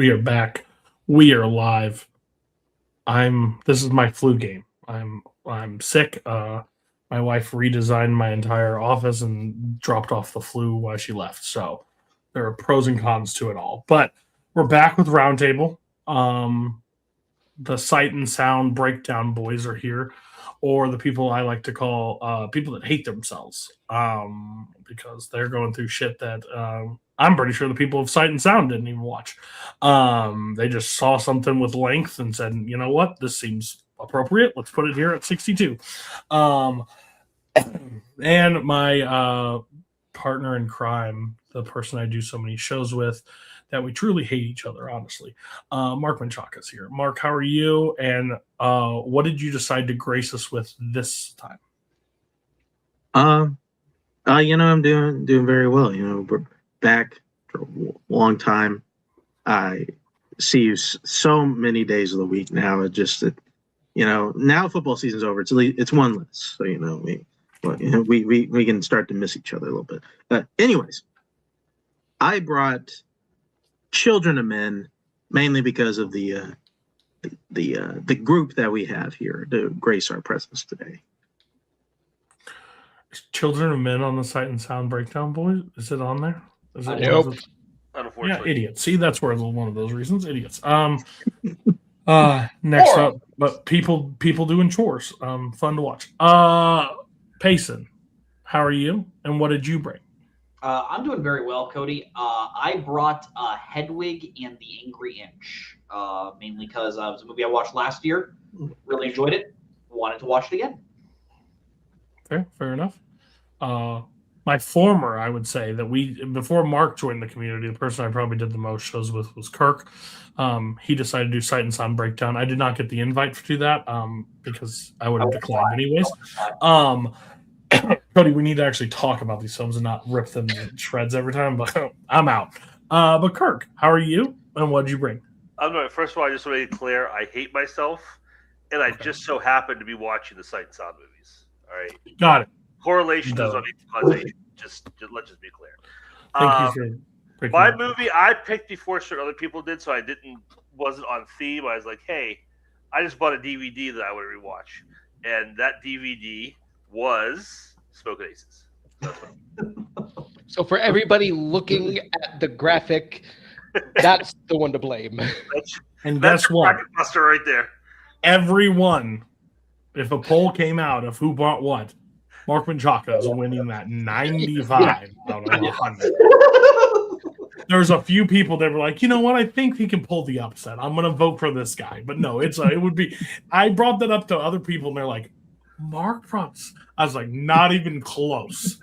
We are back. We are live. This is my flu game. I'm sick. My wife redesigned my entire office and dropped off the flu while she left. So there are pros and cons to it all. But we're back with Roundtable. The sight and sound breakdown boys are here, or the people I like to call people that hate themselves, because they're going through shit that I'm pretty sure the people of sight and sound didn't even watch. They just saw something with length and said, you know what, this seems appropriate. Let's put it here at 62. And my partner in crime, the person I do so many shows with, that we truly hate each other, honestly. Mark Menchaca is here. Mark, how are you? And what did you decide to grace us with this time? I'm doing very well. We're back for a long time. I see you so many days of the week now. It's just that, now football season's over. It's one less. So we can start to miss each other a little bit. Anyways, I brought Children of Men mainly because of the group that we have here to grace our presence today. Children of Men on the Sight and Sound Breakdown, boys? Is it on there? Is it? Nope. Yeah, idiots. See, that's where one of those reasons. Idiots. Next up, but people doing chores. Fun to watch. Payson, how are you? And what did you bring? I'm doing very well, Cody. I brought Hedwig and the Angry Inch, mainly because it was a movie I watched last year. Really enjoyed it. Wanted to watch it again. Fair enough. My former, I would say, before Mark joined the community, the person I probably did the most shows with was Kirk. He decided to do Sight and Sound Breakdown. I did not get the invite to do that because I would have declined anyways. Cody, we need to actually talk about these films and not rip them to shreds every time, but I'm out. But Kirk, how are you? And what did you bring? First of all, I just want to be clear, I hate myself, and I just so happen to be watching the Sight and Sound movies. All right? Got it. Correlation does not equal causation. Let's just be clear. Thank you for my movie I picked before certain other people did, so I wasn't on theme. I was like, hey, I just bought a DVD that I want to rewatch. And that DVD was Smokin Aces. So for everybody looking at the graphic, that's the one to blame. And guess what? Buster right there. Everyone, if a poll came out of who bought what, Mark Menchaca is winning that 95 out of 100. There's a few people that were like, you know what? I think he can pull the upset. I'm going to vote for this guy. But no, it would be. I brought that up to other people, and they're like, Mark brought. I was like, not even close.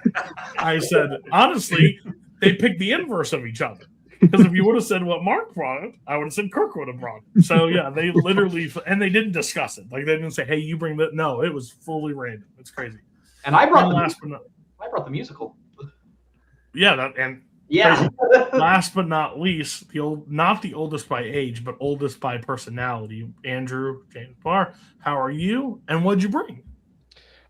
I said, honestly, they picked the inverse of each other. Because if you would have said what Mark brought, I would have said Kirk would have brought it. So yeah, they literally, and they didn't discuss it. Like they didn't say, hey, you bring that. No, it was fully random. It's crazy. And I brought the musical. Yeah, yeah. Last but not least, not the oldest by age, but oldest by personality, Andrew James Barr. How are you? And what'd you bring?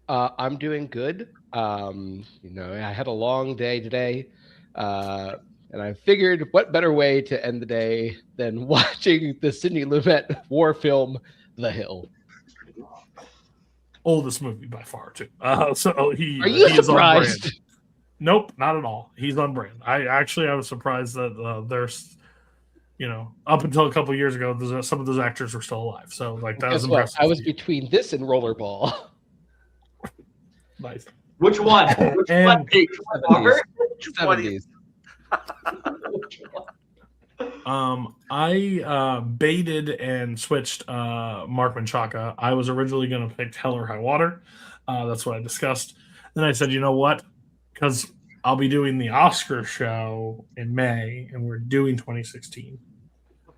I'm doing good. I had a long day today, and I figured what better way to end the day than watching the Sidney Lumet war film, The Hill. Oldest movie by far, too. So are you surprised? Is on brand. Nope, not at all. He's on brand. I was surprised that there's, up until a couple of years ago, some of those actors were still alive. So that was impressive. I was between this and Rollerball. Nice. Which one? Which one? 70s. I baited and switched Mark Menchaca. I was originally going to pick Hell or High Water. That's what I discussed. Then I said, you know what? Because I'll be doing the Oscar show in May, and we're doing 2016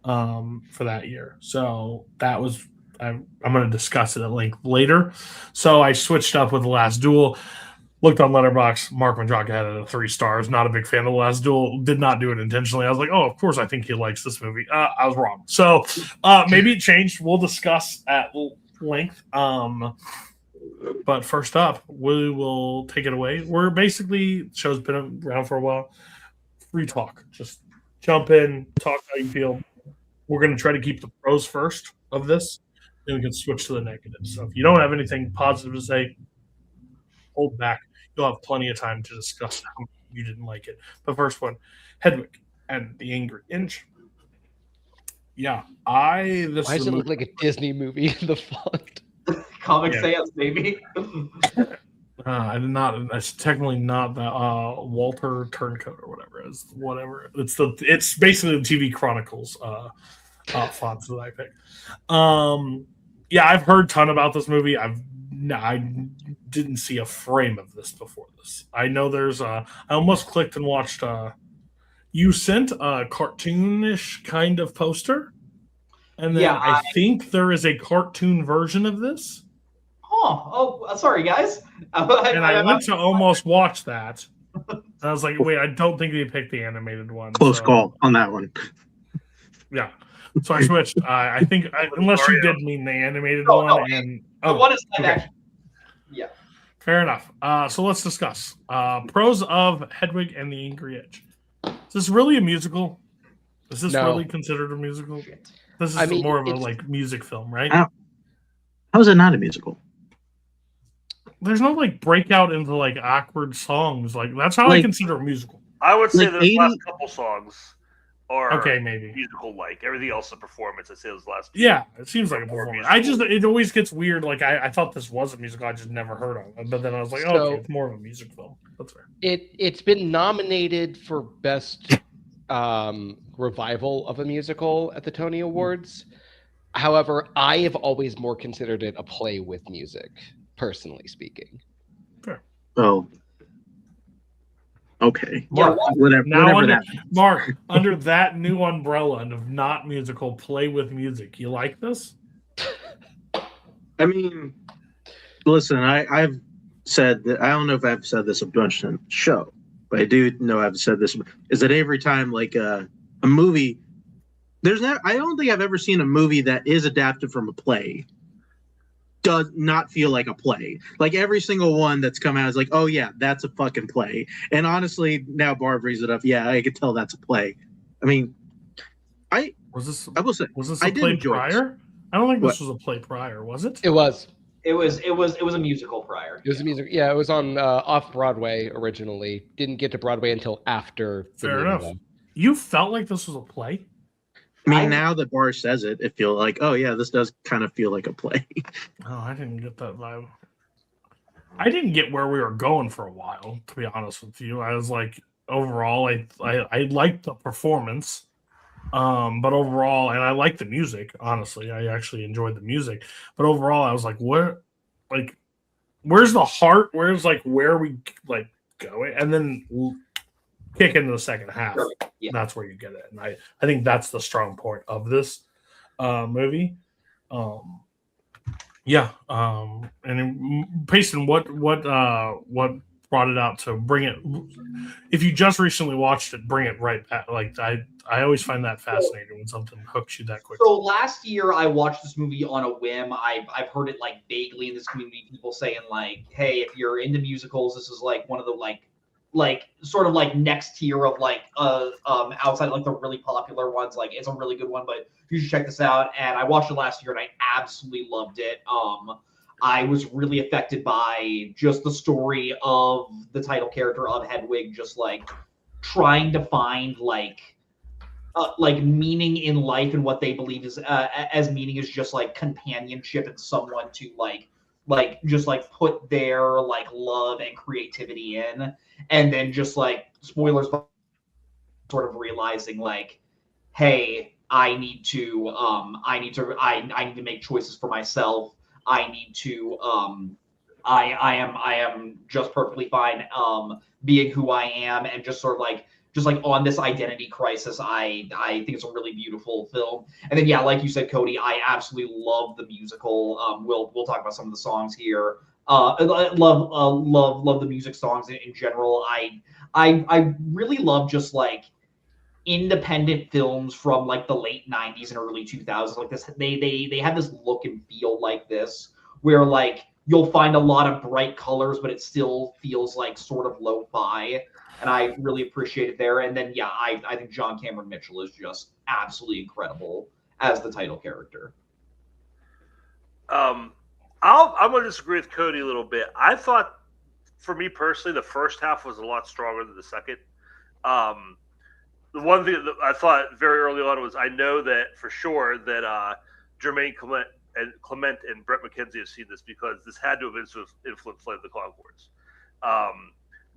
for that year. So that was I'm going to discuss it at length later. So I switched up with The Last Duel. Looked on Letterboxd. Mark Menchaca had it at 3 stars. Not a big fan of The Last Duel. Did not do it intentionally. I was like, oh, of course I think he likes this movie. I was wrong. So maybe it changed. We'll discuss at length. But first up, we will take it away. We're basically, the show's been around for a while. Free talk. Just jump in, talk how you feel. we're going to try to keep the pros first of this, then we can switch to the negatives. So if you don't have anything positive to say, hold back. You'll have plenty of time to discuss how you didn't like it. The first one, Hedwig and the Angry Inch. Yeah, this Why is does a it look movie. like a Disney movie in the font? Comic Yeah. Sans, baby. I did not. It's technically not the Walter Turncoat or whatever. It's basically the TV Chronicles fonts that I picked. Yeah, I've heard a ton about this movie. I didn't see a frame of this before this. I know there's I almost clicked and watched. You sent a cartoonish kind of poster, and then Yeah, I think there is a cartoon version of this. Sorry, guys. And I went to almost watch that. And I was like, wait, I don't think they picked the animated one. Close call on that one. Yeah. So I switched. I think, unless you did mean the animated one. And one is live action. Yeah. Fair enough. So let's discuss pros of Hedwig and the Angry Inch. Is this really a musical? Is this really considered a musical? This is more of a like music film, right? How is it not a musical? There's no like breakout into like awkward songs. Like that's how I consider a musical. I would say Like those last couple songs are maybe musical like. Everything else is a performance. I'd say those last. Yeah, it seems like a performance. It always gets weird. Like I thought this was a musical. I just never heard of it. But then I was like, okay, it's more of a music film. That's fair. It's been nominated for best revival of a musical at the Tony Awards. However, I have always more considered it a play with music, personally speaking. Fair. Oh. Okay. Mark, whatever that means. Mark, under that new umbrella of not musical, play with music. You like this? I mean, listen, I've said that. I don't know if I've said this a bunch in the show, but I do know I've said this. Is that every time like a movie, I don't think I've ever seen a movie that is adapted from a play does not feel like a play. Like every single one that's come out is like, oh yeah, that's a fucking play. And honestly, now Barb brings it up. Yeah, I could tell that's a play. I mean, I will say, was this a play prior? I don't think this was a play prior, was it? It was. It was a musical prior. It was a music. Yeah, it was on off Broadway originally. Didn't get to Broadway until after. Fair enough. You felt like this was a play? I mean, now that Bar says it, it feels like, oh yeah, this does kind of feel like a play. Oh, I didn't get that vibe. I didn't get where we were going for a while, to be honest with you. I was like, overall, I liked the performance, but overall, and I liked the music. Honestly, I actually enjoyed the music, but overall, I was like, where's the heart? Where's like where we like going? And then kick into the second half. Yeah. That's where you get it, and I think that's the strong point of this movie. And Payson, what brought it out to bring it? If you just recently watched it, bring it right back. Like I always find that fascinating when something hooks you that quickly. So last year I watched this movie on a whim. I've heard it like vaguely in this community, people saying like, hey, if you're into musicals, this is like one of the like sort of like next tier of like outside like the really popular ones. Like it's a really good one, but you should check this out. And I watched it last year and I absolutely loved it. I was really affected by just the story of the title character of Hedwig, just like trying to find like meaning in life, and what they believe is as meaning is just like companionship and someone to like just like put their like love and creativity in. And then just like spoilers, sort of realizing like, hey, I need to make choices for myself. I need to I am just perfectly fine being who I am, and just sort of like on this identity crisis. I think it's a really beautiful film. And then yeah, like you said, Cody, I absolutely love the musical. We'll talk about some of the songs here. Love the music songs in general. I really love just like independent films from like the late 90s and early 2000s like this. They have this look and feel like this, where like you'll find a lot of bright colors, but it still feels like sort of lo-fi, and I really appreciate it there. And then yeah, I think John Cameron Mitchell is just absolutely incredible as the title character. I'm going to disagree with Cody a little bit. I thought, for me personally, the first half was a lot stronger than the second. The one thing that I thought very early on was I know that for sure that Jermaine Clement and Brett McKenzie have seen this because this had to have influenced Flight of the Conchords.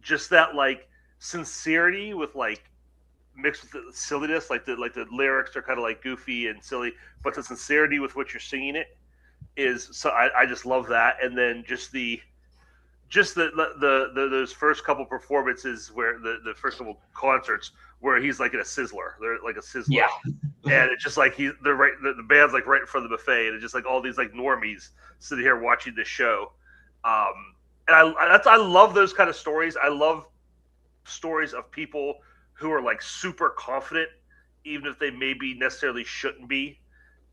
Just that like sincerity with like mixed with the silliness, like the lyrics are kind of like goofy and silly, but the sincerity with which you're singing it is so I just love that. And then just the those first couple performances where the first couple concerts where he's like in a sizzler, they're like a sizzler, Yeah. and it's just like they're right, the band's like right in front of the buffet, and it's just like all these like normies sitting here watching this show, and I love those kind of stories. I love stories of people who are like super confident, even if they maybe necessarily shouldn't be,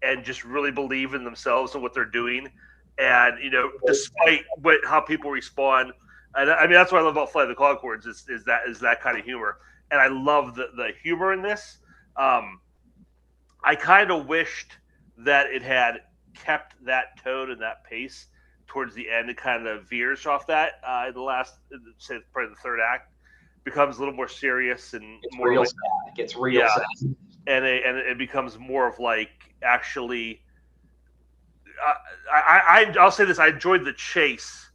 and just really believe in themselves and what they're doing. And, despite how people respond, and I mean, that's what I love about Flight of the Conchords is that kind of humor. And I love the humor in this. I kind of wished that it had kept that tone and that pace towards the end. It kind of veers off that in the last, say, probably the third act, becomes a little more serious and It's more real like, sad. It gets real sad. and it becomes more of like actually. I'll say this: I enjoyed the chase.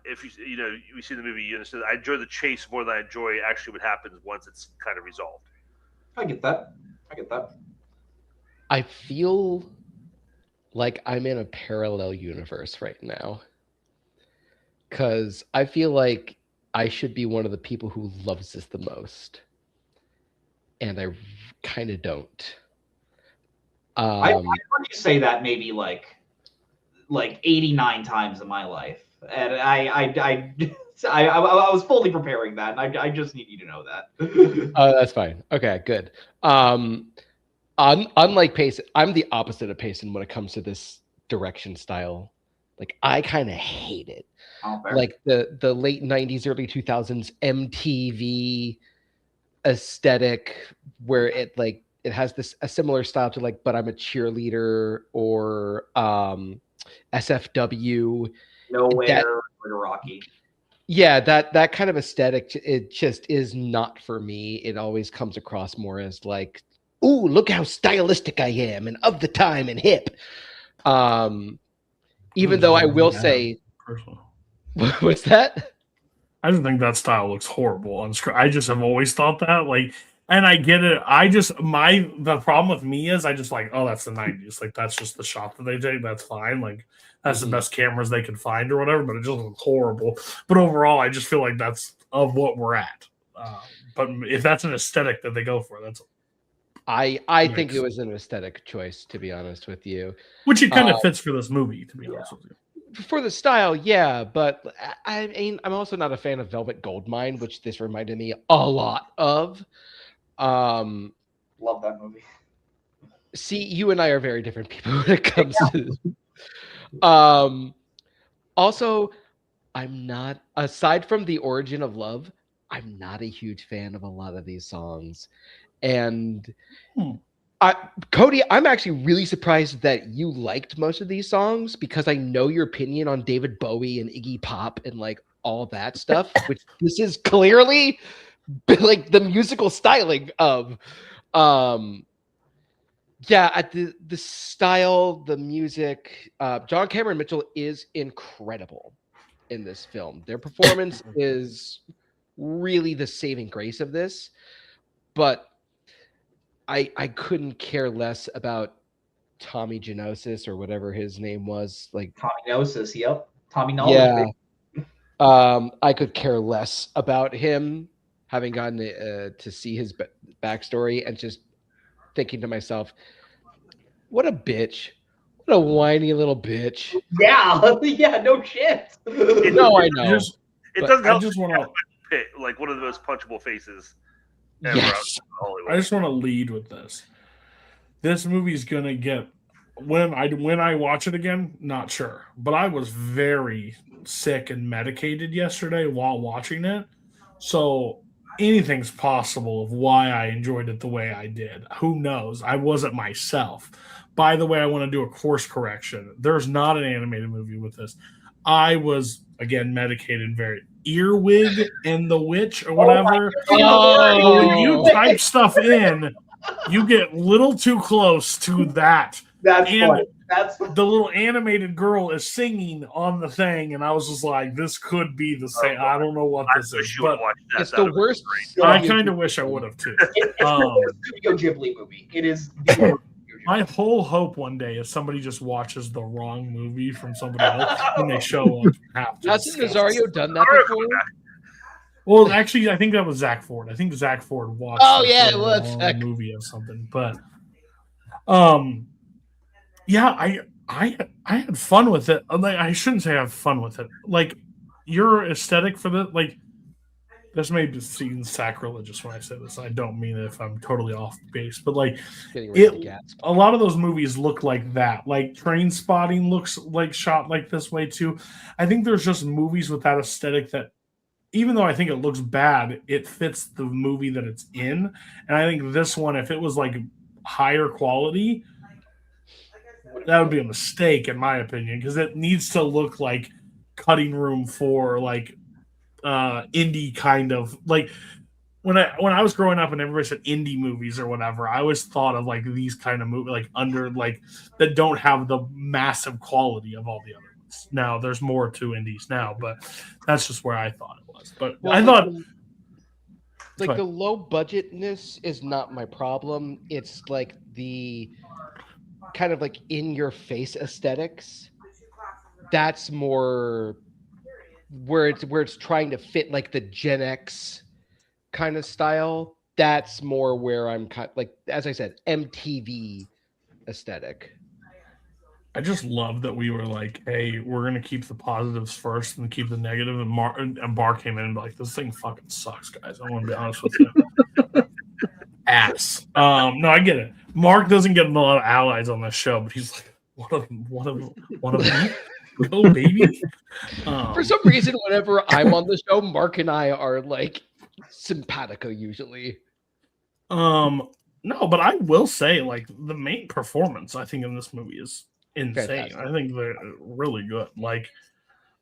If you see the movie, you understand. I enjoy the chase more than I enjoy actually what happens once it's kind of resolved. I get that. I feel like I'm in a parallel universe right now. Because I feel like I should be one of the people who loves this the most. And I kind of don't. I've heard you say that maybe like 89 times in my life. And I was fully preparing that, and I just need you to know that. Oh, that's fine. Okay, good. Unlike Payson, I'm the opposite of Payson when it comes to this direction style. Like, I kind of hate it. Oh, fair. Like the late 90s, early 2000s MTV aesthetic where it has a similar style to like But I'm a Cheerleader or SFW. Nowhere to Rocky. Yeah, that kind of aesthetic, it just is not for me. It always comes across more as like, ooh, look how stylistic I am and of the time and hip. Even though I will say, what's that? I just think that style looks horrible on screen. I just have always thought that, like, and I get it. The problem with me is I just like, oh, that's the 90s. Like, that's just the shot that they take. That's fine. Like, that's the best cameras they could find or whatever, but it just looks horrible. But overall, I just feel like that's of what we're at. But if that's an aesthetic that they go for, that's. I think it was an aesthetic choice, to be honest with you. Which it kind of fits for this movie, to be honest with you. For the style, yeah, but I mean, I'm also not a fan of Velvet Goldmine, which this reminded me a lot of. Love that movie. See, you and I are very different people when it comes to this. Also, I'm not, aside from The Origin of Love, I'm not a huge fan of a lot of these songs. And Cody, I'm actually really surprised that you liked most of these songs because I know your opinion on David Bowie and Iggy Pop and like all that stuff, which this is clearly like the musical styling of. Yeah, the style, the music, John Cameron Mitchell is incredible in this film. Their performance is really the saving grace of this, but I couldn't care less about Tommy Genosis or whatever his name was. Like Tommy Gnosis, yep. Tommy Knowledge. Yeah. I could care less about him, having gotten to see his backstory and just thinking to myself, what a bitch. What a whiny little bitch. Yeah, yeah, no shit. No, I know. It doesn't help. I just want to like one of the most punchable faces ever. Yes. I just want to lead with this. This movie's gonna get when I watch it again, not sure. But I was very sick and medicated yesterday while watching it. So anything's possible of why I enjoyed it the way I did. Who knows? I wasn't myself. By the way, I want to do a course correction. There's not an animated movie with this. I was again medicated very Earwig and the Witch or whatever. Oh. When you type stuff in, you get little too close to that. That's And funny. That's the little animated girl is singing on the thing, and I was just like, "This could be the same." I don't know what I this wish is, you would but watch that. It's That the would've been worst. great. I kind of wish I would have too. it's the Studio Ghibli movie. It is the Studio Ghibli. My whole hope one day is somebody just watches the wrong movie from somebody else when they show up. Hasn't Nazario done that Nazario before? Well, actually, I think that was Zach Ford. I think Zach Ford watched. Oh, yeah, the it was wrong Zach. movie or something. But, yeah, I had fun with it. Like, I shouldn't say I had fun with it. Like, your aesthetic for the like. This may seem sacrilegious when I say this. I don't mean it if I'm totally off base, but like Getting ready to gasp. a lot of those movies look like that. Like Train Spotting looks like shot like this way too. I think there's just movies with that aesthetic that, even though I think it looks bad, it fits the movie that it's in. And I think this one, if it was like higher quality, that would be a mistake in my opinion, because it needs to look like cutting room for like indie kind of like when I was growing up and everybody said indie movies or whatever, I always thought of like these kind of movies like under like that don't have the massive quality of all the other ones. Now there's more to indies now, but that's just where I thought it was. But Well, I thought like the low budgetness is not my problem. It's like the kind of like in your face aesthetics. That's more where it's trying to fit like the Gen X kind of style. That's more where I'm kind like, as I said, MTV aesthetic. I just love that we were like, hey, we're gonna keep the positives first and keep the negative. And Bar came in and be like, this thing fucking sucks, guys. I want to be honest with you. Ass. No, I get it. Mark doesn't get a lot of allies on this show, but he's like, one of me. Go, baby. For some reason, whenever I'm on the show, Mark and I are like simpatico usually. No, but I will say, like, the main performance I think in this movie is insane. Fantastic. I think they're really good. Like,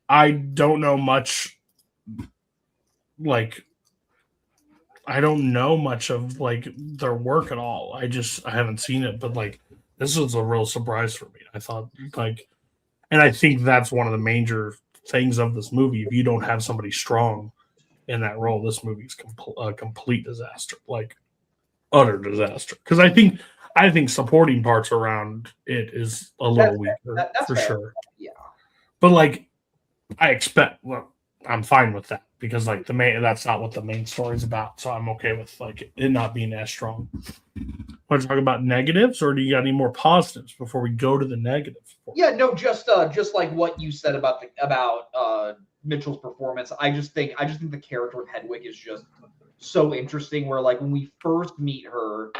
I don't know much. Like, I don't know much of like their work at all. I haven't seen it, but like, this was a real surprise for me. I thought like. And I think that's one of the major things of this movie. If you don't have somebody strong in that role, this movie's a complete disaster, like utter disaster. Because I think supporting parts around it is a little weaker that's for fair. sure. Yeah. But like, I'm fine with that because like that's not what the main story's about. So I'm okay with like it not being as strong. Want to talk about negatives, or do you got any more positives before we go to the negatives? Yeah, no, just like what you said about Mitchell's performance. I just think the character of Hedwig is just so interesting. Where like when we first meet her,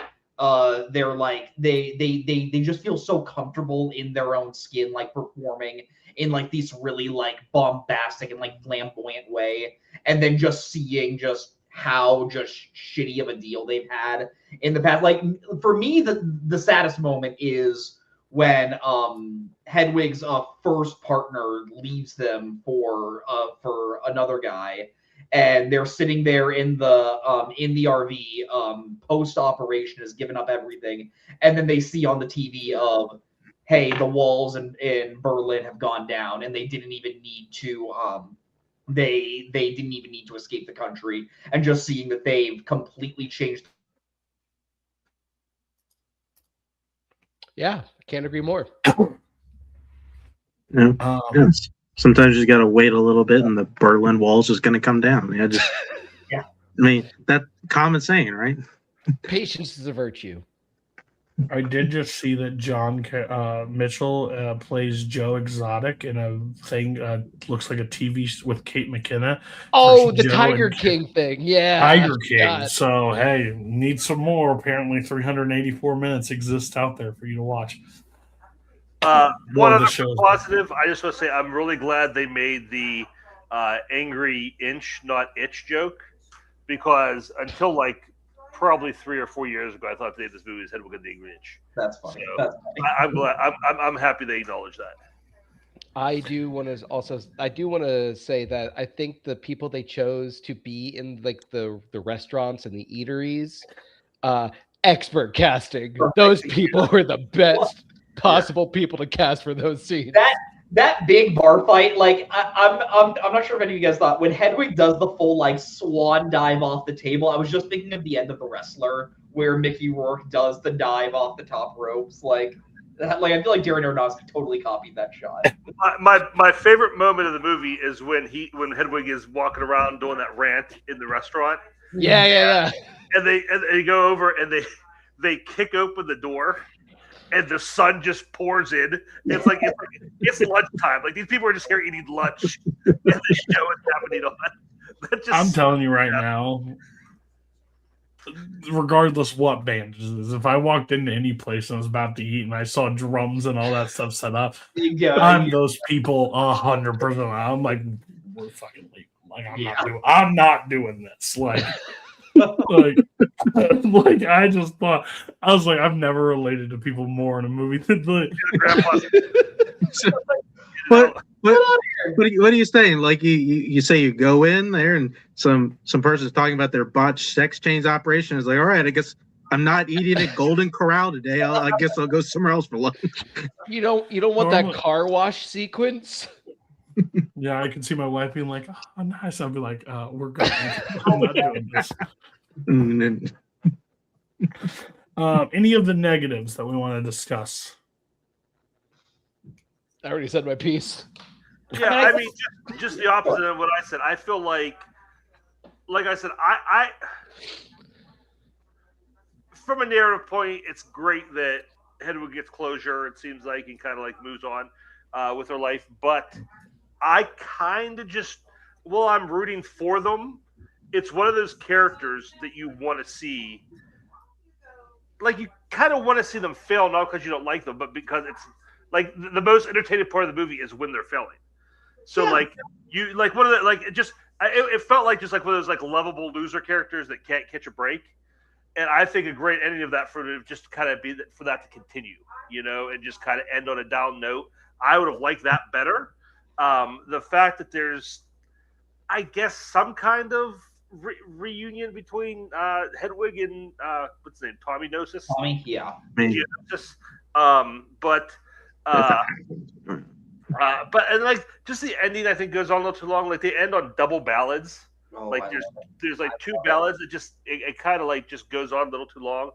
they're like they just feel so comfortable in their own skin, like performing in like these really like bombastic and like flamboyant way, and then just seeing just how just shitty of a deal they've had in the past. Like for me, the saddest moment is when Hedwig's first partner leaves them for another guy, and they're sitting there in the RV post operation, has given up everything, and then they see on the TV of, hey, the walls in Berlin have gone down, and they didn't even need to they didn't even need to escape the country, and just seeing that they've completely changed. Yeah, can't agree more. Yeah. Um, Yes. Sometimes you got to wait a little bit, and the Berlin Wall's just going to come down. Yeah, just Yeah. I mean, that common saying, right? Patience is a virtue. I did just see that John Mitchell plays Joe Exotic in a thing. Looks like a TV with Kate McKinnon. Oh, Versus the Joe Tiger and King thing. Yeah. Tiger I King. forgot. So hey, need some more. Apparently, 384 minutes exists out there for you to watch. One Love other the shows. positive, I just want to say I'm really glad they made the angry inch, not itch joke. because until like probably 3 or 4 years ago, I thought the name of this movie was Hedwig and the Angry Inch. That's funny. So, That's funny. I'm glad. I'm happy they acknowledge that. I do want to say that I think the people they chose to be in like the restaurants and the eateries, expert casting. Those people were the best possible people to cast for those scenes. That big bar fight, like I'm not sure if any of you guys thought when Hedwig does the full like swan dive off the table. I was just thinking of the end of The Wrestler where Mickey Rourke does the dive off the top ropes. Like I feel like Darren Aronofsky totally copied that shot. My favorite moment of the movie is when Hedwig is walking around doing that rant in the restaurant. Yeah. And they go over and they kick open the door. And the sun just pours in. It's lunchtime. Like these people are just here eating lunch, and the show is happening on. I'm telling you right now, regardless what band it is, if I walked into any place and I was about to eat and I saw drums and all that stuff set up, I'm those people 100%. I'm like, we're fucking late. Like I'm not doing this. Like. like I just thought I was like I've never related to people more in a movie than like what are you saying? Like you say you go in there and some person's talking about their botched sex change operation. It's like, all right, I guess I'm not eating at Golden Corral today. I guess I'll go somewhere else for lunch. You don't want that car wash sequence. Yeah, I can see my wife being like, "Oh, nice." I'll be like, "We're good. I'm not doing this." Any of the negatives that we want to discuss? I already said my piece. Yeah, I mean, just the opposite of what I said. I feel like I said, I from a narrative point, it's great that Hedwig gets closure. It seems like and kind of like moves on with her life, but I kind of just, I'm rooting for them. It's one of those characters that you want to see. Like, you kind of want to see them fail, not because you don't like them, but because it's, like, the most entertaining part of the movie is when they're failing. So, like, you, like, one of the, like, it felt like just like one of those, like, lovable loser characters that can't catch a break. And I think a great ending of that for just kind of be for that to continue, and just kind of end on a down note. I would have liked that better. The fact that there's, I guess, some kind of reunion between Hedwig and what's his name, Tommy Gnosis. Tommy, yeah. But and like just the ending, I think goes on a little too long. Like they end on double ballads. Like there's like two ballads that just it kind of like just goes on a little too long.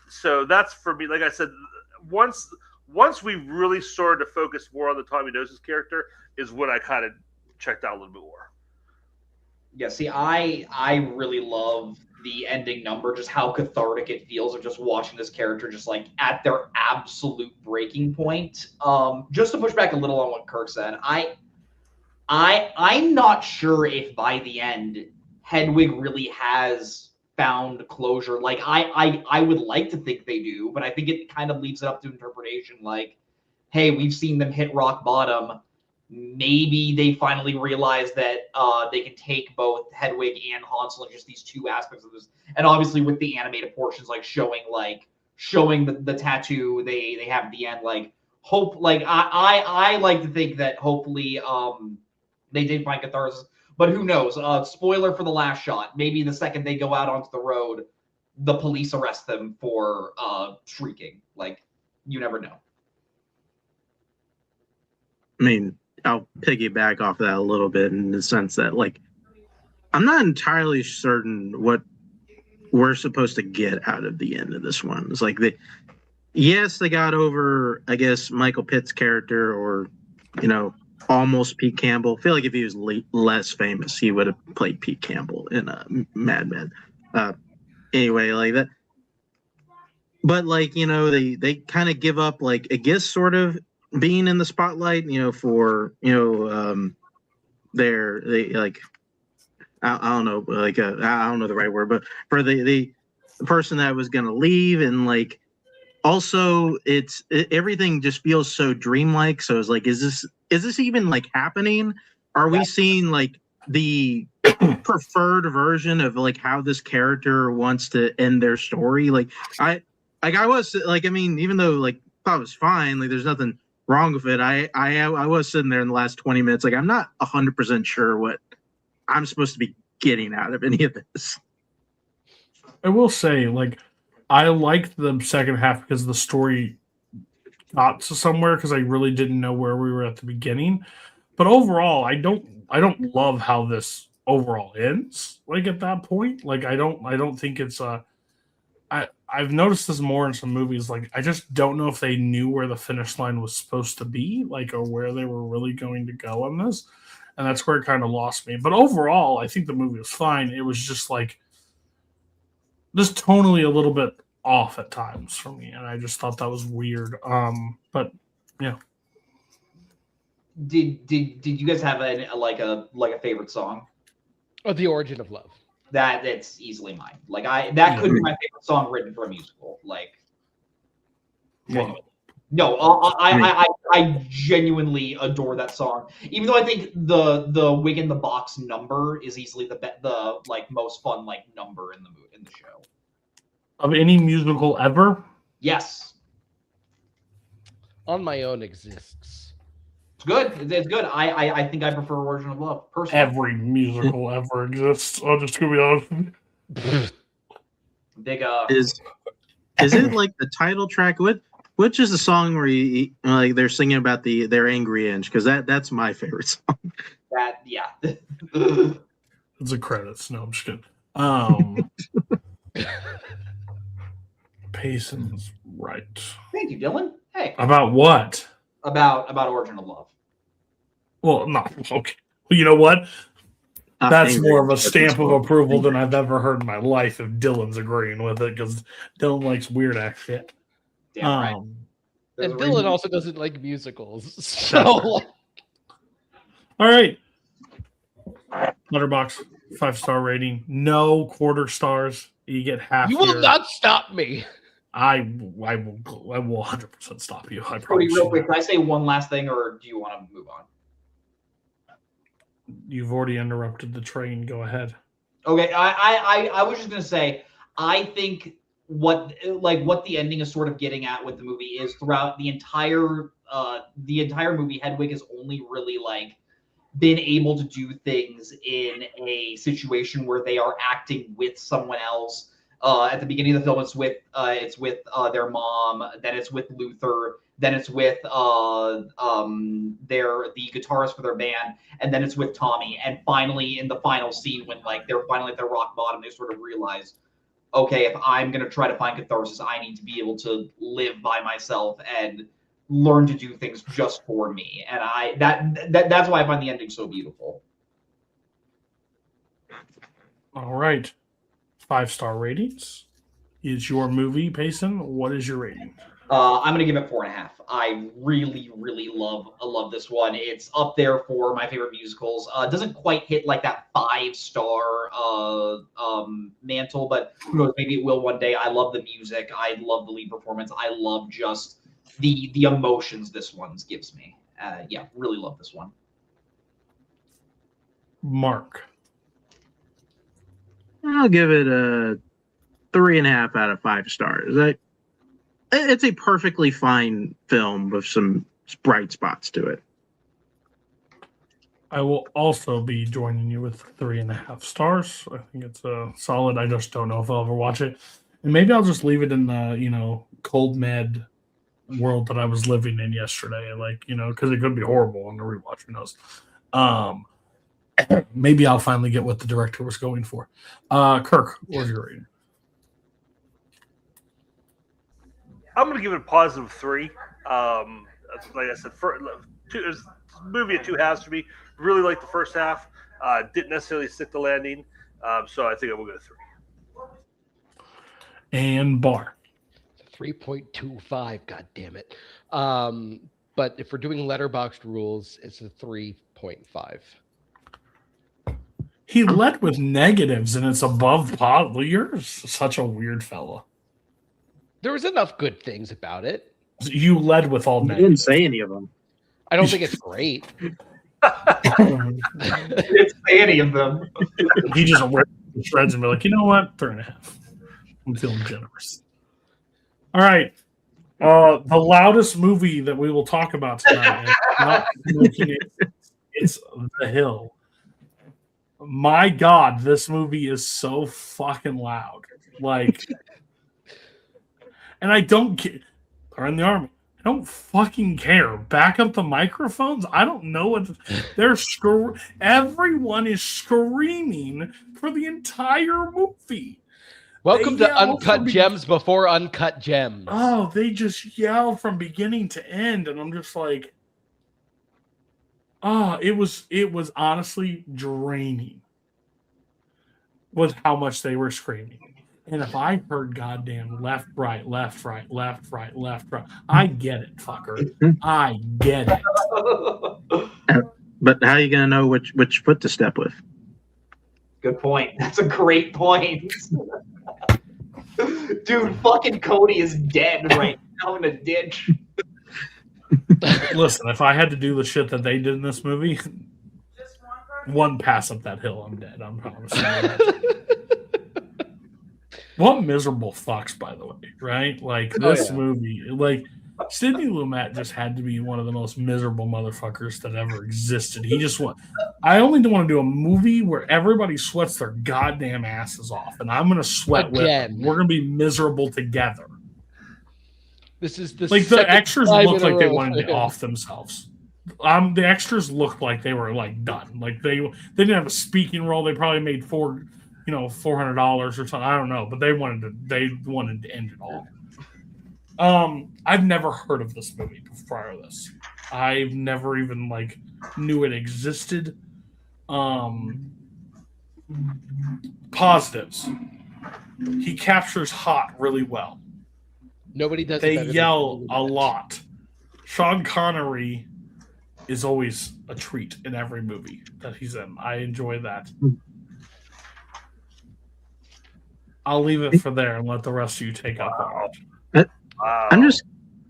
So that's for me. Like I said, once we really started to focus more on the Tommy Gnosis character is when I kind of checked out a little bit more. Yeah, see, I really love the ending number, just how cathartic it feels of just watching this character just like at their absolute breaking point. Just to push back a little on what Kirk said, I'm not sure if by the end Hedwig really has found closure. Like I would like to think they do, but I think it kind of leaves it up to interpretation. Like, hey, we've seen them hit rock bottom. Maybe they finally realize that they can take both Hedwig and Hansel and just these two aspects of this. And obviously with the animated portions, like showing the tattoo they have at the end, like hope, like I like to think that hopefully they did find catharsis, but who knows? Spoiler for The Last Shot. Maybe the second they go out onto the road, the police arrest them for shrieking. Like, you never know. I mean, I'll piggyback off of that a little bit in the sense that, like, I'm not entirely certain what we're supposed to get out of the end of this one. It's like they got over, I guess, Michael Pitt's character, or, almost Pete Campbell. I feel like if he was less famous, he would have played Pete Campbell in Mad Men. Anyway, like that. But, like, they kind of give up, like, I guess, sort of being in the spotlight, for, they like, I don't know, like, I don't know the right word, but for the person that was going to leave, and, like, also everything just feels so dreamlike. So it's like, is this even like happening? Are we seeing like the preferred version of like how this character wants to end their story. I was like, I mean, even though like thought it was fine, like there's nothing wrong with it. I was sitting there in the last 20 minutes, like I'm not 100% sure what I'm supposed to be getting out of any of this. I will say, like, I liked the second half because the story got to somewhere because I really didn't know where we were at the beginning. But overall, I don't love how this overall ends. Like at that point, like I don't think it's I've noticed this more in some movies. Like I just don't know if they knew where the finish line was supposed to be, like or where they were really going to go on this, and that's where it kind of lost me. But overall, I think the movie was fine. It was just like just tonally a little bit off at times for me, and I just thought that was weird. But yeah. Did you guys have a favorite song? Oh, The Origin of Love. That's easily mine. Like that could be my favorite song written for a musical. Like, genuinely. No, I genuinely adore that song. Even though I think the Wig in the Box number is easily the like most fun like number in the show. Of any musical ever? Yes. On My Own exists. It's good. It's good. I think I prefer Origin of Love personally. Every musical ever exists. I'll just be honest with you. Big Is it like the title track? Which is the song where like they're singing about their angry inch? Because that's my favorite song. that yeah. It's a credits. No, I'm just kidding. Payson's right. Thank you, Dylan. Hey. About what? About Origin of Love. Well, no. Okay. Well, you know what? That's Angry more of a Inch, stamp of that's approval than I've ever heard in my life if Dylan's agreeing with it, because Dylan likes weird ass shit. Damn right. And There's a Dylan reason- also doesn't like musicals. So All right. Letterbox 5-star rating. No quarter stars. You get half. you will your- not stop me. I will 100% stop you. I Cody, promise real you quick, that. can I say one last thing, or do you want to move on? You've already interrupted the train. Go ahead. Okay, I was just gonna say, I think what the ending is sort of getting at with the movie is throughout the entire movie, Hedwig has only really like been able to do things in a situation where they are acting with someone else. At the beginning of the film, it's with their mom, then it's with Luther, then it's with the guitarist for their band, and then it's with Tommy. And finally, in the final scene, when like they're finally at their rock bottom, they sort of realize, okay, if I'm gonna try to find catharsis, I need to be able to live by myself and learn to do things just for me. And that's why I find the ending so beautiful. All right. 5-star ratings. Is your movie, Payson? What is your rating? I'm gonna give it 4.5. I really, really love this one. It's up there for my favorite musicals. Doesn't quite hit like that 5-star mantle, but who knows? Maybe it will one day. I love the music. I love the lead performance. I love just the emotions this one gives me. Yeah, really love this one. Mark. I'll give it a 3.5 out of 5 stars. It's a perfectly fine film with some bright spots to it. I will also be joining you with 3.5 stars. I think it's solid. I just don't know if I'll ever watch it. And maybe I'll just leave it in the, cold med world that I was living in yesterday. Like, because it could be horrible on the rewatch. Who knows? Maybe I'll finally get what the director was going for. Kirk, what was your rating? I'm going to give it a positive 3. Like I said, movie of 2 halves for me. Really liked the first half. Didn't necessarily stick the landing. So I think I will go 3. And Bar. 3.25. God damn it. But if we're doing letterboxed rules, it's a 3.5. He led with negatives, and it's above positive. You're such a weird fella. There was enough good things about it. You led with all You didn't negatives. say any of them. I don't think it's great. Didn't say any of them. He just ripped the shreds and be like, you know what? 3.5. I'm feeling generous. All right. The loudest movie that we will talk about tonight is not Smokin, it's The Hill. My God, this movie is so fucking loud. Like, and I don't care. They're in the army. I don't fucking care. Back up the microphones. I don't know what they're everyone is screaming for the entire movie. Welcome They to yell Uncut from Gems before Uncut Gems. Oh, they just yell from beginning to end, and I'm just like, it was honestly draining with how much they were screaming. And if I heard goddamn left, right, left, right, left, right, left, right, I get it, fucker. I get it. But how are you gonna know which foot to step with? Good point. That's a great point. Dude, fucking Cody is dead right now in a ditch. Listen, if I had to do the shit that they did in this movie, one pass up that hill, I'm dead. I'm promising you that. What miserable fucks, by the way, right? Like this movie, like Sidney Lumet just had to be one of the most miserable motherfuckers that ever existed. He just I only want to do a movie where everybody sweats their goddamn asses off, and I'm gonna sweat with them. We're gonna be miserable together. This is the the extras looked like they wanted to off themselves. The extras looked like they were like done. Like they didn't have a speaking role. They probably made $400 or something. I don't know, but they wanted to end it all. I've never heard of this movie prior to this. I've never even knew it existed. Positives. He captures hot really well. Nobody does. They yell a lot. Sean Connery is always a treat in every movie that he's in. I enjoy that. I'll leave it for there and let the rest of you take up on it.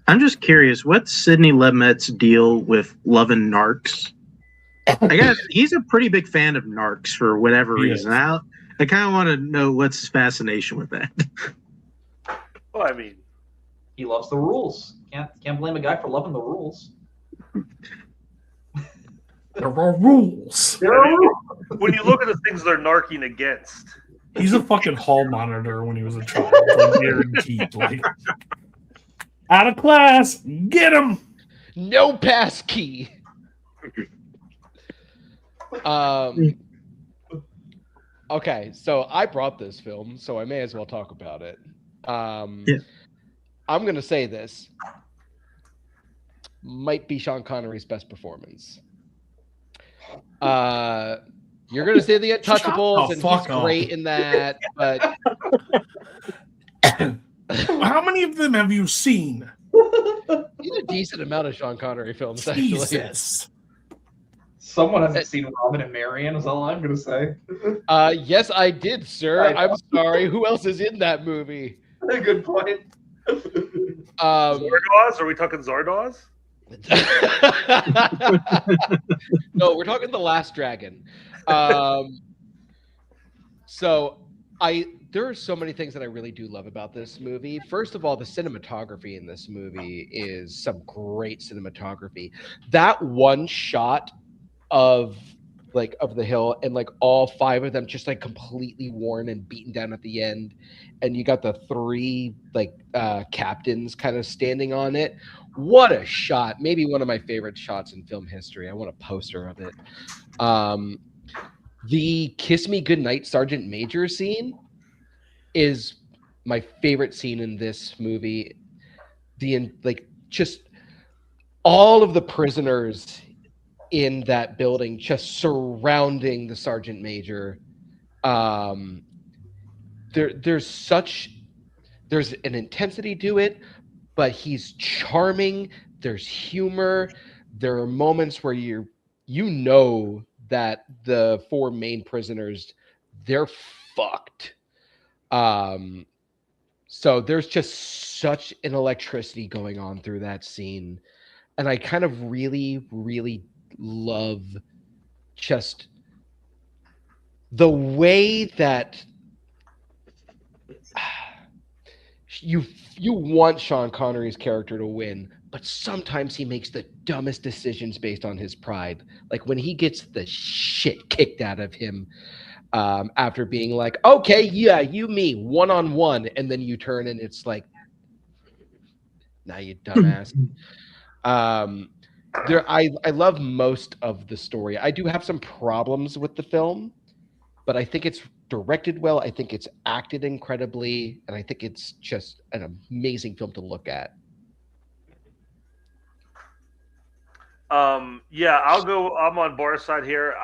I'm just curious, what's Sidney Lumet's deal with loving narcs? I guess he's a pretty big fan of narcs for whatever reason. I kind of want to know what's his fascination with that. Well, I mean, he loves the rules. Can't blame a guy for loving the rules. There are rules. When you look at the things they're narking against. He's a fucking hall monitor when he was a child. Guaranteed. Out of class, get him. No pass key. Okay, so I brought this film, so I may as well talk about it. I'm going to say this might be Sean Connery's best performance. You're going to say The Untouchables, and he's great in that, but how many of them have you seen? He's a decent amount of Sean Connery films, Jesus. actually. Someone hasn't seen Robin and Marion, is all I'm going to say. Yes, I did, sir. I'm sorry. Who else is in that movie? Good point. Zardoz? Are we talking Zardoz? No, we're talking The Last Dragon. There are so many things that I really do love about this movie. First of all, the cinematography in this movie is some great cinematography. That one shot of the hill and all five of them just completely worn and beaten down at the end, and you got the three captains kind of standing on it. What a shot. Maybe one of my favorite shots in film history. I want a poster of it. The Kiss Me Goodnight Sergeant Major scene is my favorite scene in this movie. Just all of the prisoners in that building just surrounding the sergeant major. There's an intensity to it, but he's charming. There's humor. There are moments where you know that the four main prisoners, they're fucked. So there's just such an electricity going on through that scene. And I kind of really, really love just the way that you want Sean Connery's character to win, but sometimes he makes the dumbest decisions based on his pride. Like when he gets the shit kicked out of him after being like, okay, yeah, you, me, one-on-one, and then you turn and it's like, now you dumbass. I love most of the story. I do have some problems with the film, but I think it's directed well. I think it's acted incredibly, and I think it's just an amazing film to look at. Yeah, I'll go. I'm on Bar's side here.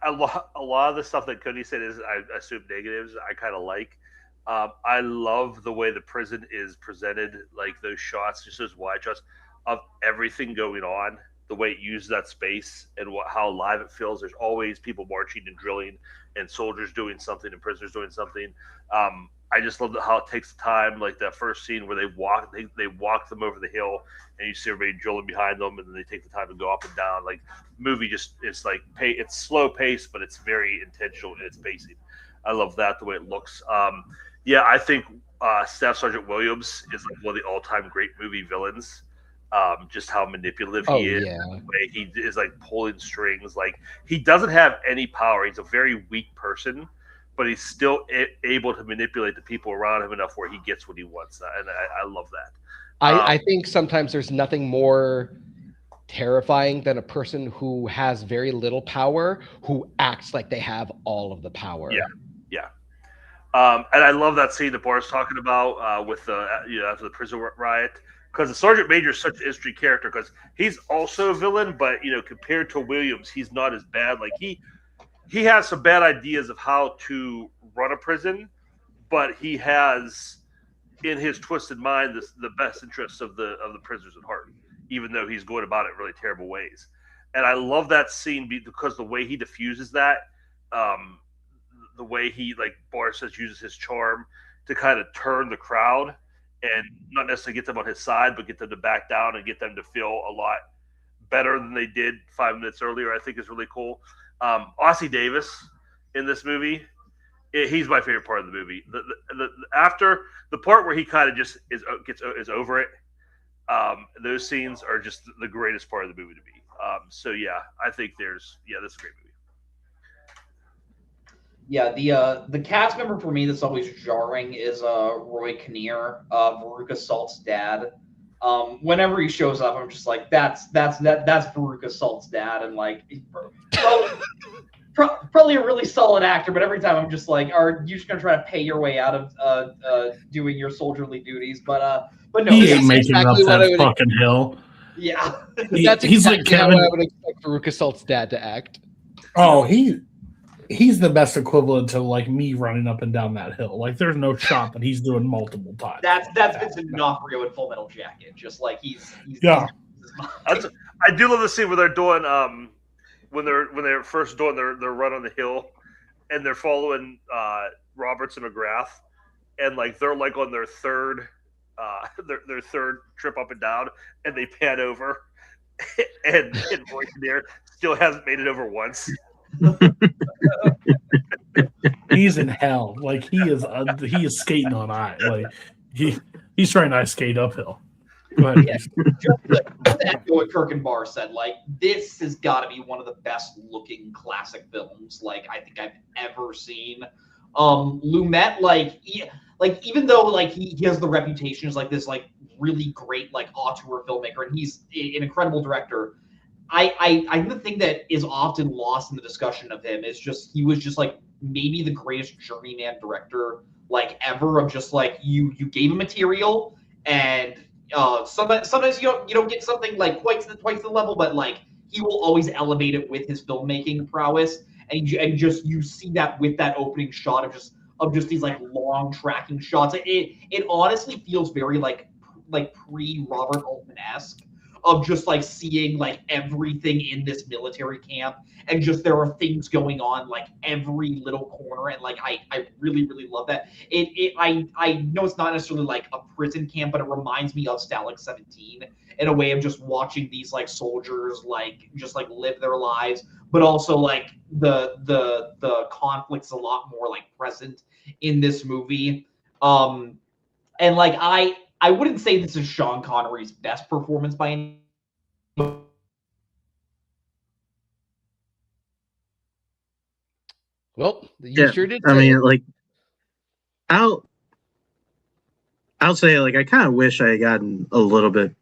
A lot of the stuff that Cody said is, I assume, negatives. I kind of like. I love the way the prison is presented, like those shots, just those wide shots of everything going on. The way it uses that space and how alive it feels. There's always people marching and drilling, and soldiers doing something, and prisoners doing something. I just love how it takes the time, like that first scene where they walk them over the hill, and you see everybody drilling behind them, and then they take the time to go up and down. Like movie, it's like it's slow paced, but it's very intentional in its pacing. I love that, the way it looks. Yeah, I think Staff Sergeant Williams is like one of the all time great movie villains. Just how manipulative he is, yeah. the way he is like pulling strings. Like he doesn't have any power. He's a very weak person, but he's still able to manipulate the people around him enough where he gets what he wants, and I love that. I think sometimes there's nothing more terrifying than a person who has very little power who acts like they have all of the power. Yeah. And I love that scene that Bar's talking about with the after the prison riot, because the Sergeant Major is such an interesting character because he's also a villain, but compared to Williams, he's not as bad. Like he has some bad ideas of how to run a prison, but he has in his twisted mind the best interests of the prisoners at heart, even though he's going about it in really terrible ways. And I love that scene because the way he diffuses that, the way he, like Bar says, uses his charm to kind of turn the crowd and not necessarily get them on his side, but get them to back down and get them to feel a lot better than they did 5 minutes earlier, I think is really cool. Ossie Davis in this movie, he's my favorite part of the movie. After the part where he kind of just is over it, those scenes are just the greatest part of the movie to me. So yeah, I think this is a great movie. Yeah, the cast member for me that's always jarring is Roy Kinnear, Veruca Salt's dad. Whenever he shows up, I'm just like, that's Veruca Salt's dad, and like probably a really solid actor, but every time I'm just like, are you just gonna try to pay your way out of doing your soldierly duties? But no, he ain't making it up that fucking hill. Yeah, that's he's exactly like Kevin. how I would expect Veruca Salt's dad to act. Oh, he's the best equivalent to like me running up and down that hill. Like there's no shot that he's doing multiple times. That's Vincent D'Onofrio in Full Metal Jacket. Just like he's yeah. I do love the scene where they're doing when they're first doing their run on the hill, and they're following Roberts and McGrath, and like they're like on their third their third trip up and down, and they pan over, and Roy Kinnear still hasn't made it over once. He's in hell. Like he is skating on ice. Like he's trying to ice skate uphill. Go ahead. Yeah. Just to echo what Kirk and Barr said, like this has got to be one of the best looking classic films like I think I've ever seen. Lumet, like even though like he has the reputation as like this like really great like auteur filmmaker, and he's an incredible director. I think the thing that is often lost in the discussion of him is just he was just like maybe the greatest journeyman director like ever, of just like you gave him material, and sometimes you don't get something like twice the level, but like he will always elevate it with his filmmaking prowess, and just you see that with that opening shot of just these like long tracking shots. It honestly feels very like pre Robert Altman-esque, of just like seeing like everything in this military camp, and just there are things going on like every little corner, and like I really love that. I know it's not necessarily like a prison camp, but it reminds me of Stalag 17 in a way of just watching these like soldiers like just like live their lives, but also like the conflict's a lot more like present in this movie. And like I wouldn't say this is Sean Connery's best performance by any. Well, you sure did. I mean, like, I'll say, like, I kind of wish I had gotten a little bit,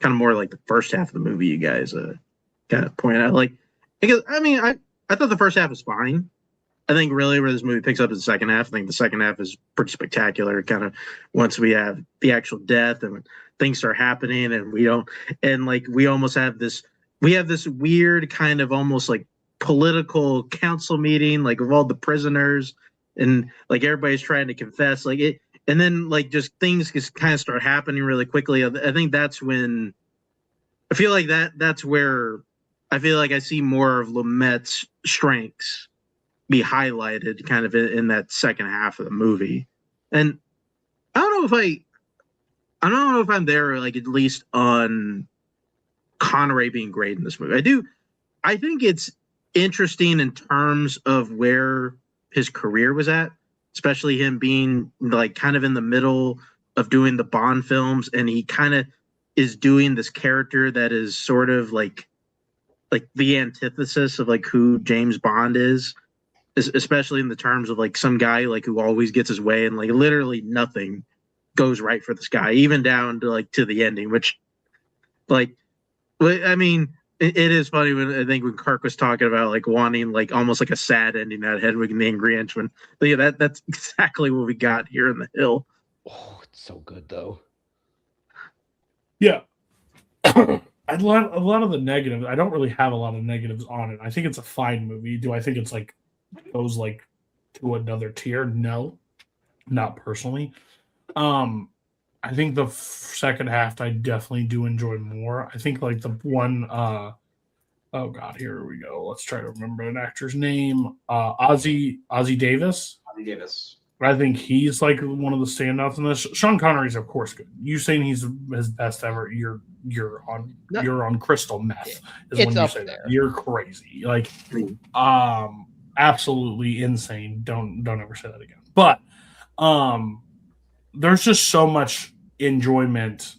kind of more like the first half of the movie. You guys kind of pointed out, like, because I mean, I thought the first half was fine. I think really where this movie picks up is the second half. I think the second half is pretty spectacular. Kind of once we have the actual death and things start happening, and we almost have this. We have this weird kind of almost like political council meeting, like of all the prisoners, and like everybody's trying to confess, like it, and then like just things just kind of start happening really quickly. I think that's when I feel like that's where I feel like I see more of Lumet's strengths be highlighted kind of in that second half of the movie. And I don't know if I'm there, like, at least on Connery being great in this movie. I think it's interesting in terms of where his career was at, especially him being like kind of in the middle of doing the Bond films, and he kind of is doing this character that is sort of like the antithesis of like who James Bond is, especially in the terms of like some guy like who always gets his way and like literally nothing goes right for this guy, even down to like to the ending, which like, I mean, it is funny when I think when Kirk was talking about like wanting like almost like a sad ending out of Hedwig and the Angry Inchman. But yeah, that's exactly what we got here in The Hill. Oh, it's so good though. Yeah. A lot of the negatives. I don't really have a lot of negatives on it. I think it's a fine movie. Do I think it's like goes like to another tier? No, not personally. I think the second half I definitely do enjoy more. I think like the one oh god, here we go. Let's try to remember an actor's name. Ozzie Davis. Ozzie Davis. I think he's like one of the standouts in this. Sean Connery's of course good. You saying he's his best ever? You're on crystal meth. Is when you say there. That. You're crazy. Like, absolutely insane. Don't ever say that again. But there's just so much enjoyment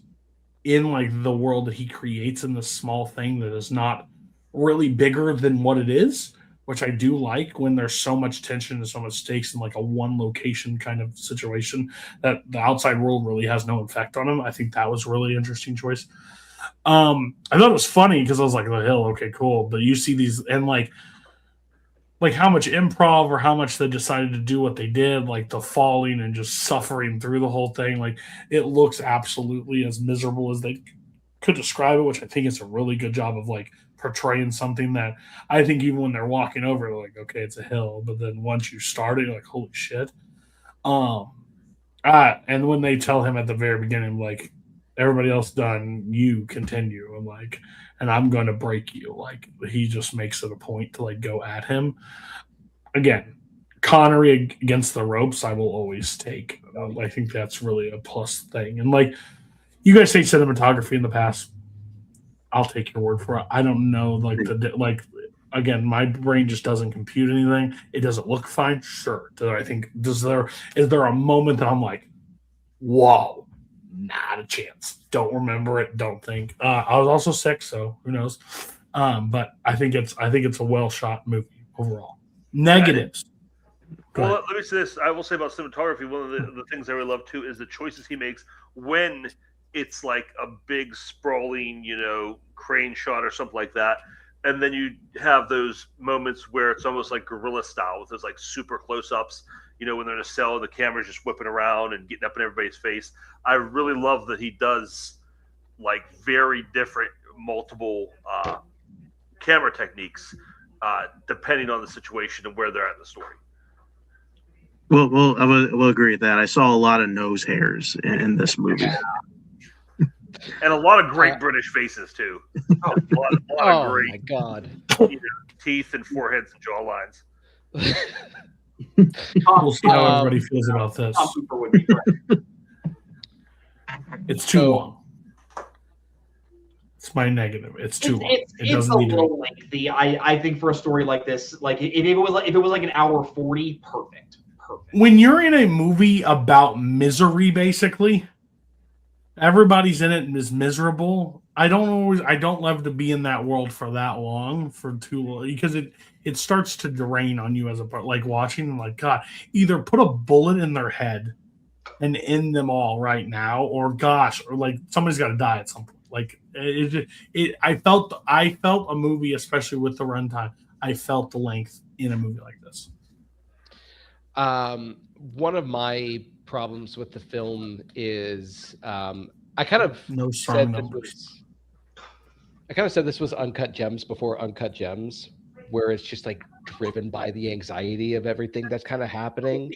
in like the world that he creates in this small thing that is not really bigger than what it is, which I do like when there's so much tension and so much stakes in like a one location kind of situation that the outside world really has no effect on him. I think that was a really interesting choice. I thought it was funny because I was like, The Hill, okay, cool. But you see these and like how much improv or how much they decided to do what they did, like the falling and just suffering through the whole thing. Like it looks absolutely as miserable as they could describe it, which I think is a really good job of like portraying something that I think even when they're walking over, they're like, okay, it's a hill. But then once you start it, you're like, holy shit. And when they tell him at the very beginning, like, everybody else done, you continue. I'm like, and I'm going to break you. Like, he just makes it a point to like go at him. Again, Connery against the ropes, I will always take. I think that's really a plus thing. And like, you guys say cinematography in the past, I'll take your word for it. I don't know, again, my brain just doesn't compute anything. It doesn't look fine. Sure. Is there a moment that I'm like, whoa, not a chance. Don't remember it. Don't think. I was also sick, so who knows? But I think it's a well shot movie overall. Negatives. Well, let me say this. I will say about cinematography, one of the things I really love too is the choices he makes when it's like a big sprawling, crane shot or something like that. And then you have those moments where it's almost like guerrilla style with those like super close-ups, when they're in a cell and the camera's just whipping around and getting up in everybody's face. I really love that he does like very different multiple camera techniques depending on the situation and where they're at in the story. Well, I will agree with that. I saw a lot of nose hairs in this movie. And a lot of great British faces too. A lot of great, my God, teeth and foreheads and jawlines. We'll see how everybody feels about this. It's too So- long. It's my negative. It's too long. It It's doesn't a need to be. little lengthy. I think for a story like this, like if it was like an hour 40, perfect. When you're in a movie about misery, basically, everybody's in it and is miserable. I don't love to be in that world for that long, for too long, because it starts to drain on you as a part. Like watching, like God, either put a bullet in their head and end them all right now, or gosh, or like somebody's got to die at some point. Like I felt a movie, especially with the runtime. I felt the length in a movie like this. One of my problems with the film is I kind of No strong said numbers. I kind of said this was Uncut Gems before Uncut Gems, where it's just like driven by the anxiety of everything that's kind of happening.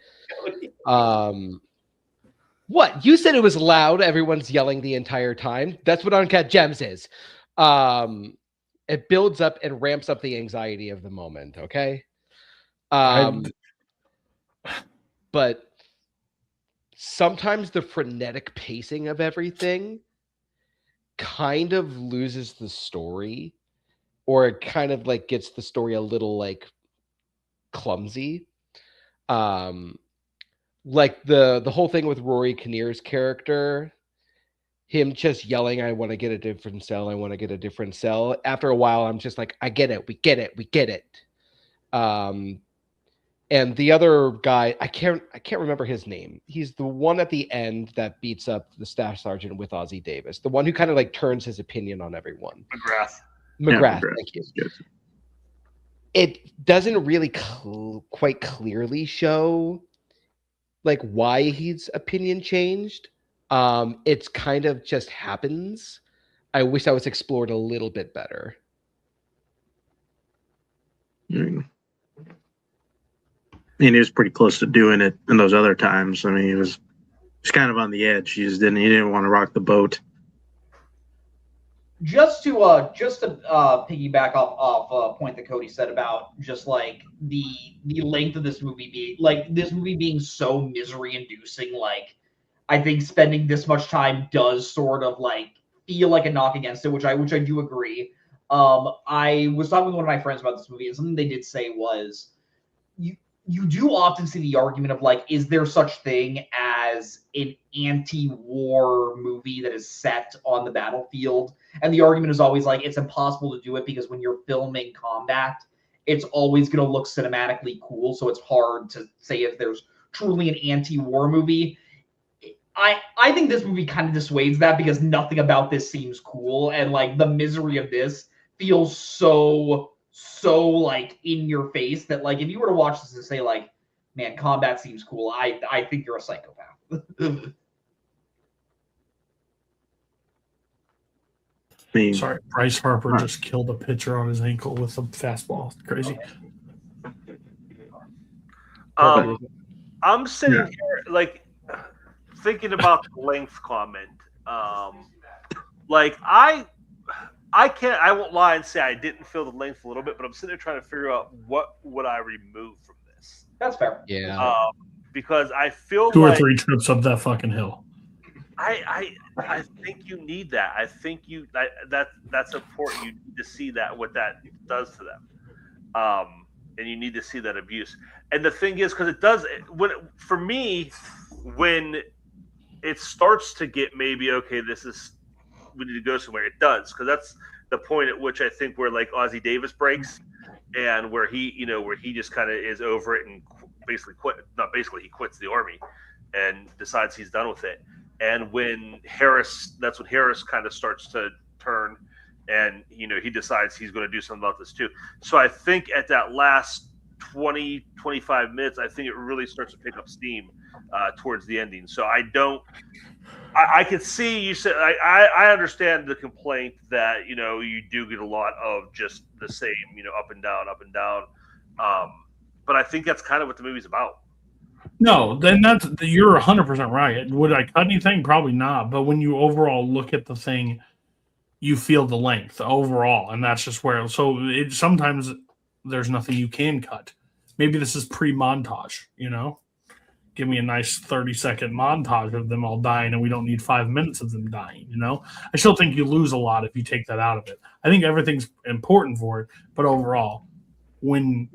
What? You said it was loud, everyone's yelling the entire time. That's what Uncut Gems is. It builds up and ramps up the anxiety of the moment, okay? But sometimes the frenetic pacing of everything kind of loses the story, or it kind of like gets the story a little like clumsy. Like the whole thing with Rory Kinnear's character, him just yelling, I want to get a different cell, I want to get a different cell. After a while, I'm just like, I get it, we get it, we get it. And the other guy, I can't remember his name. He's the one at the end that beats up the staff sergeant with Ozzie Davis. The one who kind of like turns his opinion on everyone. McGrath. McGrath, McGrath. thank you. Yes. It doesn't really quite clearly show like why his opinion changed. It's kind of just happens. I wish that was explored a little bit better. I mean, he was pretty close to doing it in those other times. I mean, he was kind of on the edge. He didn't want to rock the boat. Just to piggyback off a point that Cody said about just like the length of this movie being so misery inducing, like I think spending this much time does sort of like feel like a knock against it, which I do agree. I was talking with one of my friends about this movie, and something they did say was you do often see the argument of like, is there such thing as an anti-war movie that is set on the battlefield? And the argument is always like, it's impossible to do it because when you're filming combat, it's always going to look cinematically cool. So it's hard to say if there's truly an anti-war movie. I think this movie kind of dissuades that because nothing about this seems cool. And like the misery of this feels so like in your face that like if you were to watch this and say like, man, combat seems cool, I think you're a psychopath. I mean, Sorry, Bryce Harper just killed a pitcher on his ankle with a fastball. Crazy. I'm sitting here like thinking about the length comment. Like I won't lie and say I didn't feel the length a little bit, but I'm sitting there trying to figure out what would I remove from this. That's fair. Yeah. Because I feel Two like or three trips up that fucking hill. I think you need that. I think that's important. You need to see that what that does to them, and you need to see that abuse. And the thing is, because it does for me when it starts to get maybe okay, we need to go somewhere. It does, because that's the point at which I think where like Ozzie Davis breaks, and where he just kind of is over it and basically he quits the army and decides he's done with it. And when that's when Harris kind of starts to turn, and he decides he's going to do something about this too. So I think at that last 20, 25 minutes, I think it really starts to pick up steam towards the ending. So I can see you said I understand the complaint that you do get a lot of just the same up and down, but I think that's kind of what the movie's about. No, then you're 100% right. Would I cut anything? Probably not. But when you overall look at the thing, you feel the length overall, and that's just where. So sometimes there's nothing you can cut. Maybe this is pre-montage, give me a nice 30-second montage of them all dying, and we don't need 5 minutes of them dying. I still think you lose a lot if you take that out of it. I think everything's important for it, but overall, when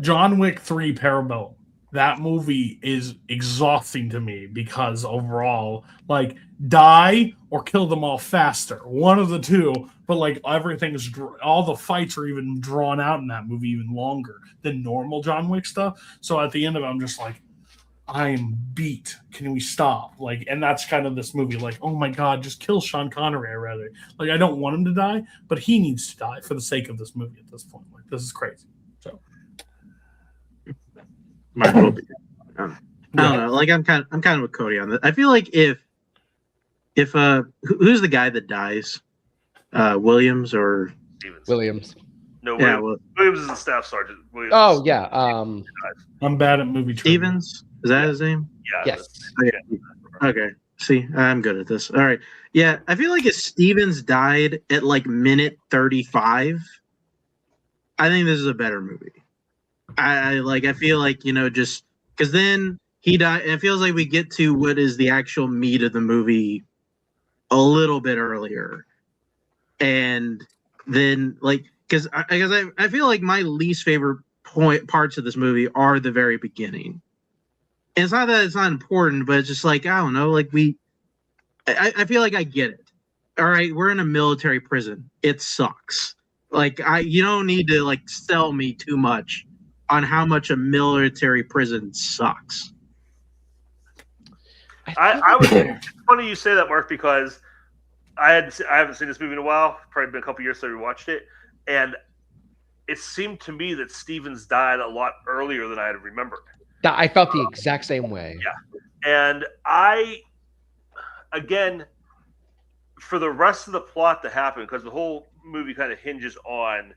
John Wick 3 Parabellum, that movie is exhausting to me because overall, like, die or kill them all faster. One of the two, but like everything's all the fights are even drawn out in that movie even longer than normal John Wick stuff. So at the end of it, I'm just like, I'm beat. Can we stop? Like, and that's kind of this movie. Like, oh my god, just kill Sean Connery. I rather like I don't want him to die, but he needs to die for the sake of this movie at this point. Like, this is crazy. So. Might as well be. I don't know. Like I'm kind of with Cody on this. I feel like if who's the guy that dies? Williams or Stevens. Williams. No, yeah, Williams is the staff sergeant. Williams. Oh yeah. I'm bad at movie trivia. Stevens. Is that his name? Yeah. Yes. Okay. See, I'm good at this. All right. Yeah, I feel like if Stevens died at like minute 35, I think this is a better movie. I feel like, just because then he died. It feels like we get to what is the actual meat of the movie a little bit earlier. And then because I feel like my least favorite parts of this movie are the very beginning. And it's not that it's not important, but it's just like, I don't know, like I feel like I get it. All right, we're in a military prison. It sucks. Like you don't need to like sell me too much on how much a military prison sucks. I was it's funny you say that, Mark, because I haven't seen this movie in a while. Probably been a couple years since I rewatched it, and it seemed to me that Stevens died a lot earlier than I had remembered. I felt the exact same way. Yeah, and again, for the rest of the plot to happen, because the whole movie kind of hinges on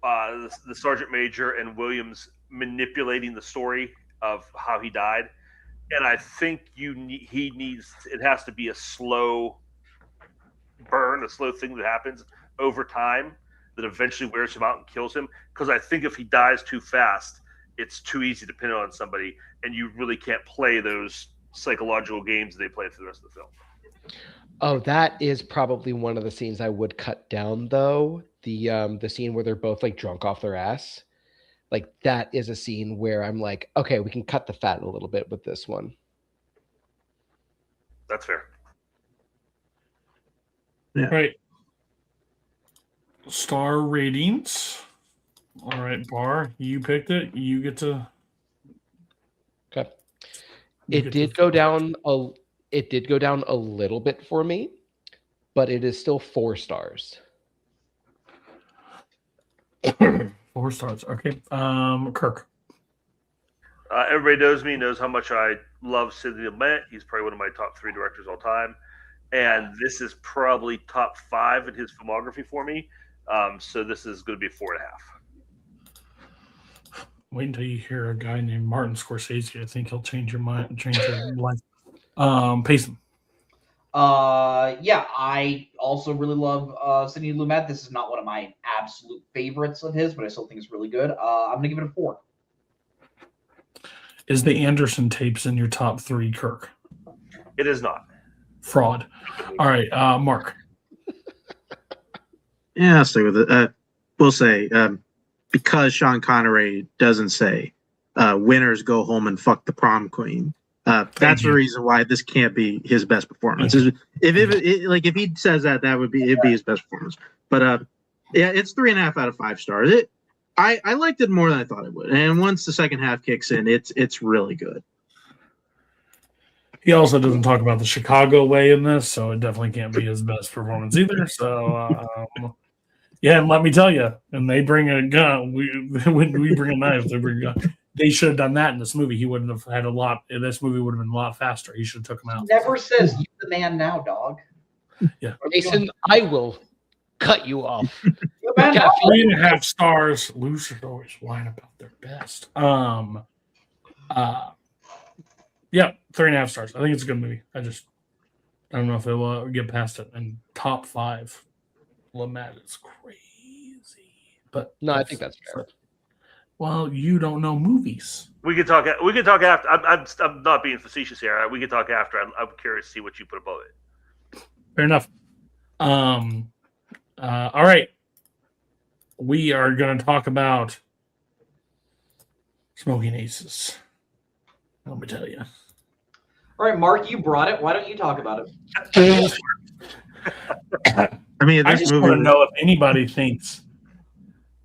the sergeant major and Williams manipulating the story of how he died, and I think it has to be a slow burn, a slow thing that happens over time that eventually wears him out and kills him. Because I think if he dies too fast, it's too easy to pin it on somebody, and you really can't play those psychological games they play for the rest of the film. Oh, that is probably one of the scenes I would cut down, though. The scene where they're both like drunk off their ass. Like that is a scene where I'm like, okay, we can cut the fat a little bit with this one. That's fair. Yeah. Right. Star ratings. All right, Bar, you picked it. You get to. Okay. It did go down a little bit for me, but it is still 4 stars. 4 stars. Okay. Kirk. Everybody knows how much I love Sidney Lumet. He's probably one of my top 3 directors all time, and this is probably top 5 in his filmography for me. So this is going to be a 4.5. Wait until you hear a guy named Martin Scorsese. I think he'll change your mind, change your life. Payson. Yeah, I also really love Sidney Lumet. This is not one of my absolute favorites of his, but I still think it's really good. I'm gonna give it a 4. Is the Anderson tapes in your top 3, Kirk? It is not. Fraud. All right, Mark. Yeah, I'll stay with it. We'll say because Sean Connery doesn't say winners go home and fuck the prom queen. That's the reason why this can't be his best performance. If he says that, it'd be his best performance. But yeah, it's 3.5 out of 5 stars. I liked it more than I thought it would, and once the second half kicks in, it's really good. He also doesn't talk about the Chicago way in this, so it definitely can't be his best performance either. So, yeah, and let me tell you, when they bring a gun, when we bring a knife, they bring a gun. They should have done that in this movie. He wouldn't have had a lot. This movie would have been a lot faster. He should have took him out. Never says you the man now, dog. Yeah, Jason, I will cut you off. You the man now. 3.5 stars. Losers always whine about their best. Yeah, 3.5 stars. I think it's a good movie. I don't know if it will get past it. And top 5, Lumet is crazy. But No, I think that's fair. Well, you don't know movies. We could talk. We could talk after. I'm not being facetious here. We could talk after. I'm curious to see what you put above it. Fair enough. All right. We are going to talk about Smoking Aces. Let me tell you. All right, Mark, you brought it. Why don't you talk about it? I mean, I this just movie. want to know if anybody thinks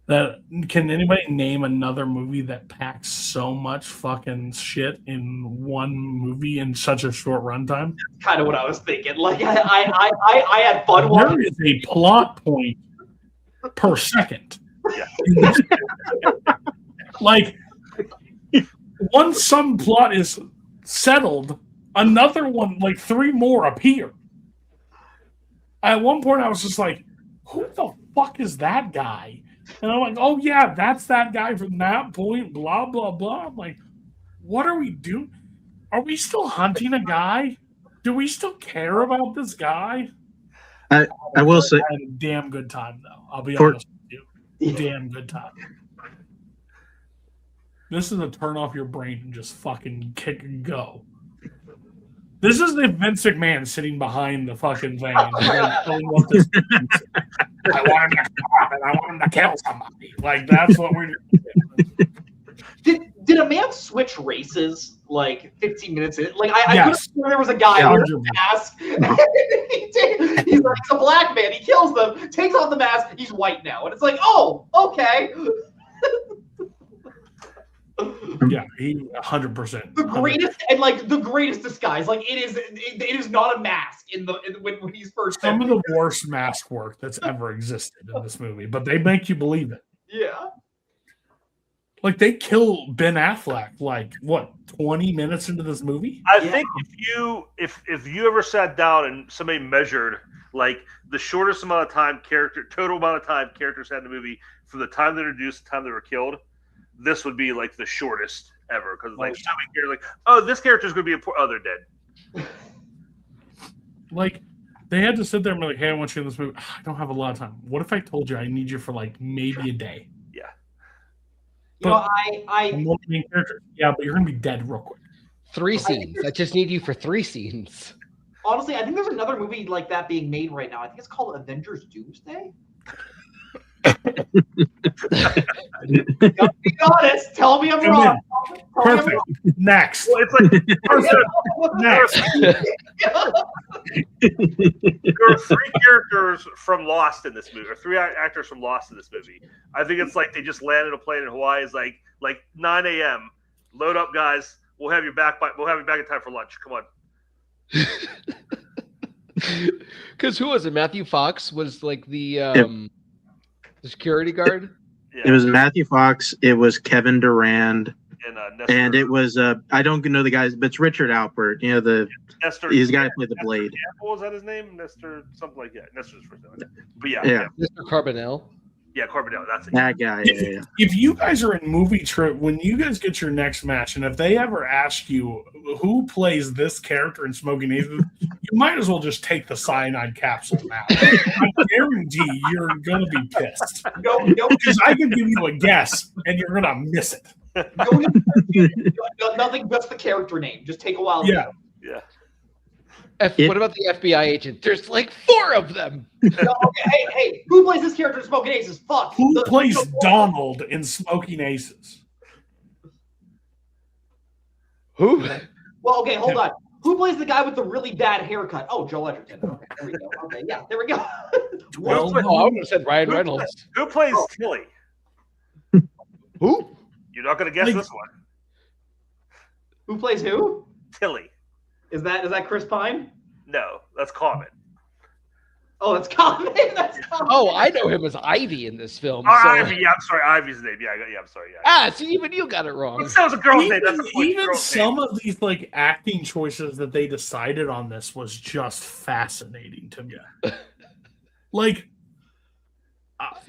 that can anybody name another movie that packs so much fucking shit in one movie in such a short runtime? Kind of what I was thinking. Like I had fun watching. There is a plot point per second. Yeah. Like once some plot is settled, another one, like 3 more appear. At one point, I was just like, "Who the fuck is that guy?" And I'm like, "Oh yeah, that's that guy from that point." Blah blah blah. I'm like, "What are we doing? Are we still hunting a guy? Do we still care about this guy?" I will say, I had a damn good time though. I'll be For- honest with you, damn good time. This is a turn off your brain and just fucking kick and go. This is the Vince McMahon sitting behind the fucking thing. And telling what this means. I want him to come and I want him to kill somebody. Like that's what we're doing. Did a man switch races like 15 minutes in? Like I Yes. could have sworn there was a guy Yeah, with a mask. He's like, he's a black man. He kills them, takes off the mask. He's white now, and it's like, oh, okay. Yeah, he 100%. The greatest and like the greatest disguise. Like it is not a mask when he's first. Some of the worst mask work that's ever existed in this movie, but they make you believe it. Yeah. Like they kill Ben Affleck like what 20 minutes into this movie? I Yeah. think if you ever sat down and somebody measured like the shortest amount of time total amount of time characters had in the movie from the time they're introduced to the time they were killed, this would be like the shortest ever because like so many characters like, oh, this character's going to be important. Oh, they're dead. Like they had to sit there and be like, "Hey, I want you in this movie." I don't have a lot of time. What if I told you I need you for like maybe a day? You know, I'm one main character. Yeah, but you're gonna be dead real quick. 3 scenes. I just need you for 3 scenes. honestly, I think there's another movie like that being made right now. I think it's called Avengers Doomsday. Be honest. Tell me I'm Come wrong. in. Perfect. Next. Well, it's like Next. there are 3 characters from Lost in this movie, or 3 actors from Lost in this movie. I think it's like they just landed a plane in Hawaii. It's like 9 a.m. Load up, guys. We'll have you back in time for lunch. Come on. Because who was it? Matthew Fox was like the security guard. Yeah. It was Matthew Fox. It was Kevin Durand, and Nestor, and it was I don't know the guys, but it's Richard Alpert. You know Nestor. he's the guy who played the Nestor Blade. Campbell, was that his name? Nestor, something like that. Nestor's first name. But yeah, Yeah. Mr. Carbonell. yeah, Carbonell. That's it. That guy. Yeah. If you guys are in movie trip, when you guys get your next match, and if they ever ask you who plays this character in Smoking Aces, you might as well just take the cyanide capsule now. I guarantee you're gonna be pissed No, because I can give you a guess and you're gonna miss it. nothing. Just the character name. Just take a while. Yeah. Yeah. What about the FBI agent? There's like 4 of them. No, okay, hey, who plays this character in Smoking Aces? Fuck. Who plays Donald in Smoking Aces? Who? Well, okay, hold on. Who plays the guy with the really bad haircut? Oh, Joel Edgerton. Okay, there we go. Okay, yeah, there we go. Well, Oh, I would have said Ryan Reynolds. Who plays Tilly? Who? You're not going to guess Like- this one. Who plays who? Tilly. Is that Chris Pine? No, that's Common. Oh, that's Common. That's Common. Oh, I know him as Ivy in this film. Oh, so- Ivy. Yeah, I'm sorry. Ivy's the name. Yeah, I'm sorry. Yeah. Ah, see, even you got it wrong. That was a girl's name. That's Even some of these like acting choices that they decided on this was just fascinating to me. Like,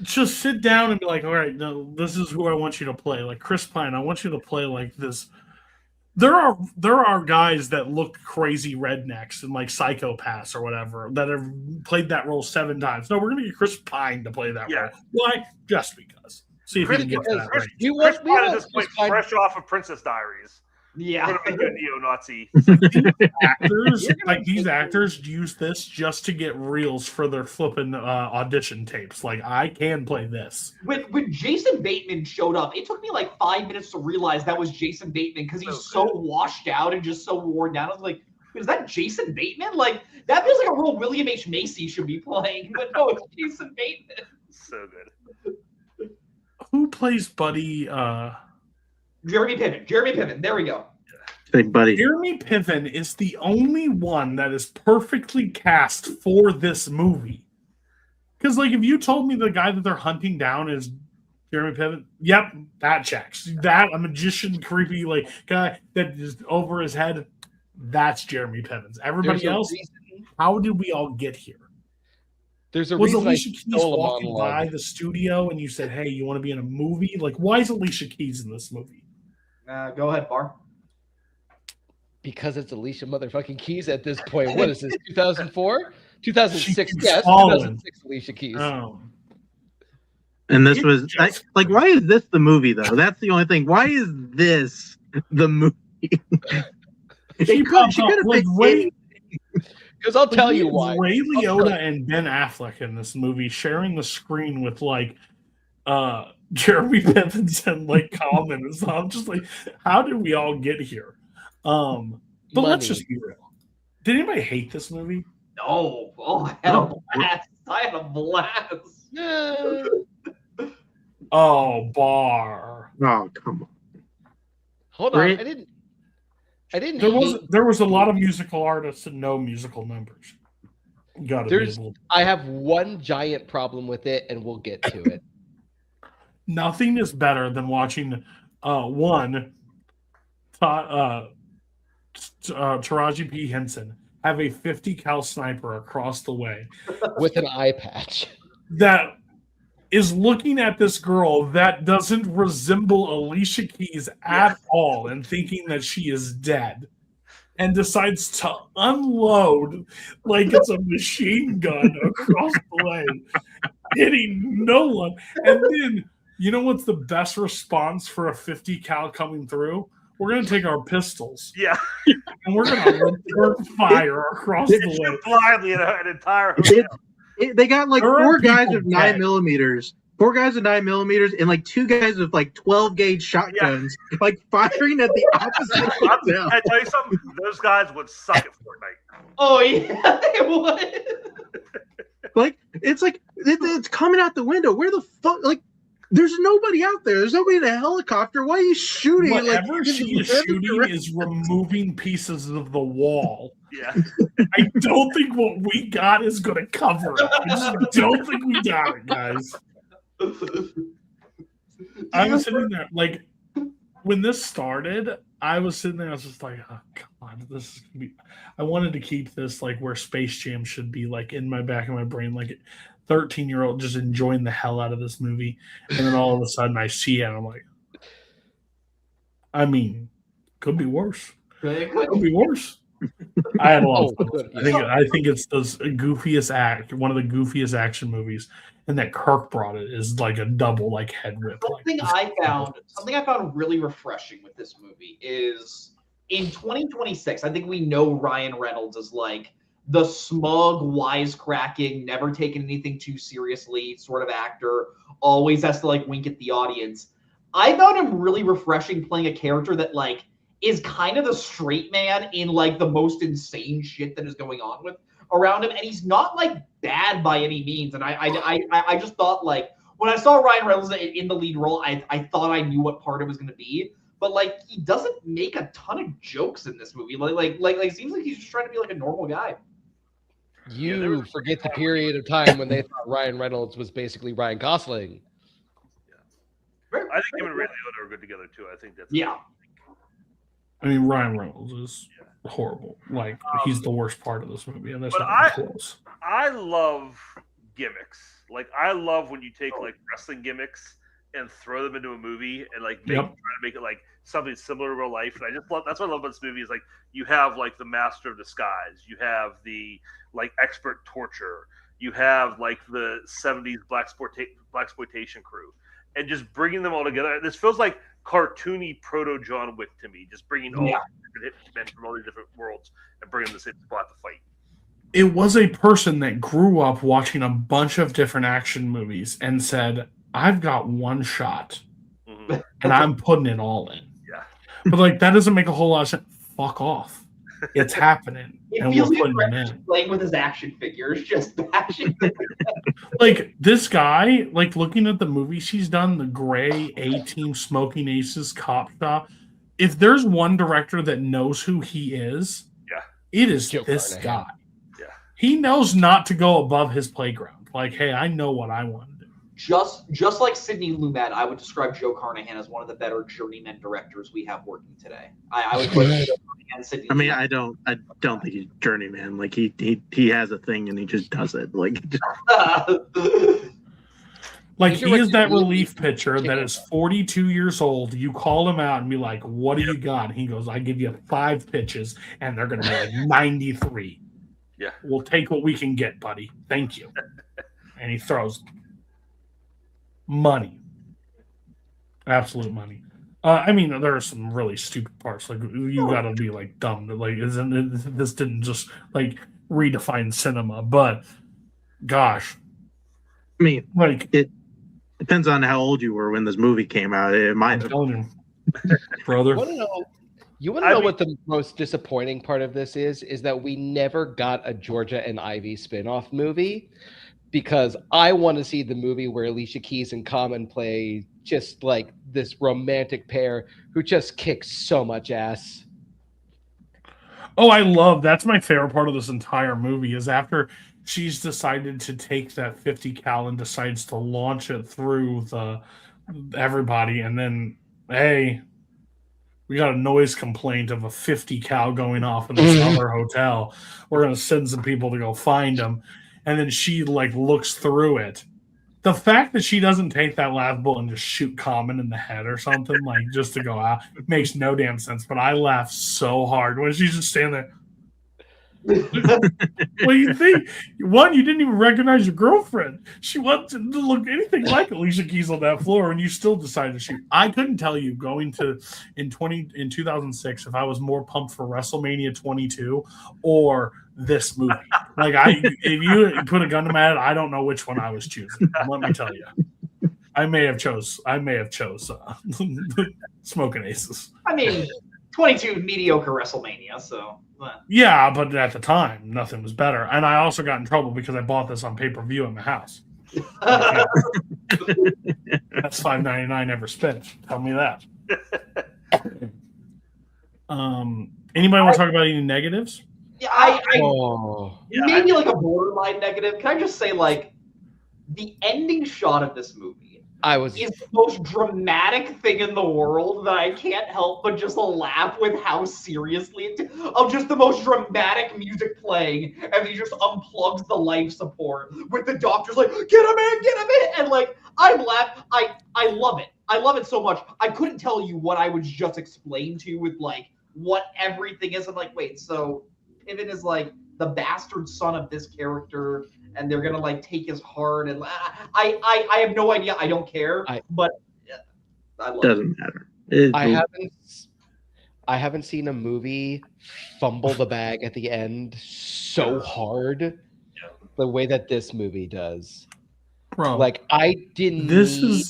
just sit down and be like, all right, no, this is who I want you to play. Like Chris Pine, I want you to play like this. There are guys that look crazy rednecks and like psychopaths or whatever that have played that role 7 times. No, we're gonna get Chris Pine to play that role. Why? Just because. See if you can get Because that right. we Chris want Pratt at this to point, find fresh off of Princess Diaries. Yeah. What a neo-Nazi. Actors You're gonna like these take- actors use this just to get reels for their flipping audition tapes. Like, I can play this. When Jason Bateman showed up, it took me like 5 minutes to realize that was Jason Bateman because he's so washed out and just so worn down. I was like, is that Jason Bateman? Like, that feels like a real William H. Macy should be playing, but no, it's Jason Bateman. So good. Who plays Buddy? Jeremy Piven. There we go. Hey, buddy. Jeremy Piven is the only one that is perfectly cast for this movie. Because, like, if you told me the guy that they're hunting down is Jeremy Piven, yep, that checks. That a magician, creepy, like guy that is over his head, that's Jeremy Piven's. Everybody There's a else, reason- how did we all get here? There's a Was reason Alicia I Keys stole a walking monologue. by the studio and you said, "Hey, you want to be in a movie?" Like, why is Alicia Keys in this movie? Go ahead, Bar. Because it's Alicia motherfucking Keys at this point. What is this, 2004? 2006, She keeps yes. falling. 2006 Alicia Keys. And this It's was just- like, why is this the movie though? That's the only thing. Why is this the movie? She popped up could've like picked Ray, Because I'll tell you why. Ray I'll tell Liotta and Ben Affleck in this movie sharing the screen with like Jeremy Piven and like Common. And so I'm just like, how did we all get here? But let's Money. just be real. Did anybody hate this movie? No. Oh, I had a blast. I had a blast. Yeah. Oh, Bar. Oh, come on. Hold on. Right. I didn't There was a lot of musical artists and no musical numbers. Gotta be There's- able. I have one giant problem with it, and we'll get to it. Nothing is better than watching Taraji P. Henson have a 50 cal sniper across the way With an eye patch. that is looking at this girl that doesn't resemble Alicia Keys at all and thinking that she is dead and decides to unload like it's a machine gun across the way, hitting no one. And then, you know what's the best response for a 50 cal coming through? We're going to take our pistols Yeah. and we're going to return fire across the way. Shoot blindly at an entire hotel. They got like There are four guys people with dead. 9mm, 4 guys with 9mm, and like 2 guys with like 12 gauge shotguns, like firing at the opposite hotel. I tell you something, those guys would suck at Fortnite. Oh yeah, they would. Like it's coming out the window. Where the fuck? Like, there's nobody out there. There's nobody in a helicopter. Why are you shooting? Whatever like, she is shooting is removing pieces of the wall. Yeah. I don't think what we got is going to cover it. I just don't think we got it, guys. I was sitting there, like, when this started, I was sitting there, I was just like, oh, come on, this is going to be. I wanted to keep this, like, where Space Jam should be, like, in my back of my brain, like, 13-year-old just enjoying the hell out of this movie. And then all of a sudden I see it, and I'm like, I mean, could be worse. Could be worse. I had a lot of fun. good. I think it's the goofiest one of the goofiest action movies, and that Kirk brought it is like a double like head rip. Something I found really refreshing with this movie is in 2026. I think we know Ryan Reynolds is like the smug, wisecracking, never taking anything too seriously sort of actor. Always has to like wink at the audience. I found him really refreshing playing a character that like is kind of the straight man in like the most insane shit that is going on with around him, and he's not like bad by any means. And I just thought like when I saw Ryan Reynolds in the lead role, I thought I knew what part it was going to be, but like he doesn't make a ton of jokes in this movie. Like seems like he's just trying to be like a normal guy. You forget the period of time when they thought Ryan Reynolds was basically Ryan Gosling. I think him and Ray Liotta are good together too. I think that's Yeah. I mean, Ryan Reynolds is horrible. Like he's the worst part of this movie, and that's but not even close. I love gimmicks. Like I love when you take like wrestling gimmicks and throw them into a movie and like try to make it like something similar to real life. And I just love that's what I love about this movie is like you have like the master of disguise, you have the like expert torture, you have like the 70s black exploitation crew. and just bringing them all together. This feels like cartoony proto John Wick to me. Just bringing all Yeah. the different hitmen from all these different worlds and bringing them to the same spot to fight. It was a person that grew up watching a bunch of different action movies and said, I've got one shot Mhm. and I'm putting it all in. Yeah. But like that doesn't make a whole lot of sense. Fuck off. It's happening. It and feels we're like putting it Rex in. playing with his action figures, just bashing them. Like this guy, like looking at the movies he's done, the Gray, A-Team, Smoking Aces, Cop Shop. If there's one director that knows who he is, Yeah. it is Joe this Carnahan. guy. Yeah. He knows not to go above his playground. Like, hey, I know what I want to do. Just like Sidney Lumet, I would describe Joe Carnahan as one of the better journeyman directors we have working today. I would put Joe Carnahan, Sidney I mean, Lumet. I don't think he's journeyman. Like he has a thing and he just does it. Like Like He's he is that directed relief movies. pitcher that is 42 years old. You call him out and be like, "What do you got?" And he goes, "I give you 5 pitches, and they're going to be like 93. Yeah. We'll take what we can get, buddy. Thank you." And he throws money, absolute money. I mean, there are some really stupid parts. Like you got to be like dumb. Like, isn't it, this didn't just like redefine cinema, but gosh, I mean, like. depends on how old you were when this movie came out. It I'm might have. telling you, brother. You want to know what the most disappointing part of this is that we never got a Georgia and Ivy spin-off movie, because I want to see the movie where Alicia Keys and Common play just like this romantic pair who just kicks so much ass. Oh, I love that's my favorite part of this entire movie is after she's decided to take that 50 cal and decides to launch it through the everybody, and then hey, we got a noise complaint of a 50 cal going off in this other hotel. We're gonna send some people to go find them, and then she like looks through it. The fact that she doesn't take that last bullet and just shoot Common in the head or something, like just to go out, makes no damn sense. But I laugh so hard when she's just standing there. What do you think? One, you didn't even recognize your girlfriend. She wasn't to look anything like Alicia Keys on that floor, and you still decided to shoot. I couldn't tell you going to in 2006 if I was more pumped for WrestleMania 22 or this movie. Like if you put a gun to my head, I don't know which one I was choosing. Let me tell you, I may have chose Smoking Aces. I mean, 22 mediocre WrestleMania, so. Yeah, but at the time, nothing was better. And I also got in trouble because I bought this on pay-per-view in my house. That's $5.99 ever spent. Tell me that. Anybody want to talk about any negatives? Yeah, I maybe like a borderline negative. Can I just say, like, the ending shot of this movie is the most dramatic thing in the world that I can't help but just laugh with how seriously of just the most dramatic music playing, and he just unplugs the life support with the doctors like, get him in, and like I'm laughing. I love it. I love it so much. I couldn't tell you what I was just explained to with like what everything is. I'm like, wait, so Piven is like the bastard son of this character, and they're gonna like take his heart, and I have no idea. I don't care, but I love doesn't matter. I haven't seen a movie fumble the bag at the end so hard the way that this movie does. Bro, like I didn't need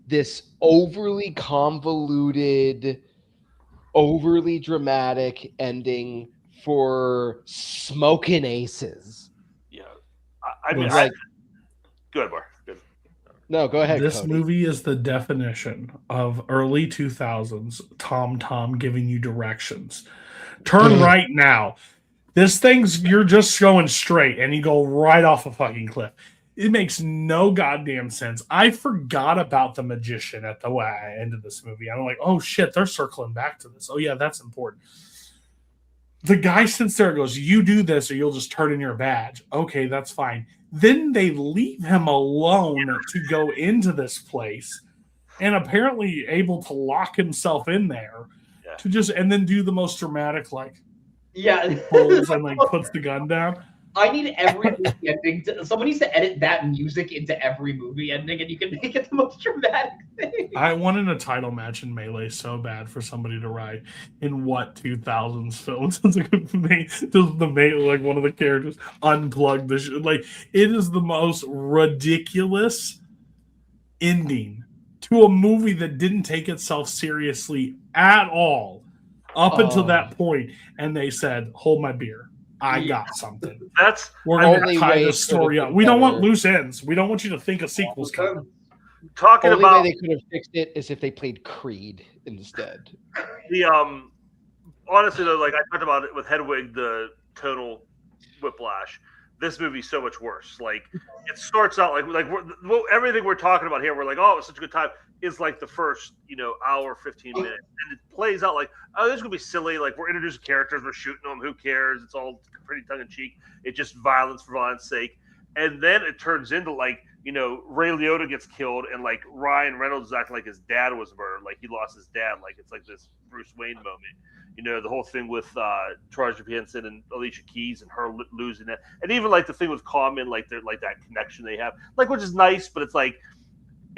this overly convoluted, overly dramatic ending for Smokin' Aces. Yeah, I mean, Like- go ahead, Bar. Good. No, go ahead. This Cody. movie is the definition of early 2000s Tom giving you directions. Turn right now. This thing's, you're just going straight and you go right off a fucking cliff. It makes no goddamn sense. I forgot about the magician at the way I ended this movie. I'm like, oh shit, they're circling back to this. Oh yeah, that's important. The guy sits there and goes, you do this or you'll just turn in your badge. Okay, that's fine. Then they leave him alone to go into this place and apparently able to lock himself in there to just, and then do the most dramatic, like, yeah. pulls and like puts the gun down. I need every movie ending. Someone needs to edit that music into every movie ending, and you can make it the most dramatic thing. I wanted a title match in Melee so bad for somebody to write in what 2000s films does the mate like one of the characters unplug the like it is the most ridiculous ending to a movie that didn't take itself seriously at all up until that point, and they said, "Hold my beer, I got something. That's We're Only going to tie way this it story could've up. been We don't want better. loose ends. We don't want you to think a sequel's coming." talking Only about way they could have fixed it is if they played Creed instead. the honestly though, like I talked about it with Hedwig, the tonal whiplash. This movie's so much worse. Like it starts out like everything we're talking about here. We're like, oh, it was such a good time. Is like the first hour 15 minutes, and it plays out like, oh, this is gonna be silly. Like we're introducing characters, we're shooting them. Who cares? It's all pretty tongue in cheek. It's just violence for violence sake, and then it turns into like Ray Liotta gets killed, and like Ryan Reynolds is acting like his dad was murdered, like he lost his dad. Like it's like this Bruce Wayne moment. The whole thing with Taraji P. Henson and Alicia Keys and her losing it, and even like the thing with Common, like they're like that connection they have, like which is nice, but it's like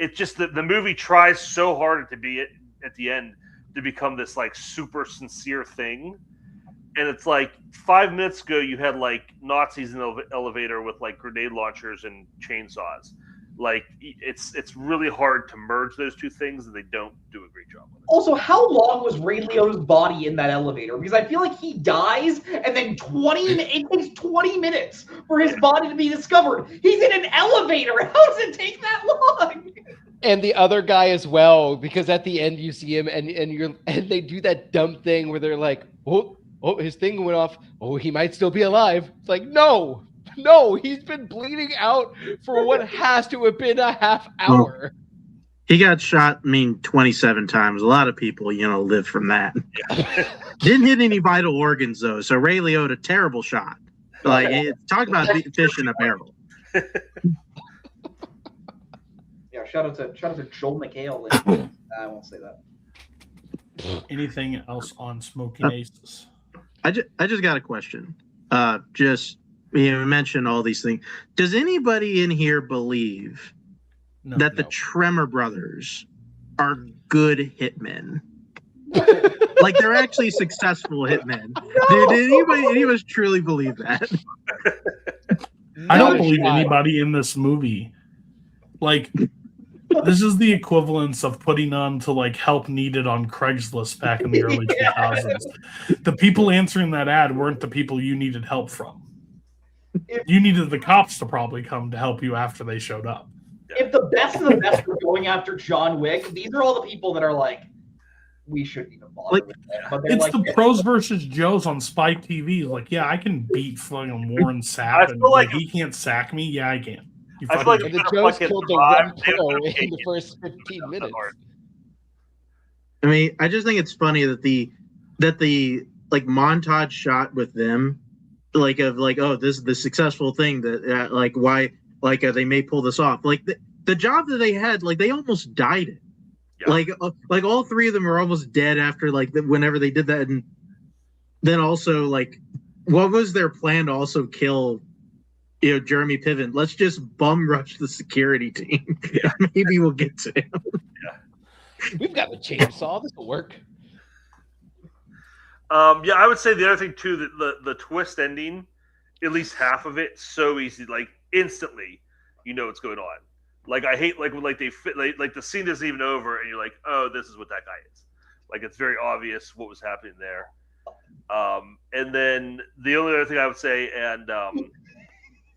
it's just that the movie tries so hard to be at the end to become this like super sincere thing, and it's like 5 minutes ago you had like Nazis in the elevator with like grenade launchers and chainsaws. Like it's really hard to merge those two things, and they don't do a great job with it. Also, how long was Ray Liotta's body in that elevator? Because I feel like he dies, and then it takes 20 minutes for his body to be discovered. He's in an elevator. How does it take that long? And the other guy as well, because at the end you see him and they do that dumb thing where they're like, oh, his thing went off. Oh, he might still be alive. It's like, no, he's been bleeding out for what has to have been a half hour. He got shot, 27 times. A lot of people, live from that. Didn't hit any vital organs, though. So Ray Liotta, terrible shot. Like, talk about fish in a barrel. Yeah, shout out to Joel McHale. I won't say that. Anything else on Smoking Aces? I just got a question. We mentioned all these things. Does anybody in here believe that the Tremor brothers are good hitmen? Like they're actually successful hitmen. Did any of us truly believe that? I don't believe anybody in this movie. Like, this is the equivalence of putting on to like help needed on Craigslist back in the early 2000s. The people answering that ad weren't the people you needed help from. You needed the cops to probably come to help you after they showed up. If the best of the best were going after John Wick, these are all the people that are like, we shouldn't even bother with that. But It's like, the pros versus Joes on Spike TV. Like, yeah, I can beat fucking Warren Sapp, I and feel like like- he can't sack me. Yeah, I can. I feel like And if the the Joes fucking killed the survived, one they pro would've in the taken first 15 minutes. I just think it's funny that the like montage shot with them, like of like, oh, this is the successful thing that like why like they may pull this off. Like the job that they had, like they almost died it. Yeah. Like all three of them were almost dead after like whenever they did that, and then also like what was their plan to also kill Jeremy Piven? Let's just bum rush the security team. Yeah. Maybe we'll get to him. We've got the chainsaw. This will work. Yeah, I would say the other thing too, that the twist ending, at least half of it, so easy, like instantly, what's going on. Like I hate like when like they fit like the scene isn't even over and you're like, oh, this is what that guy is. Like it's very obvious what was happening there. And then the only other thing I would say, and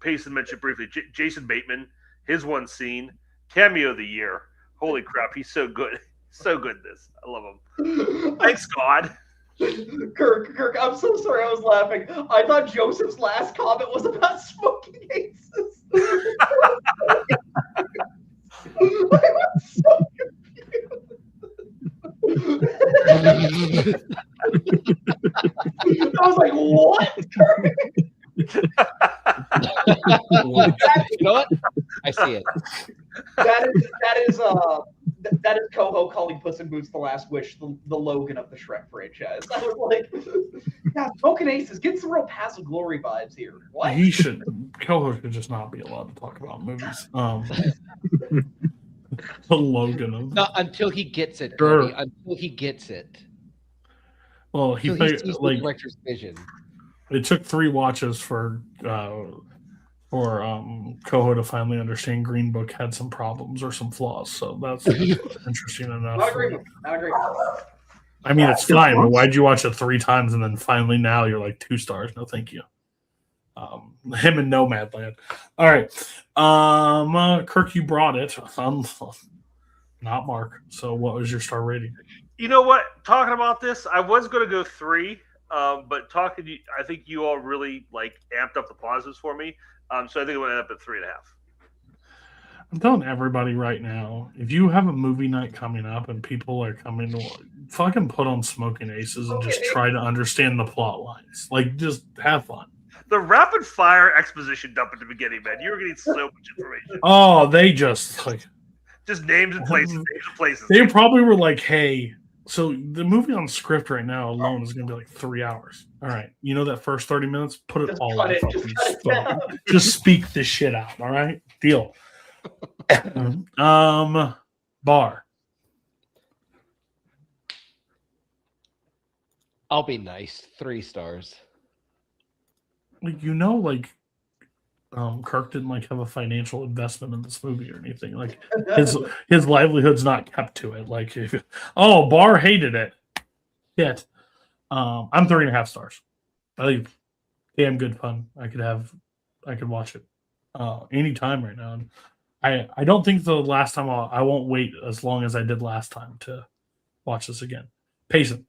Payson mentioned briefly, Jason Bateman, his one scene, cameo of the year. Holy crap, he's so good. So good in this. I love him. Thanks, God. Kirk, I'm so sorry I was laughing. I thought Joseph's last comment was about smoking aces. I was so confused. I was like, what? Kirk? You know what? I see it. That is that is Coho calling Puss in Boots: The Last Wish the Logan of the Shrek franchise. I was like, yeah, Smokin' Aces, get some real Pass of Glory vibes here. What? He should. Coho should just not be allowed to talk about movies. The Logan of. Not until he gets it, Sure. Cody. Until he gets it. Well, he Until he played sees the like director's vision. it took 3 watches for Coho to finally understand Green Book had some problems or some flaws. So that's interesting enough. Not agree. Not agree. I mean, it's fine, but why'd you watch it 3 times and then finally now you're like 2 stars? No, thank you. Him and Nomadland. All right, Kirk, you brought it. Not Mark. So, what was your star rating? You know what? Talking about this, I was going to go 3, but talking to you, I think you all really like amped up the positives for me. So I think I'm going to end up at 3.5. I'm telling everybody right now, if you have a movie night coming up and people are coming to fucking put on Smokin' Aces and just try to understand the plot lines. Like, just have fun. The rapid fire exposition dump at the beginning, man. You were getting so much information. Oh, they just like Just names and places, they probably were like, hey, so the movie on script right now alone is gonna be like 3 hours. All right. You know that first 30 minutes? Put it Just all cut in it. fucking Just cut it stone. down. Just speak this shit out. All right. Deal. Bar. I'll be nice. 3 stars. Like Kirk didn't like have a financial investment in this movie or anything. Like his livelihood's not kept to it. Like Bar hated it. Shit. I'm 3.5 stars. I think damn good fun. I could watch it anytime right now. And I don't think the last time I won't wait as long as I did last time to watch this again. Payson.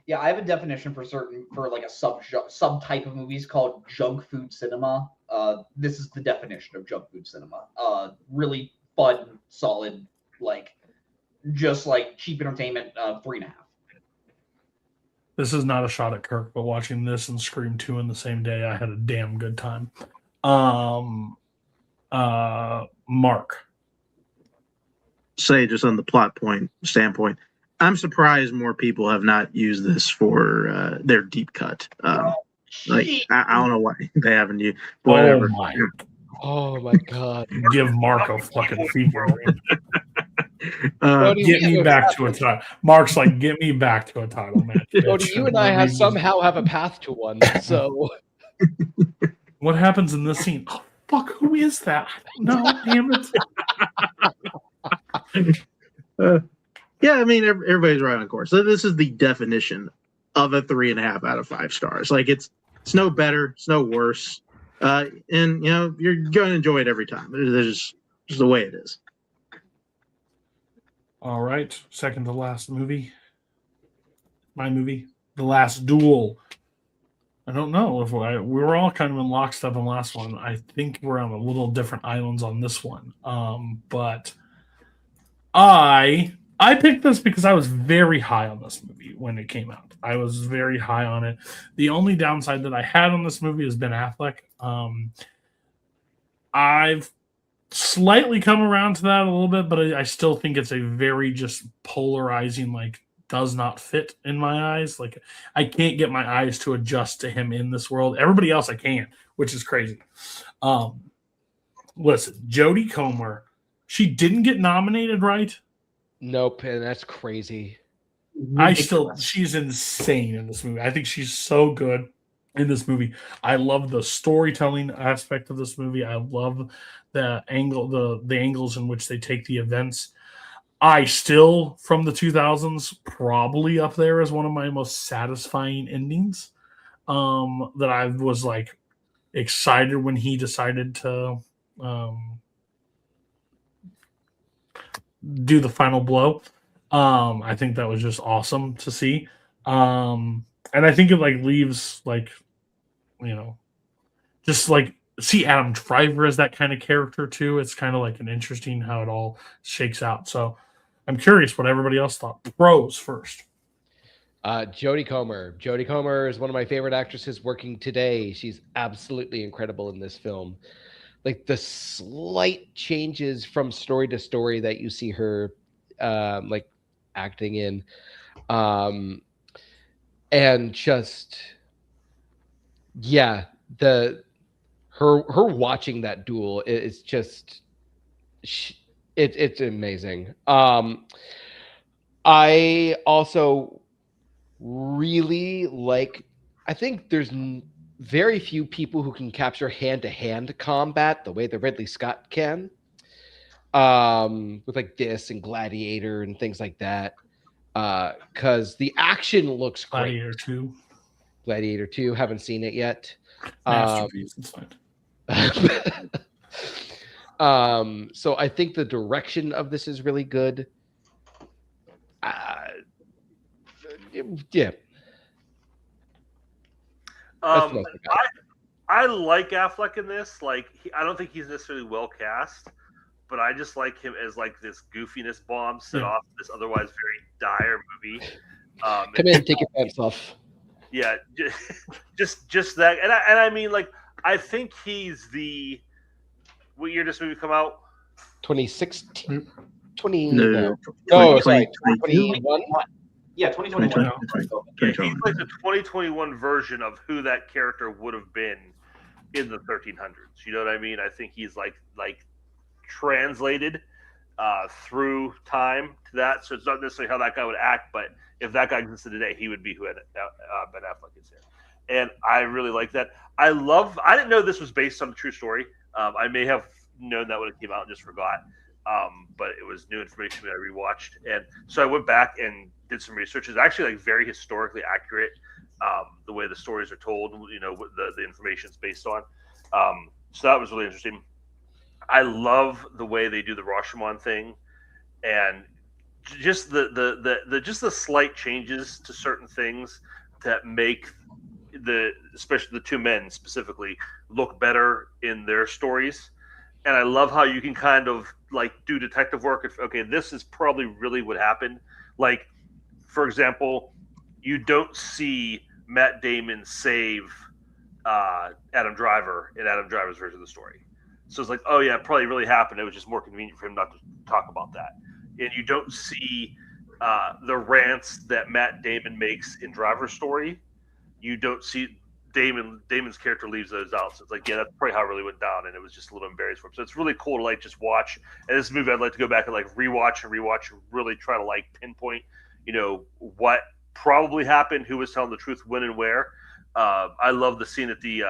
Yeah, I have a definition for like a subtype of movies called junk food cinema. This is the definition of junk food cinema. Really fun, solid, like just like cheap entertainment. 3.5. This is not a shot at Kirk, but watching this and Scream 2 in the same day, I had a damn good time. Mark. Say just on the plot standpoint, I'm surprised more people have not used this for their deep cut. Like I don't know why they haven't used. Whatever. Oh my god. Give Mark a fucking fever. Cody, Get me back to a title. Mark's like, get me back to a title match. Cody, you and I somehow have a path to one. So what happens in this scene? Oh, fuck, who is that? No, damn it. Yeah, I mean, everybody's right on course. So this is the definition of a 3.5 out of 5 stars. Like it's no better, it's no worse, and you know you're going to enjoy it every time. There's just the way it is. All right, second to last movie. My movie, The Last Duel. I don't know if we were all kind of in lockstep on the last one. I think we're on a little different islands on this one. But I picked this because I was very high on this movie when it came out. I was very high on it. The only downside that I had on this movie is Ben Affleck. I've slightly come around to that a little bit, but I still think it's a very just polarizing, like, does not fit in my eyes. Like, I can't get my eyes to adjust to him in this world. Everybody else I can, which is crazy. Listen, Jodie Comer, she didn't get nominated, right? nope, and that's crazy. She's insane in this movie. I think she's so good in this movie. I love the storytelling aspect of this movie. I love the angles in which they take the events. I still, from the 2000s, probably up there as one of my most satisfying endings. That I was like excited when he decided to do the final blow. I think that was just awesome to see. And I think it like leaves like, you know, just like see Adam Driver as that kind of character too. It's kind of like an interesting how it all shakes out. So I'm curious what everybody else thought. Pros first. Jodie Comer. Jodie Comer is one of my favorite actresses working today. She's absolutely incredible in this film. Like the slight changes from story to story that you see her like acting in, and just yeah, her watching that duel is just it's amazing. I also really like. I think there's very few people who can capture hand-to-hand combat the way that Ridley Scott can, with like this and Gladiator and things like that. Because the action looks great. Gladiator 2. Gladiator 2, haven't seen it yet. Masterpiece. It's fine. So I think the direction of this is really good. Yeah. I like Affleck in this. Like, I don't think he's necessarily well cast, but I just like him as like this goofiness bomb set off this otherwise very dire movie. Come in, take your pants off. Yeah, just that, and I mean, like, I think he's the. What year does this movie come out? 2016. No, 2021. Yeah, 2021. He's like the 2021 version of who that character would have been in the 1300s. You know what I mean? I think he's like translated through time to that. So it's not necessarily how that guy would act, but if that guy existed today, he would be who Ben Affleck is in. And I really like that. I didn't know this was based on a true story. I may have known that when it came out and just forgot. But it was new information that I rewatched. And so I went back and did some research. It's actually like very historically accurate, the way the stories are told, you know, what the information is based on. So that was really interesting. I love the way they do the Rashomon thing, and just the slight changes to certain things that make especially the two men specifically look better in their stories. And I love how you can kind of like do detective work. If, okay, this is probably really what happened. Like, for example, you don't see Matt Damon save Adam Driver in Adam Driver's version of the story. So it's like, oh yeah, it probably really happened. It was just more convenient for him not to talk about that. And you don't see the rants that Matt Damon makes in Driver's story. You don't see Damon's character leaves those out. So it's like, yeah, that's probably how it really went down, and it was just a little embarrassed for him. So it's really cool to like just watch. And this movie, I'd like to go back and like rewatch and really try to like pinpoint, you know, what probably happened, who was telling the truth, when and where. I love the scene at the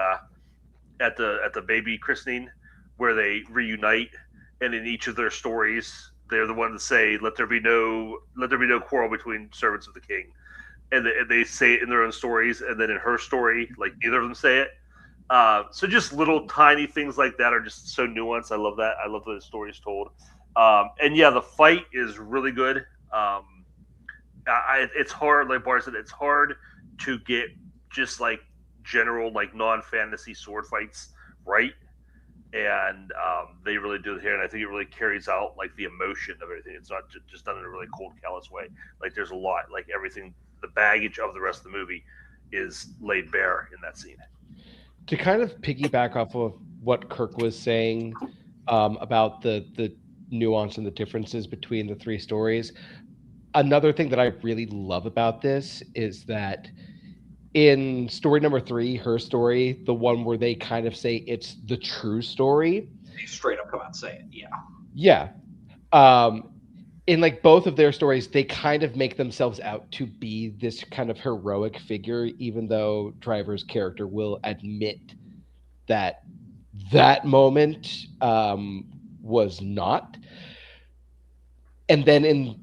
baby christening where they reunite, and in each of their stories, they're the ones that say, "Let there be no quarrel between servants of the king." And they say it in their own stories, and then in her story, like neither of them say it. So just little tiny things like that are just so nuanced. I love that. I love the stories told. And yeah, the fight is really good. It's hard, like Bar said, it's hard to get just like general, like non-fantasy sword fights right. And they really do it here, and I think it really carries out like the emotion of everything. It's not just done in a really cold, callous way. Like there's a lot, like everything, the baggage of the rest of the movie is laid bare in that scene. To kind of piggyback off of what Kirk was saying about the nuance and the differences between the three stories, another thing that I really love about this is that in story number 3, her story, the one where they kind of say it's the true story. They straight up come out and say it. Yeah. Yeah. In like both of their stories, they kind of make themselves out to be this kind of heroic figure, even though Driver's character will admit that that moment was not. And then in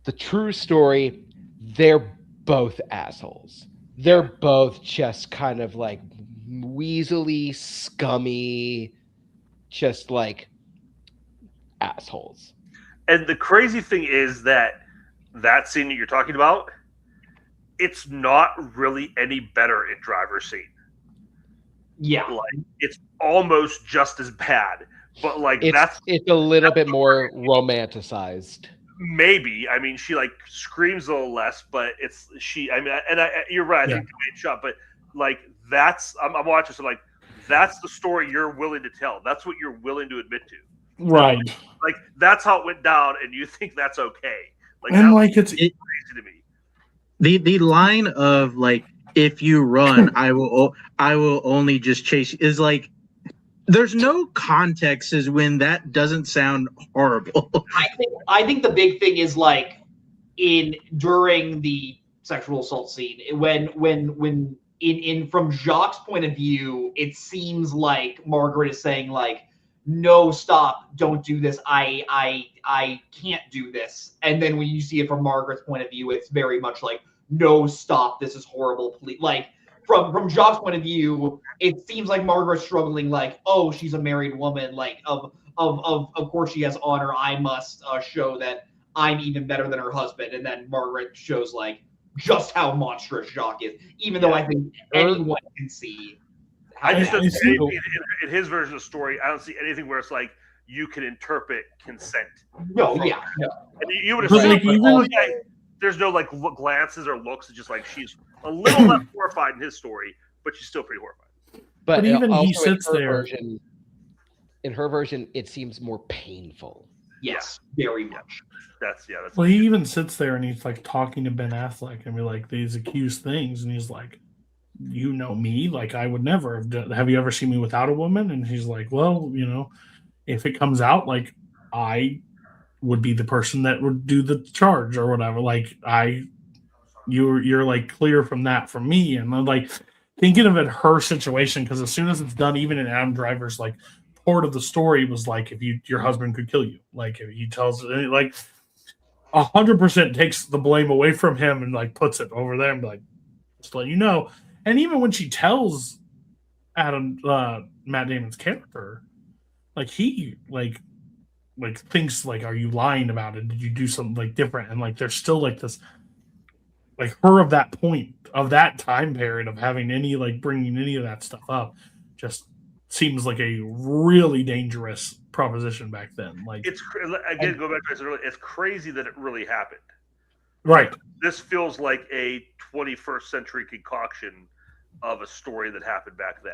the true story, they're both assholes. They're both just kind of like weaselly, scummy, just like assholes. And the crazy thing is that scene that you're talking about, it's not really any better in Driver's scene. Yeah. Like it's almost just as bad. But like it's a little bit more romanticized. Maybe. I mean, she like screams a little less, but you're right. I think the way it's shot, but like I'm watching, so like that's the story you're willing to tell. That's what you're willing to admit to. Right. Like that's how it went down, and you think that's okay? Like And that like it's crazy to me. The line of like, if you run, I will only just chase you, is like, there's no context as when that doesn't sound horrible. I think the big thing is like during the sexual assault scene, when in from Jacques' point of view, it seems like Margaret is saying like, no, stop, don't do this, I can't do this. And then when you see it from Margaret's point of view, it's very much like, no, stop, this is horrible, please. Like from Jacques' point of view, it seems like Margaret's struggling, like, oh, she's a married woman, like of course she has honor, I must show that I'm even better than her husband. And then Margaret shows like just how monstrous Jacques is, even though I think anyone can see. I just don't see see- in his version of the story. I don't see anything where it's like you can interpret consent. No, yeah, no. And you would But, assume, like, even oh, with- yeah, there's no like glances or looks. It's just like she's a little less horrified in his story, but she's still pretty horrified. But even he also in sits her there- version- in her version, it seems more painful. Yes, very much. That's Well, he even sits there and he's like talking to Ben Affleck and be like these accused things, and he's like, "You know me, like I would never have done. Have you ever seen me without a woman?" And he's like, "Well, you know, if it comes out, like I would be the person that would do the charge or whatever. Like you're like clear from that from me." And I'm like thinking of it her situation, because as soon as it's done, even in Adam Driver's like part of the story was like, if your husband could kill you, like if he tells it, like 100% takes the blame away from him and like puts it over there and be like, just let you know. And even when she tells Matt Damon's character, like he like thinks like, are you lying about it? Did you do something like different? And like there's still like this, like her of that point of that time period of having any like bringing any of that stuff up just seems like a really dangerous proposition back then. Like it's again, go back to what I said earlier. It's crazy that it really happened. right. This feels like a 21st century concoction of a story that happened back then.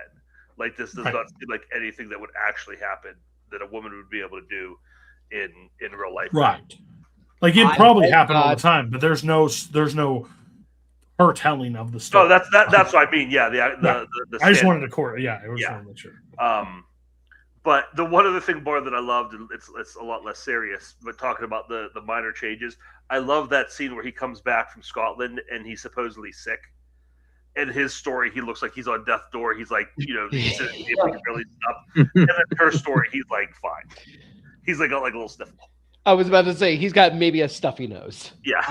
Like this does not seem like anything that would actually happen that a woman would be able to do in real life. Right. Like it I probably hope happened all not. the time, but there's no her telling of the story. No, that's what I mean. Yeah, the I just stand- wanted to court. Yeah, I was Yeah. want to make sure. But the one other thing more that I loved, and it's a lot less serious, but talking about the minor changes, I love that scene where he comes back from Scotland and he's supposedly sick. And his story, he looks like he's on death's door. He's like, he's really stuff. And then her story, he's like fine. He's like got like a little sniffle. I was about to say he's got maybe a stuffy nose. Yeah.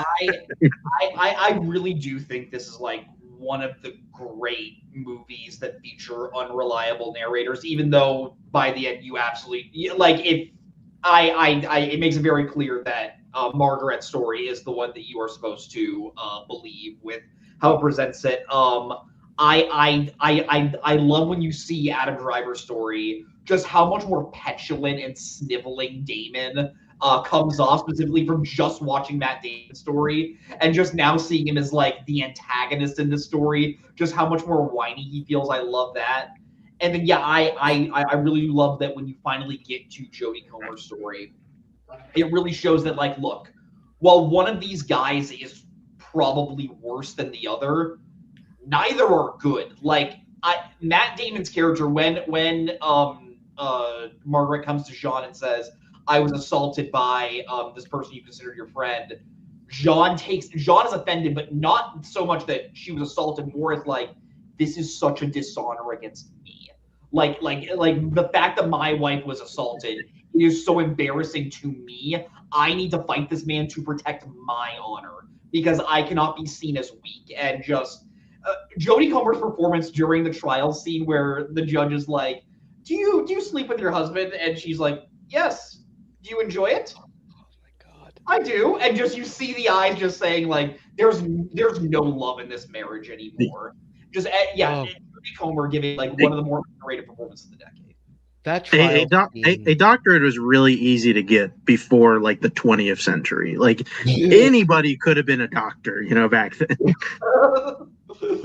I really do think this is like one of the great movies that feature unreliable narrators, even though by the end you absolutely like it makes it very clear that Margaret's story is the one that you are supposed to believe with how it presents it. I love when you see Adam Driver's story, just how much more petulant and sniveling Damon comes off, specifically from just watching Matt Damon's story and just now seeing him as like the antagonist in this story, just how much more whiny he feels. I love that. And then I really love that when you finally get to Jodie Comer's story, it really shows that like, look, while one of these guys is probably worse than the other, neither are good. Like Matt Damon's character, when Margaret comes to Jean and says, I was assaulted by this person you considered your friend, Jean is offended, but not so much that she was assaulted, more as like, this is such a dishonor against me. Like the fact that my wife was assaulted is so embarrassing to me. I need to fight this man to protect my honor because I cannot be seen as weak. And just Jodie Comer's performance during the trial scene where the judge is like, do you sleep with your husband? And she's like, yes. Do you enjoy it? Oh my god. I do. And just you see the eyes just saying like, there's no love in this marriage anymore. Just Jodie Comer giving like one of the more underrated performances of the decade. That trial A doctorate was really easy to get before like the 20th century. Like anybody could have been a doctor, back then.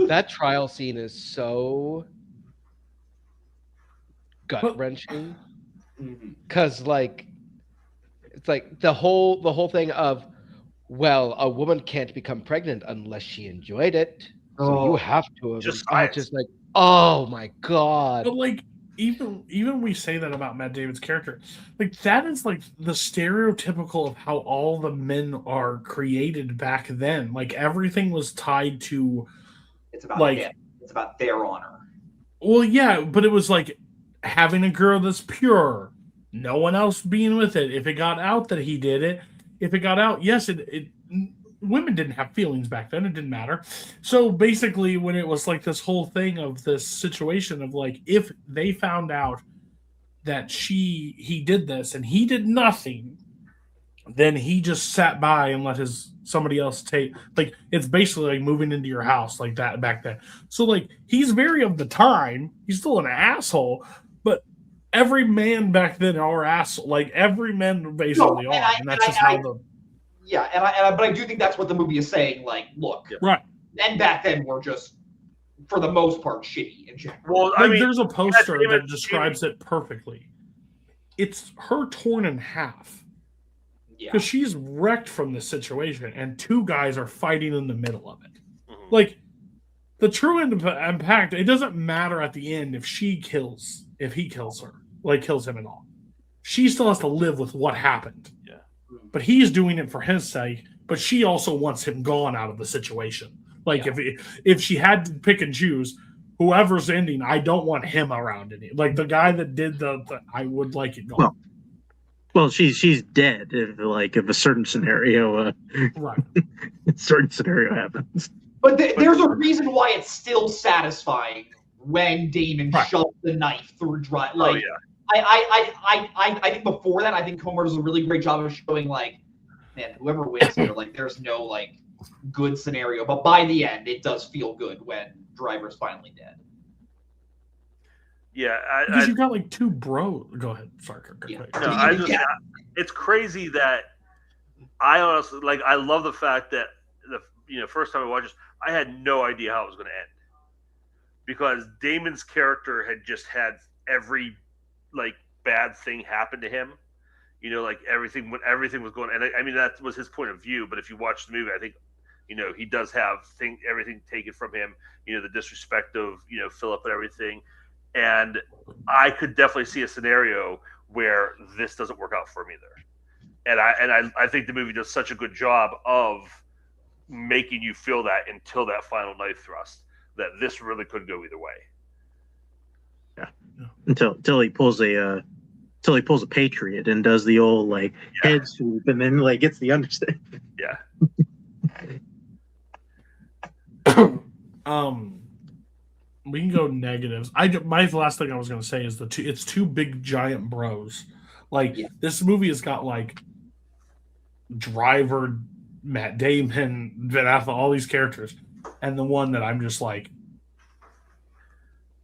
that trial scene is so gut wrenching. Mhm. Because like it's like the whole thing of, well, a woman can't become pregnant unless she enjoyed it, so you Oh, have to have. Just Oh, it's science. just like, oh my god. But like even we say that about Matt Damon's character, like that is like the stereotypical of how all the men are created back then. Like everything was tied to it's about like them. It's about their honor. well, yeah, but it was like having a girl that's pure, no one else being with it. If it got out that he did it, if it got out, yes, it women didn't have feelings back then. It didn't matter. So basically, when it was like this whole thing of this situation of like, if they found out that he did this and he did nothing, then he just sat by and let his somebody else take, like it's basically like moving into your house like that back then. So like he's very of the time, he's still an asshole, but every man back then are asshole, like every man basically No, are, and that's just how the Yeah, but I do think that's what the movie is saying. Like, look, right. men back then were just, for the most part, shitty in general. Well, I Like mean, there's a poster David- that describes it perfectly. It's her torn in half Yeah, because she's wrecked from this situation, and two guys are fighting in the middle of it. Mhm. Like the true impact, it doesn't matter at the end if he kills her, like kills him at all. She still has to live with what happened. Yeah. But he's doing it for his sake, but she also wants him gone out of the situation. Like if she had to pick and choose, whoever's ending, I don't want him around any. Like the guy that did the I would like it gone. Well, she's dead if a certain scenario Right. certain scenario happens. but there's a reason why it's still satisfying when Damon Right. shoves the knife through dry. Oh Like, yeah. I think before that, I think Comer does a really great job of showing like, man, whoever wins here, like, there's no like good scenario. But by the end, it does feel good when Driver's finally dead. Yeah, Because you've got like two bros. Go ahead. Sorry, Kirk. Yeah. no, I just it's crazy that I honestly like. I love the fact that the first time I watched this, I had no idea how it was going to end because Damon's character had just had every like bad thing happen to him. Like everything was going, and I mean that was his point of view. But if you watch the movie, I think he does have everything taken from him. The disrespect of Philip and everything. And I could definitely see a scenario where this doesn't work out for him either. And I think the movie does such a good job of making you feel that until that final knife thrust that this really could go either way. Yeah, until he pulls a Patriot and does the old head swoop and then gets the understand. Yeah. We can go negatives. My last thing I was going to say is it's two big giant bros. This movie has got Driver, Matt Damon, Ben Affleck, all these characters, and the one that I'm just like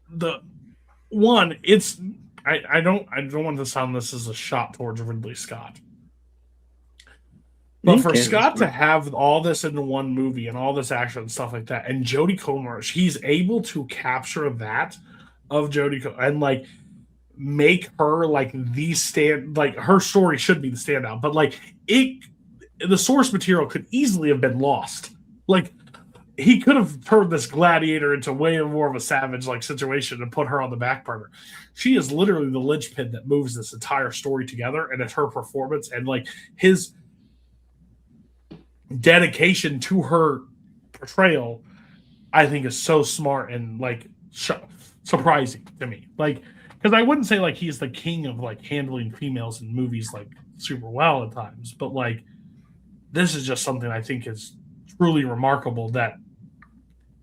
the one. It's I don't want to sound this as a shot towards Ridley Scott. But for Scott to have all this into one movie and all this action and stuff like that, and Jodie Comer, he's able to capture that of Jodie Comer and make her her story should be the standout, but the source material could easily have been lost. He could have turned this gladiator into way more of a savage situation and put her on the back burner. She is literally the linchpin that moves this entire story together, and it's her performance and his dedication to her portrayal, I think is so smart and surprising to me. Because I wouldn't say he's the king of handling females in movies super well at times, but this is just something I think is truly remarkable that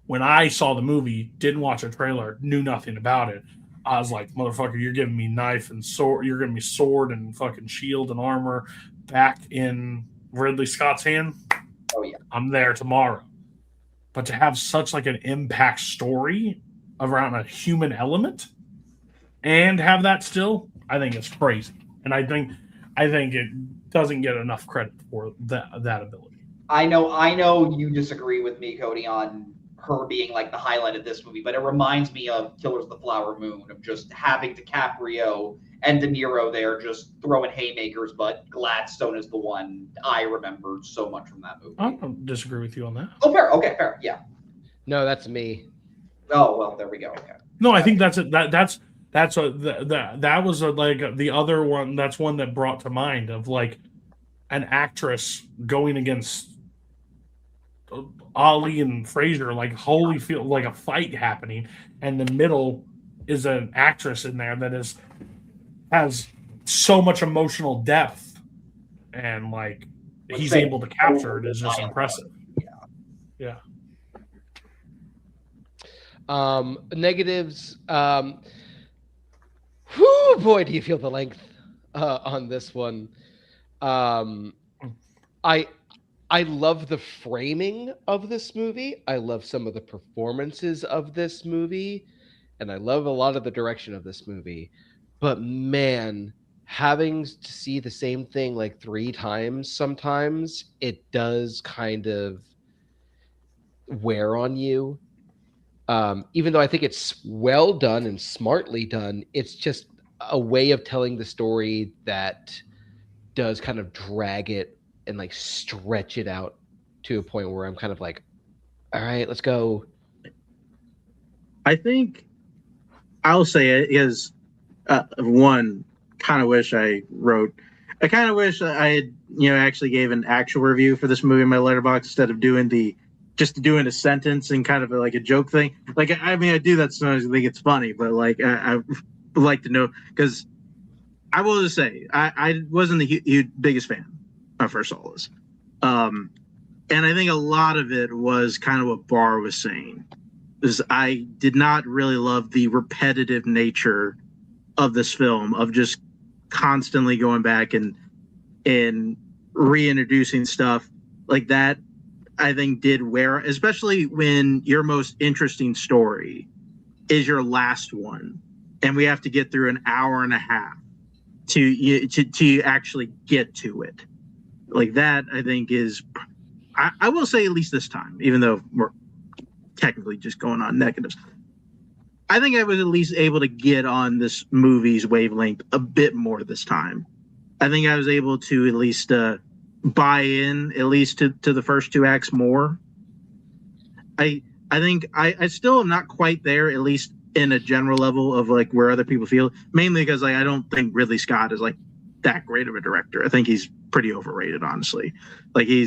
when I saw the movie, didn't watch a trailer, knew nothing about it, I was like, motherfucker, you're giving me knife and sword, you're giving me sword and fucking shield and armor back in Ridley Scott's hand. Oh yeah, I'm there tomorrow. But to have such an impact story around a human element and have that still, I think it's crazy. And I think it doesn't get enough credit for that ability. I know you disagree with me, Cody, on her being the highlight of this movie, but it reminds me of Killers of the Flower Moon, of just having DiCaprio and De Niro there just throwing haymakers, but Gladstone is the one I remember so much from that movie. I don't disagree with you on that. Oh, fair. Okay, fair. Yeah. No, that's me. Oh, well, there we go. Okay. No, I think that's a, that was like the other one. That's one that brought to mind of like an actress going against Ali and Fraser, like Holyfield, like a fight happening, and the middle is an actress in there that has so much emotional depth, and like he's able to capture it is just impressive. Yeah. Negatives. Whoo, boy, do you feel the length on this one. I love the framing of this movie. I love some of the performances of this movie, and I love a lot of the direction of this movie. But man, having to see the same thing like 3 times sometimes, it does kind of wear on you. Even though I think it's well done and smartly done, it's just a way of telling the story that does kind of drag it and like stretch it out to a point where I'm kind of like, all right, let's go. I think I'll say it is one kind of wish I wrote. I kind of wish I had, actually gave an actual review for this movie in my letterbox instead of doing a sentence and kind of like a joke thing. Like, I mean, I do that sometimes. I think it's funny, but like, I would like to know, because I will just say I wasn't the biggest fan of First Solace. And I think a lot of it was kind of what Barr was saying, is I did not really love the repetitive nature of this film, of just constantly going back and reintroducing stuff like that. I think did wear, especially when your most interesting story is your last one, and we have to get through an hour and a half to actually get to it. Like that, I think is, I will say at least this time, even though we're technically just going on negatives, I think I was at least able to get on this movie's wavelength a bit more this time. I think I was able to at least buy in at least to the first 2 acts more. I think I still am not quite there, at least in a general level of like where other people feel, mainly because like I don't think Ridley Scott is like that great of a director. I think he's pretty overrated, honestly. Like he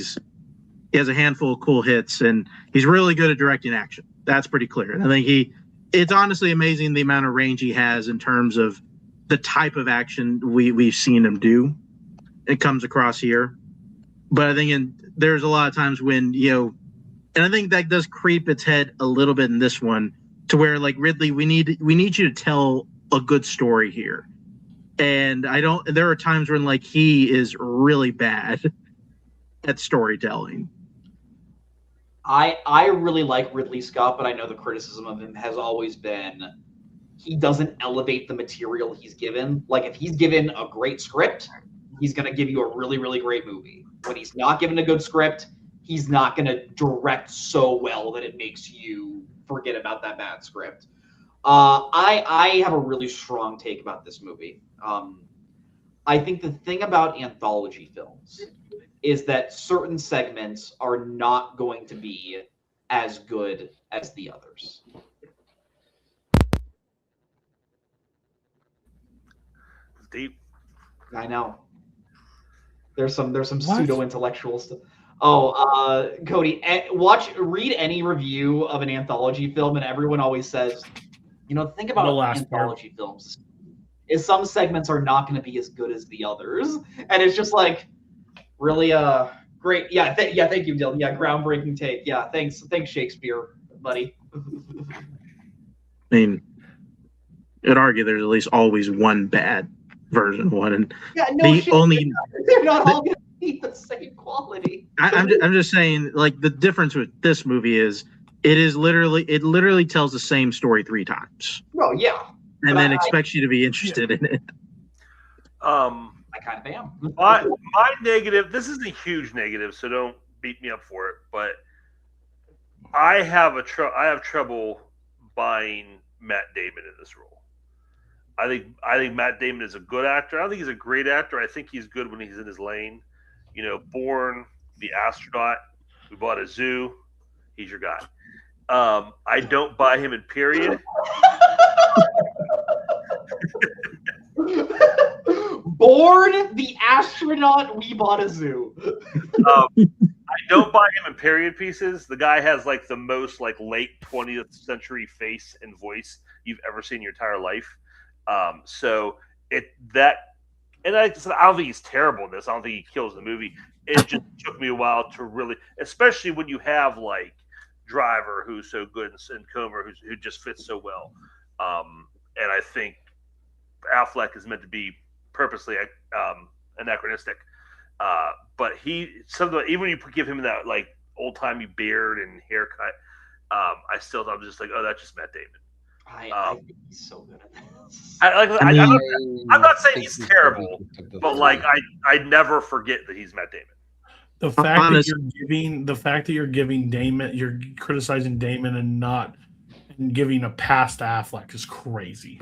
has a handful of cool hits, and he's really good at directing action. That's pretty clear. And I think it's honestly amazing the amount of range he has in terms of the type of action we've seen him do. It comes across here. But I think there's a lot of times when, and I think that does creep its head a little bit in this one, to where like, Ridley, we need you to tell a good story here. And there are times when like he is really bad at storytelling. I really like Ridley Scott, but I know the criticism of him has always been he doesn't elevate the material he's given. Like if he's given a great script, he's going to give you a really, really great movie. When he's not given a good script, he's not going to direct so well that it makes you forget about that bad script. I have a really strong take about this movie. I think the thing about anthology films is that certain segments are not going to be as good as the others. Deep. I know. There's some pseudo intellectual stuff. Oh, Cody, read any review of an anthology film, and everyone always says, think about anthology films is some segments are not going to be as good as the others, and it's just like, really, great. Yeah, thank you, Dylan. Yeah, groundbreaking take. Yeah, thanks, Shakespeare, buddy. I mean, I'd argue there's at least always one bad version of one, and yeah, no, they're not all going to be the same quality. I'm just saying, like, the difference with this movie is it literally tells the same story 3 times. Oh yeah, and then expects you to be interested in it. I kind of am. My negative. This is a huge negative, so don't beat me up for it. But I have trouble buying Matt Damon in this role. I think Matt Damon is a good actor. I don't think he's a great actor. I think he's good when he's in his lane. You know, Born, The Astronaut, We Bought a Zoo. He's your guy. I don't buy him in Period. Born, The Astronaut, We Bought a Zoo. I don't buy him in period pieces. The guy has like the most like late 20th century face and voice you've ever seen in your entire life. So it that, and I don't think he's terrible in this. I don't think he kills the movie. It just took me a while to really, especially when you have like Driver, who's so good, and Comer, who just fits so well. And I think Affleck is meant to be purposely anachronistic. But even when you give him that like old timey beard and haircut, I'm just like, oh, that's just Matt Damon. I think he's so good at this. I'm not saying he's terrible, but like I never forget that he's Matt Damon. The fact that you're giving Damon, you're criticizing Damon and not giving a pass to Affleck is crazy.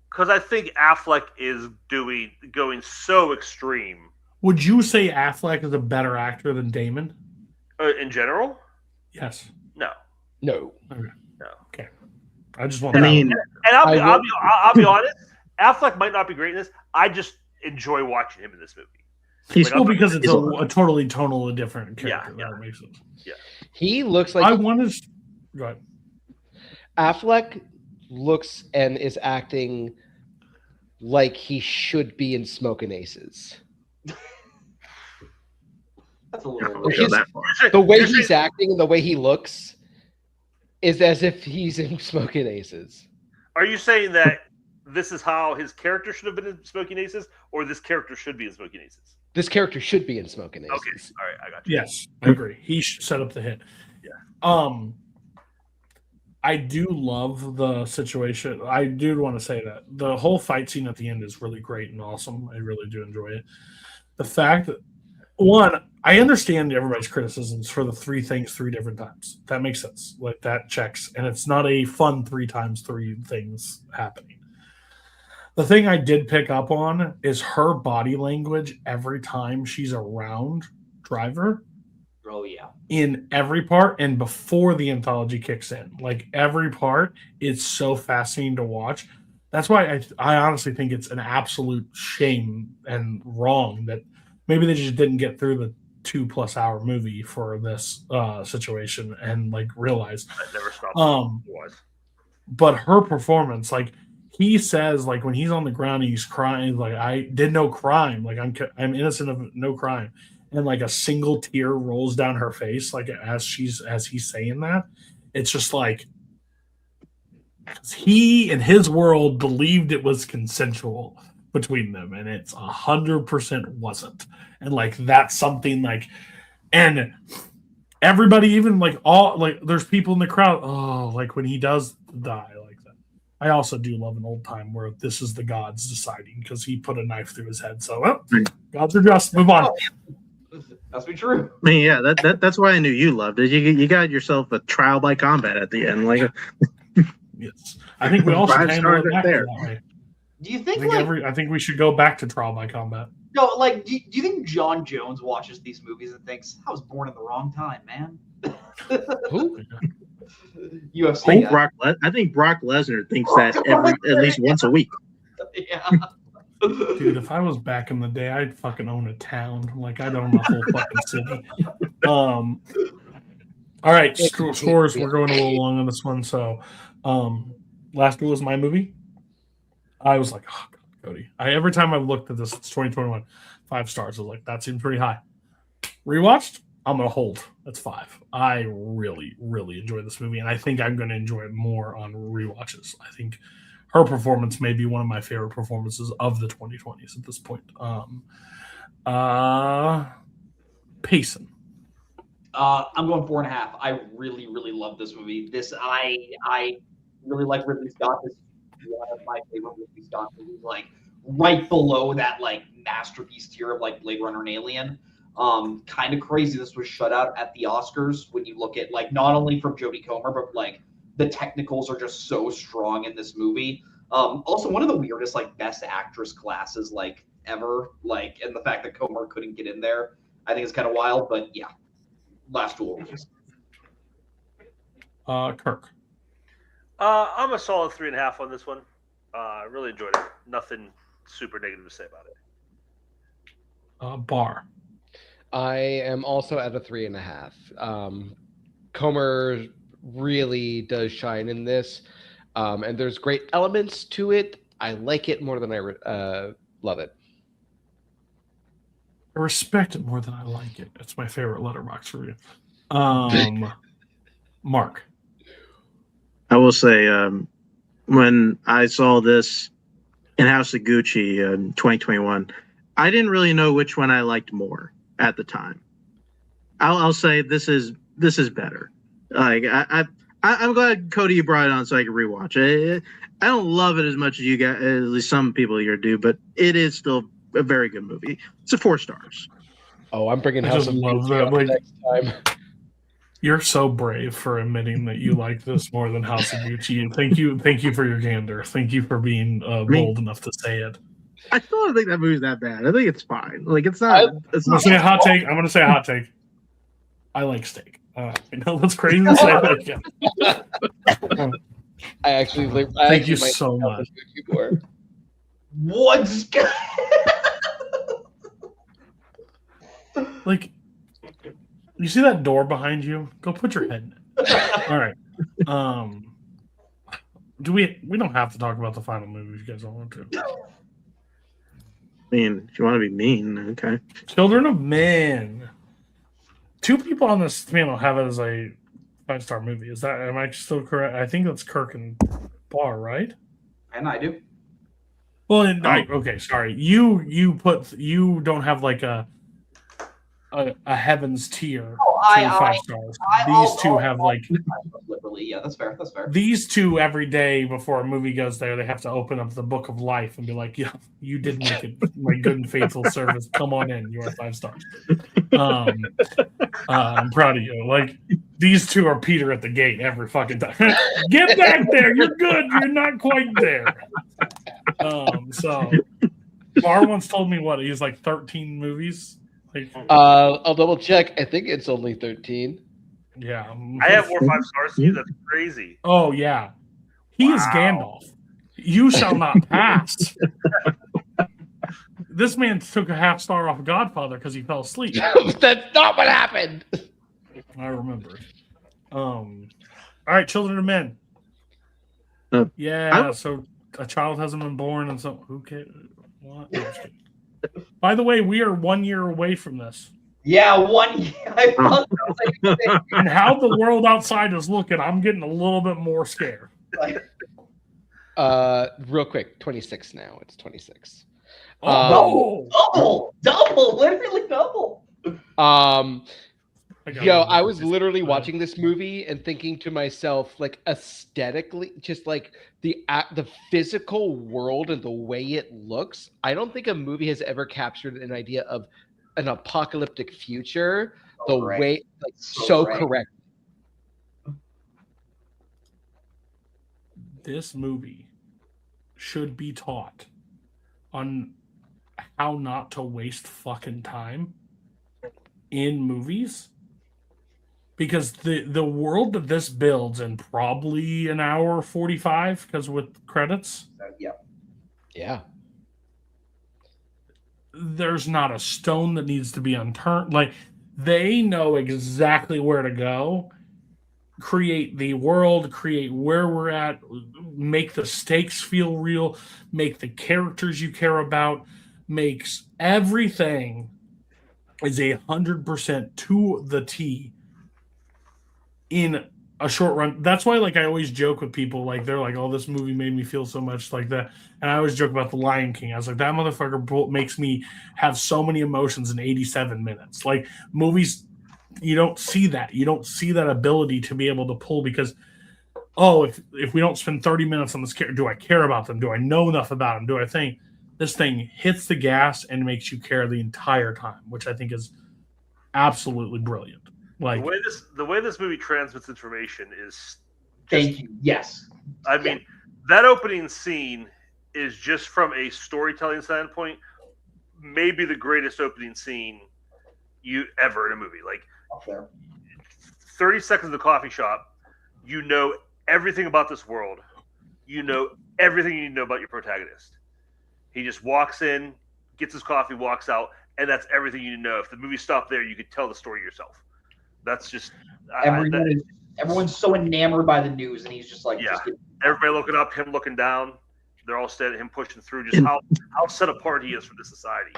Because I think Affleck is going so extreme. Would you say Affleck is a better actor than Damon? In general? Yes. No. Okay. I just want. And I'll be honest. Affleck might not be great in this. I just enjoy watching him in this movie. He's cool because it's a totally tonally different character. Yeah. That makes sense. Yeah. He looks like. I want to. Go ahead. Affleck looks and is acting like he should be in Smokin' Aces. That's a little. The way he's acting and the way he looks is as if he's in Smokin' Aces. Are you saying that this is how his character should have been in Smokin' Aces, or this character should be in Smokin' Aces? This character should be in Smokin' Aces. Okay, all right, I got you. Yes, I agree. He should set up the hit. Yeah. I do love the situation. I do want to say that the whole fight scene at the end is really great and awesome. I really do enjoy it. The fact that, one, I understand everybody's criticisms for the three things 3 different times. That makes sense. Like, that checks. And it's not a fun 3 times 3 things happening. The thing I did pick up on is her body language every time she's around Driver. Oh, yeah. In every part and before the anthology kicks in. Like, every part is so fascinating to watch. That's why I honestly think it's an absolute shame and wrong that maybe they just didn't get through the 2+ hour movie for this situation and like realize. I never stopped. But her performance, like he says, like when he's on the ground, he's crying, like I did no crime, like I'm innocent of no crime, and like a single tear rolls down her face, like as he's saying that, it's just like he in his world believed it was consensual between them, and it's 100% wasn't. And like that's something like, and everybody, even like all like there's people in the crowd, oh, like when he does die like that. I also do love an old time where this is the gods deciding because he put a knife through his head. So gods are just, move on. That's be true. I mean, yeah, that's why I knew you loved it. You got yourself a trial by combat at the end, like. Yes, I think we all should handle it back there. that way. Do you think I think we should go back to trial by combat. No, like, do you think John Jones watches these movies and thinks, I was born in the wrong time, man? Who? UFC. I think Brock Lesnar thinks that at least once a week. Yeah. Dude, if I was back in the day, I'd fucking own a town. Like, I'd own the whole fucking city. All right, scores. We're going a little long on this one. So, Last Duel was my movie. I was like, oh, God, Cody. Every time I've looked at this, it's 2021, 5 stars. I was like, that seems pretty high. Rewatched, I'm going to hold. That's 5. I really, really enjoyed this movie, and I think I'm going to enjoy it more on rewatches. I think her performance may be one of my favorite performances of the 2020s at this point. Payson. I'm going 4.5. I really, really love this movie. I really like Ridley Scott. This is one of my favorite Ridley Scott movies, like right below that like masterpiece tier of like Blade Runner and Alien. Kind of crazy this was shut out at the Oscars when you look at like not only from Jodie Comer, but like the technicals are just so strong in this movie. Also, one of the weirdest like best actress classes like ever. Like, and the fact that Comer couldn't get in there, I think is kind of wild. But yeah, last Duel was just Kirk. I'm a solid 3.5 on this one. I really enjoyed it. Nothing super negative to say about it. Bar. I am also at a 3.5. Comer really does shine in this, and there's great elements to it. I like it more than I love it. I respect it more than I like it. It's my favorite letterbox review. Mark. I will say, when I saw this in House of Gucci in 2021, I didn't really know which one I liked more at the time. I'll say this is better. Like I'm glad Cody you brought it on so I can rewatch it. I don't love it as much as you guys, at least some people here do, but it is still a very good movie. It's a 4 stars. Oh, I'm bringing I House just of love Gucci that, up like- next time. You're so brave for admitting that you like this more than House of Gucci, and thank you for your candor. Thank you for being bold enough to say it. I still don't think that movie's that bad. I think it's fine. Like it's not. It's I'm gonna not. say a hot take. I'm gonna say a hot take. I like steak. I know that's crazy to say, but yeah. I actually Thank you might so like House much. of Gucci more. what's good. Like, you see that door behind you? Go put your head in it. All right. Do we don't have to talk about the final movie if you guys don't want to. I mean, if you want to be mean, okay. Children of Men. 2 people on this panel have it as a 5-star movie. Am I still correct? I think that's Kirk and Bar, right? And I do. Well, okay, sorry. You don't have like a heavens tier Oh, to 5 stars. These 2 have like literally. Yeah, that's fair. That's fair. these 2 every day before a movie goes there. They have to open up the book of life and be like, "Yeah, you did make it, my good and faithful service. Come on in. You are 5 stars." I'm proud of you. Like these 2 are Peter at the gate every fucking time. Get back there. You're good. You're not quite there. So Bar once told me what he's like 13 movies. Like, I'll double check. I think it's only 13. yeah, I have more 5 stars than you. That's crazy. Oh yeah, he is Gandalf. You shall not pass. This man took a half star off Godfather because he fell asleep. That's not what happened. I remember. All right, Children of Men. Yeah, so a child hasn't been born, and so who cares? What? No, just kidding. By the way, we are 1 year away from this. Yeah, 1 year. I felt And how the world outside is looking, I'm getting a little bit more scared. like Real quick, 26 now. It's 26. double, literally double. I was literally watching this movie and thinking to myself, like aesthetically, just like the physical world and the way it looks. I don't think a movie has ever captured an idea of an apocalyptic future the Correct. way, like So correct. This movie should be taught on how not to waste fucking time in movies. Because the world that this builds in probably an hour 45, because with credits, Yeah. there's not a stone that needs to be unturned. Like, they know exactly where to go, create the world, create where we're at, make the stakes feel real, make the characters you care about, makes everything is 100% to the T in a short run. That's why, like, I always joke with people, like, they're like, "Oh, this movie made me feel so much like that," and I always joke about The Lion King. I was like, that motherfucker makes me have so many emotions in 87 minutes. Like, movies, you don't see that. You don't see that ability to be able to pull, because, oh, if we don't spend 30 minutes on this character, do I care about them? Do I know enough about them? Do I think this thing hits the gas and makes you care the entire time, which I think is absolutely brilliant. Like, the way this movie transmits information is just, Thank you. Yes. I mean, That opening scene is just from a storytelling standpoint, maybe the greatest opening scene you ever in a movie. Like Up there. 30 seconds in the coffee shop, you know everything about this world. You know everything you need to know about your protagonist. He just walks in, gets his coffee, walks out, and that's everything you know. If the movie stopped there, you could tell the story yourself. That's just Everyone's so enamored by the news, and he's just like, yeah. Everybody looking up, him looking down. They're all steady, him pushing through. Just how set apart he is from the society.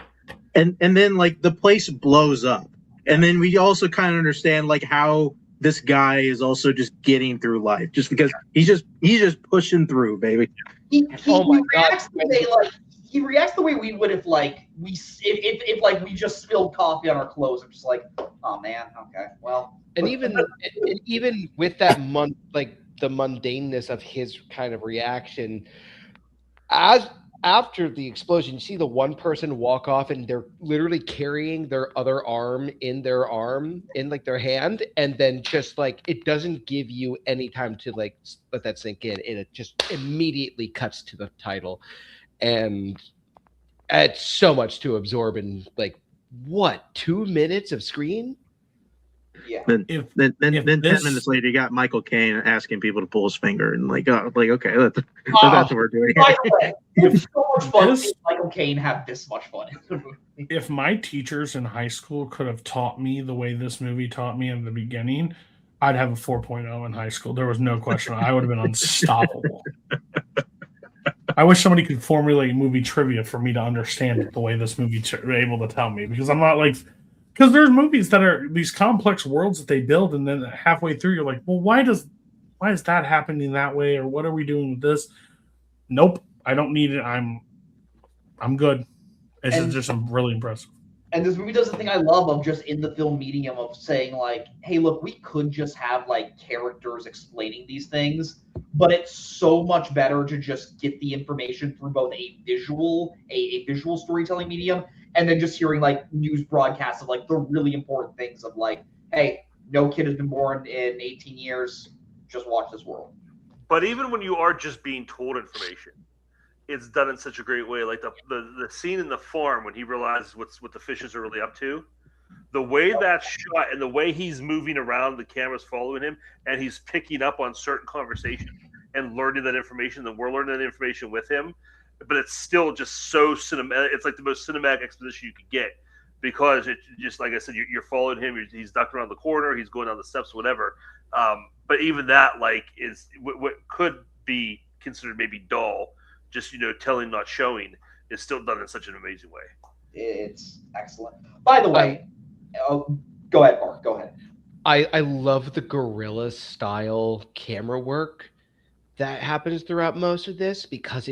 And then like the place blows up, and then we also kind of understand like how this guy is also just getting through life, just because he's just pushing through, baby. He reacts the way he reacts the way we would if like if like we just spilled coffee on our clothes. I'm just like, oh man, okay, well. And even with that like the mundaneness of his kind of reaction, after the explosion, you see the one person walk off and they're literally carrying their other arm in like their hand, and then just like it doesn't give you any time to like let that sink in, and it just immediately cuts to the title, and it's so much to absorb in like what 2 minutes of screen. Yeah. Then 10 minutes later, you got Michael Caine asking people to pull his finger, and like, okay, that's what we're doing. By the way, it's so much fun seeing Michael Caine have this much fun. If my teachers in high school could have taught me the way this movie taught me in the beginning, I'd have a 4.0 in high school. There was no question. I would have been unstoppable. I wish somebody could formulate movie trivia for me to understand the way this movie able to tell me, because I'm not like. Because there's movies that are these complex worlds that they build, and then halfway through you're like, well, why is that happening that way, or what are we doing with this? Nope, I don't need it. I'm good. It's just really impressive. And this movie does the thing I love of just in the film medium of saying like, hey, look, we could just have like characters explaining these things, but it's so much better to just get the information through both a visual storytelling medium, and then just hearing like news broadcasts of like the really important things of like, hey, no kid has been born in 18 years. Just watch this world. But even when you are just being told information, it's done in such a great way. Like the scene in the farm when he realizes what the fishes are really up to, the way that's shot and the way he's moving around, the camera's following him, and he's picking up on certain conversations and learning that information. Then we're learning that information with him. But it's still just so cinematic. It's like the most cinematic exposition you could get, because it just, like I said, you're following him. He's ducking around the corner. He's going down the steps, whatever. But even that, like, is what could be considered maybe dull, just telling, not showing, is still done in such an amazing way. It's excellent. By the way, go ahead, Mark. Go ahead. I love the guerrilla style camera work that happens throughout most of this, because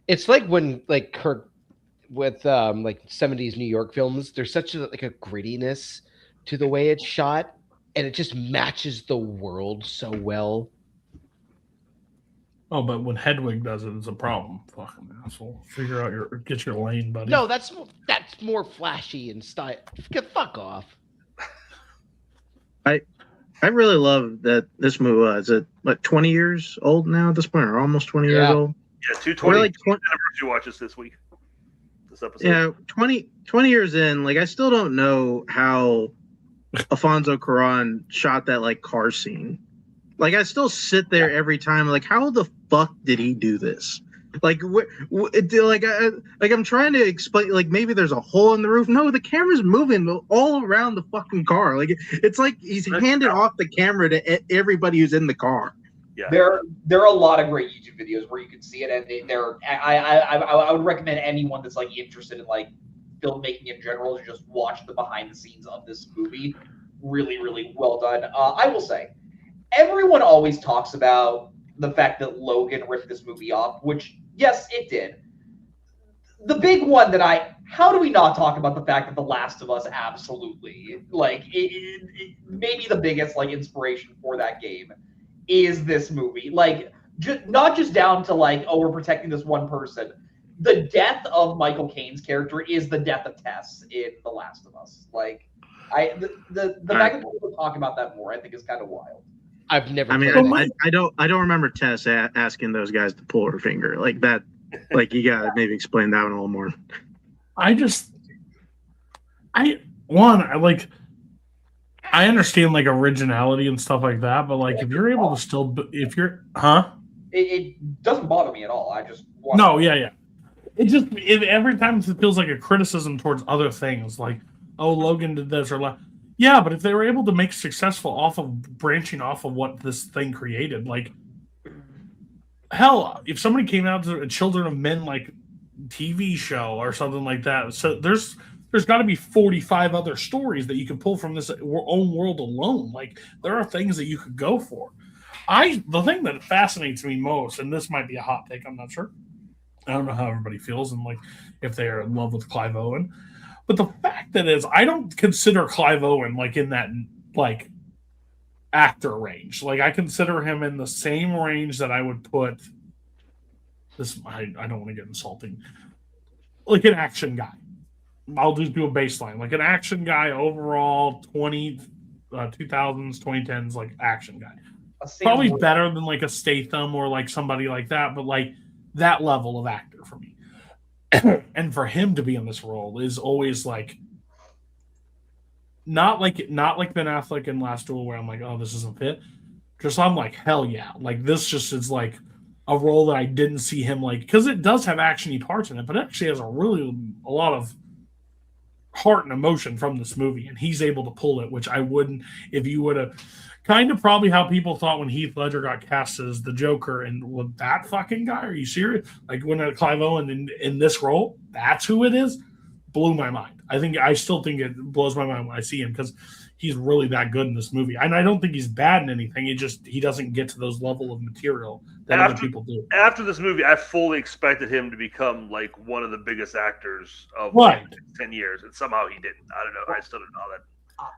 it's like when like Kirk with like 70s New York films, there's such a grittiness to the way it's shot, and it just matches the world so well. Oh, but when Hedwig does it, it's a problem. Fucking asshole. Figure out get your lane, buddy. No, that's more flashy and style. Fuck off. I really love that this movie is it like 20 years old now at this point, or almost 20 years old. Yeah, 220 anniversary watches this week. This episode. Yeah, 20 years in, like I still don't know how Alfonso Cuarón shot that like car scene. Like I still sit there every time, like how the fuck did he do this? Like I'm trying to explain. Like maybe there's a hole in the roof. No, the camera's moving all around the fucking car. Like it's like he's handed off the camera to everybody who's in the car. Yeah. There are a lot of great YouTube videos where you can see it, and I would recommend anyone that's like interested in like filmmaking in general to just watch the behind the scenes of this movie. Really, really well done. I will say, everyone always talks about the fact that Logan ripped this movie off, which yes, it did. The big one how do we not talk about the fact that The Last of Us absolutely, like, maybe the biggest like inspiration for that game is this movie. Like, not just down to like, oh, we're protecting this one person. The death of Michael Caine's character is the death of Tess in The Last of Us. Like, the fact that people talk about that more, I think, is kind of wild. I've never. I mean, played that. I don't remember Tess asking those guys to pull her finger like that. Like you gotta maybe explain that one a little more. I understand like originality and stuff like that, but like if you're able to still, if you're, It doesn't bother me at all. I just want No, yeah. Every time it feels like a criticism towards other things, like, oh, Logan did this or like, yeah, but if they were able to make successful off of branching off of what this thing created, like, hell, if somebody came out to a Children of Men like TV show or something like that, so there's got to be 45 other stories that you can pull from this own world alone. Like, there are things that you could go for. The thing that fascinates me most, and this might be a hot take, I'm not sure. I don't know how everybody feels and like if they are in love with Clive Owen. But the fact that is I don't consider Clive Owen like in that like actor range. Like I consider him in the same range that I would put this I don't want to get insulting. Like an action guy. I'll just do a baseline. Like an action guy overall 2000s, 2010s like action guy. Probably better than like a Statham or like somebody like that, but like that level of actor for me. And for him to be in this role is always like not like Ben Affleck in Last Duel where I'm like, oh, this isn't fit. Just I'm like, hell yeah. Like this just is like a role that I didn't see him like because it does have actiony parts in it, but it actually has a lot of heart and emotion from this movie, and he's able to pull it, which I wouldn't if you would have. Kind of probably how people thought when Heath Ledger got cast as the Joker, and with that fucking guy, are you serious? Like when Clive Owen in this role, that's who it is. Blew my mind. I still think it blows my mind when I see him because he's really that good in this movie, and I don't think he's bad in anything. He doesn't get to those level of material that other people do. After this movie, I fully expected him to become like one of the biggest actors of right. like 10 years, and somehow he didn't. I don't know. I still don't know that.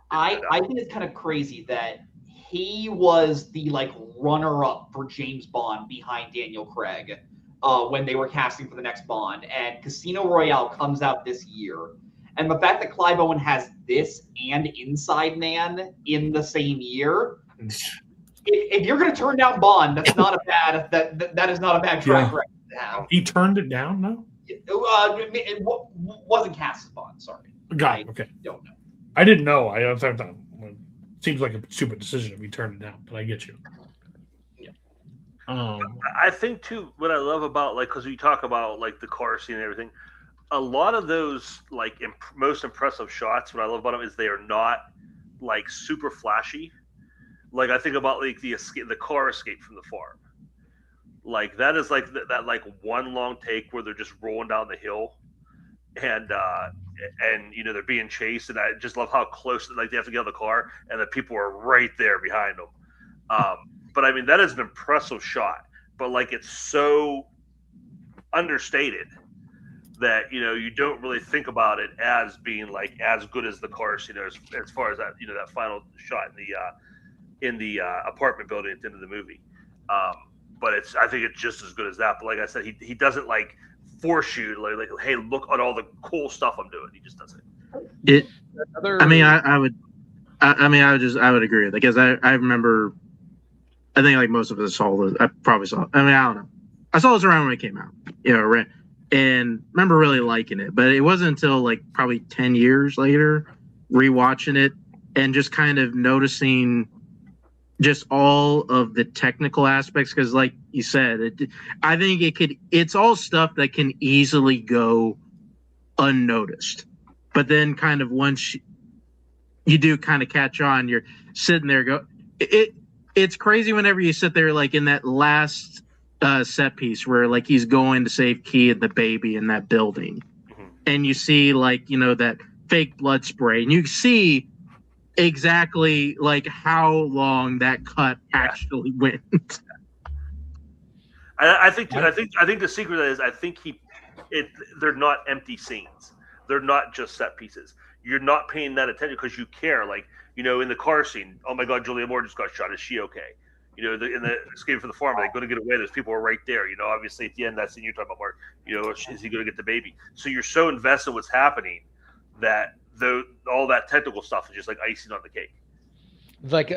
I think it's kind of crazy that he was the like runner-up for James Bond behind Daniel Craig when they were casting for the next Bond, and Casino Royale comes out this year. And the fact that Clive Owen has this and Inside Man in the same year, if you're going to turn down Bond, that's not a bad that is not a bad track record to have. He turned it down, no? It wasn't cast as Bond. Sorry, got it. Okay, don't know. I didn't know. I thought that seems like a stupid decision if he turned it down, but I get you. Yeah. I think too. What I love about because we talk about like the car scene and everything. A lot of those like most impressive shots. What I love about them is they are not like super flashy. Like I think about like the car escape from the farm. Like that is like that like one long take where they're just rolling down the hill, and they're being chased, and I just love how close like they have to get out of the car, and the people are right there behind them. But I mean that is an impressive shot, but like it's so understated that you don't really think about it as being like as good as the cars, as far as that that final shot in the apartment building at the end of the movie. But I think it's just as good as that. But like I said, he doesn't like force you like hey, look at all the cool stuff I'm doing. He just does it. I mean, I would agree with it because I remember. I think like most of us saw this. I probably saw it. I mean, I don't know. I saw this around when it came out. And remember really liking it, but it wasn't until like probably 10 years later, rewatching it and just kind of noticing just all of the technical aspects. Cause like you said, I think it's all stuff that can easily go unnoticed, but then kind of once you do kind of catch on, you're sitting there it's crazy whenever you sit there, like in that last set piece where like he's going to save Key and the baby in that building, and you see like that fake blood spray, and you see exactly like how long that cut actually went. I think the secret is they're not empty scenes. They're not just set pieces. You're not paying that attention because you care. Like in the car scene, oh my God, Julia Moore just got shot. Is she okay? In the escape from the farm, are they going to get away? Those people are right there. Obviously at the end, that scene you're talking about, Mark. Is he going to get the baby? So you're so invested in what's happening that all that technical stuff is just like icing on the cake. Like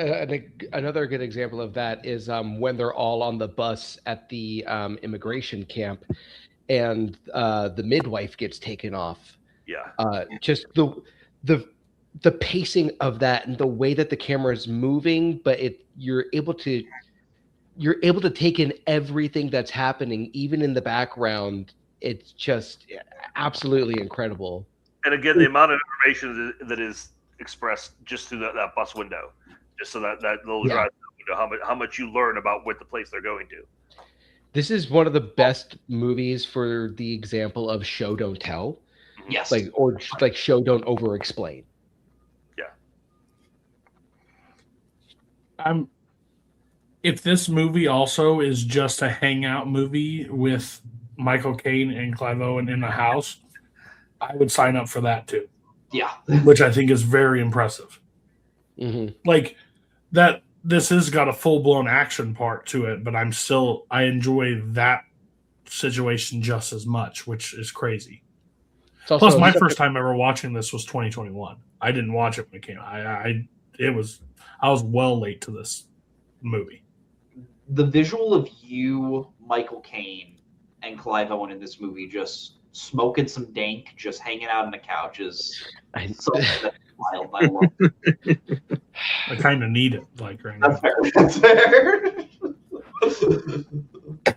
another good example of that is when they're all on the bus at the immigration camp, and the midwife gets taken off. Yeah. Just the pacing of that and the way that the camera is moving, but you're able to take in everything that's happening, even in the background. It's just absolutely incredible. And again, the amount of information that is expressed just through that bus window, just so that little Yeah. drive window, how much you learn about what the place they're going to. This is one of the best movies for the example of show don't tell, Yes. like show don't over explain. If this movie also is just a hangout movie with Michael Caine and Clive Owen in the house, I would sign up for that too. Yeah. Which I think is very impressive. Mm-hmm. Like that, this has got a full blown action part to it, but I enjoy that situation just as much, which is crazy. Plus, my first time ever watching this was 2021. I didn't watch it when it came. I was well late to this movie. The visual of you, Michael Caine, and Clive Owen in this movie just smoking some dank, just hanging out on the couch is so wild. I love it. I kind of need it, like right now. That's fair. That's fair.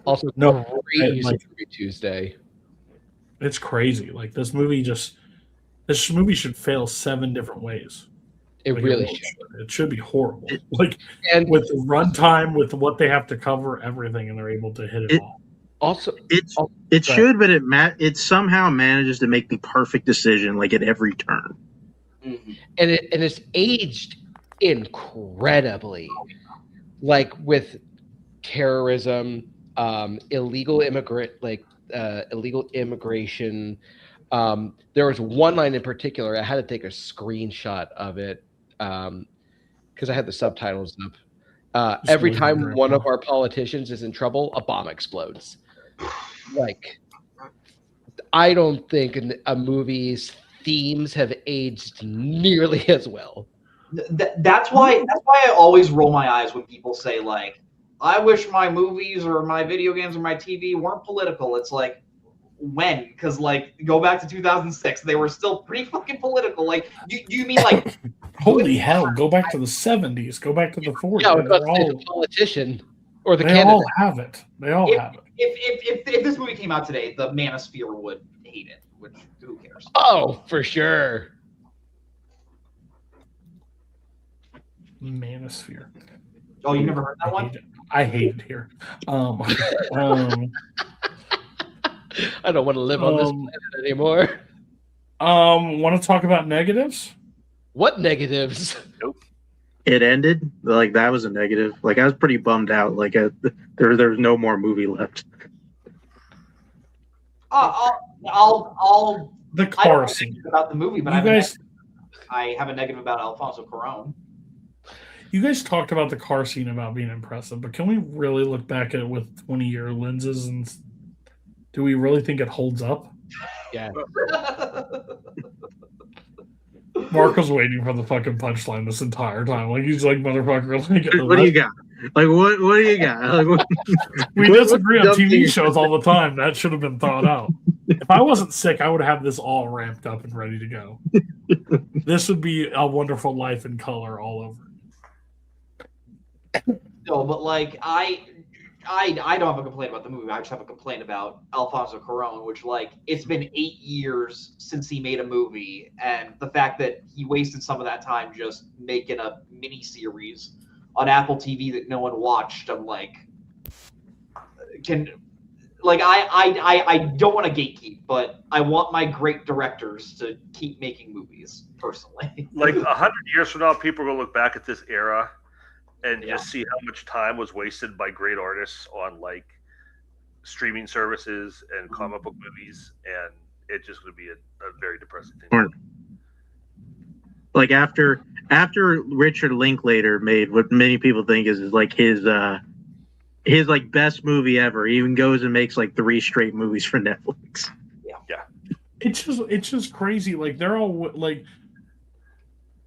Also, No, great use of Movie Tuesday. It's crazy. Like this movie should fail 7 different ways. It Like, really should. It should be horrible. Like And with the runtime, with what they have to cover, everything, and they're able to hit it all. also, It should, but it somehow manages to make the perfect decision, like at every turn. Mm-hmm. and it's aged incredibly, like with terrorism, illegal immigration. There was one line in particular. I had to take a screenshot of it because I had the subtitles up. Every time one of our politicians is in trouble, a bomb explodes. Like, I don't think a movie's themes have aged nearly as well. That's why I always roll my eyes when people say, like, I wish my movies or my video games or my TV weren't political. It's like, when? Because, like, go back to 2006, they were still pretty fucking political. Like, do you mean like Holy hell! Go back to the 70s. Go back to the 40s. Yeah, I was about to say the politician or the They candidate. all have it. They all have it. if this movie came out today, the Manosphere would hate it. Which, who cares? Oh, for sure. Manosphere. Oh, you never heard that one? I hate it here. I don't want to live on this planet anymore. Want to talk about negatives? What negatives? It ended like that was a negative. Like I was pretty bummed out. Like there's no more movie left. I'll The I car don't scene. know about the movie, but I have a negative about Alfonso Cuarón. You guys talked about the car scene about being impressive, but can we really look back at it with 20-year lenses and do we really think it holds up? Yeah. Mark was waiting for the fucking punchline this entire time. Like he's like, motherfucker, like, What do you got? Like what do you got? Like, we disagree on TV shows all the time. That should have been thought out. If I wasn't sick, I would have this all ramped up and ready to go. This would be A Wonderful Life in color all over. No, but like I don't have a complaint about the movie. I just have a complaint about Alfonso Cuarón, which, like, it's been 8 years since he made a movie, and the fact that he wasted some of that time just making a mini series on Apple TV that no one watched. I'm like, I don't want to gatekeep, but I want my great directors to keep making movies personally. Like 100 years from now, people are gonna look back at this era and just see how much time was wasted by great artists on like streaming services and comic book movies, and it's just going to be a very depressing thing. Like after Richard Linklater made what many people think is like his like best movie ever, he even goes and makes like 3 straight movies for Netflix. Yeah. It's just crazy. Like they're all like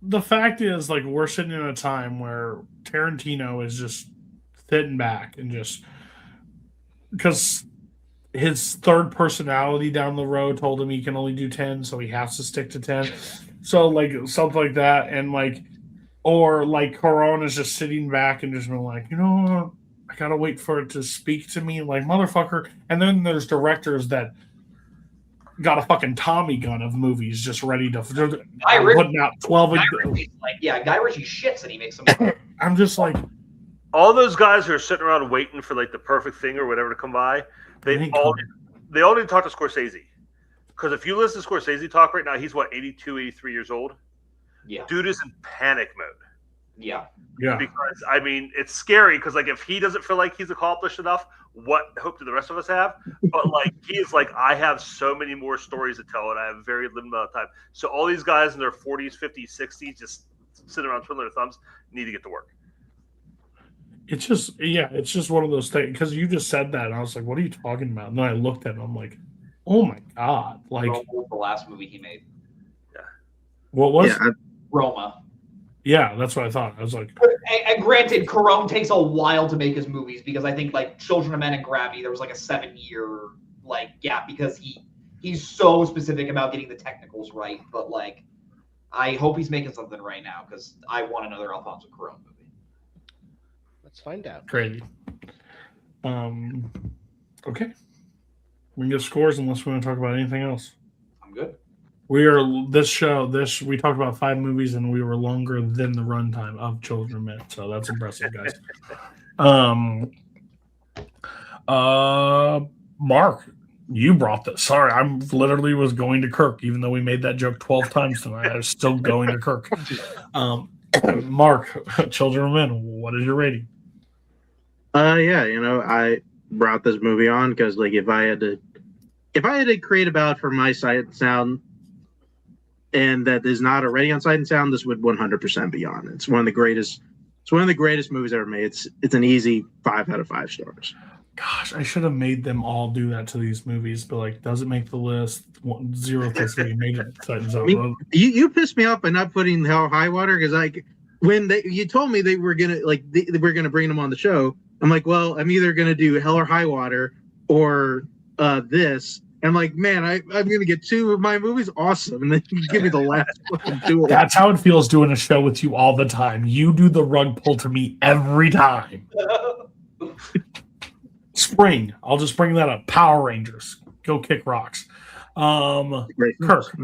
the fact is, like, we're sitting in a time where Tarantino is just sitting back and just because his third personality down the road told him he can only do 10, so he has to stick to 10. So, like, something like that. And, like, or like Corona is just sitting back and just being like, you know, I gotta wait for it to speak to me, like, motherfucker. And then there's directors that got a fucking Tommy gun of movies just ready to putting out 12. Guy Ritchie shits and he makes them. I'm just like, all those guys who are sitting around waiting for like the perfect thing or whatever to come by, they all need to talk to Scorsese. Because if you listen to Scorsese talk right now, he's what, 82, 83 years old? Yeah. Dude is in panic mode. Yeah. Yeah. Because, I mean, it's scary because, like, if he doesn't feel like he's accomplished enough, what hope do the rest of us have? But, like, he's like, I have so many more stories to tell, and I have very limited amount of time. So all these guys in their 40s, 50s, 60s just sitting around twiddling their thumbs need to get to work. It's just one of those things. Because you just said that, and I was like, what are you talking about? And then I looked at him, I'm like, oh my God. Like, the last movie he made. Yeah. What was Roma. Yeah, that's what I thought. I was like, and granted, Cuarón takes a while to make his movies because I think like Children of Men and Gravity, there was like a 7-year like gap because he's so specific about getting the technicals right. But like, I hope he's making something right now because I want another Alfonso Cuarón movie. Let's find out. crazy. Okay. We can get scores unless we want to talk about anything else. I'm good. We talked about 5 movies and we were longer than the runtime of Children of Men, so that's impressive, guys. Mark, you brought this. Sorry, I literally was going to Kirk, even though we made that joke 12 times tonight. I was still going to Kirk. Mark, Children of Men, what is your rating? I brought this movie on because, like, if I had to create a ballot for my Sight and Sound, and that is not already on Sight and Sound, this would 100% be on. It's one of the greatest. It's one of the greatest movies ever made. It's an easy 5 out of 5 stars. Gosh, I should have made them all do that to these movies, but like, does it make the list? 0 to 3 made it. Sight and Sound. I mean, you pissed me off by not putting Hell or High Water because, like, when you told me they were gonna they were gonna bring them on the show, I'm like, well, I'm either gonna do Hell or High Water or this. I'm like, man, I'm gonna get 2 of my movies, awesome, and then you give me the last one. Duel. That's how it feels doing a show with you all the time. You do the rug pull to me every time. Spring, I'll just bring that up. Power Rangers, go kick rocks. Kirk.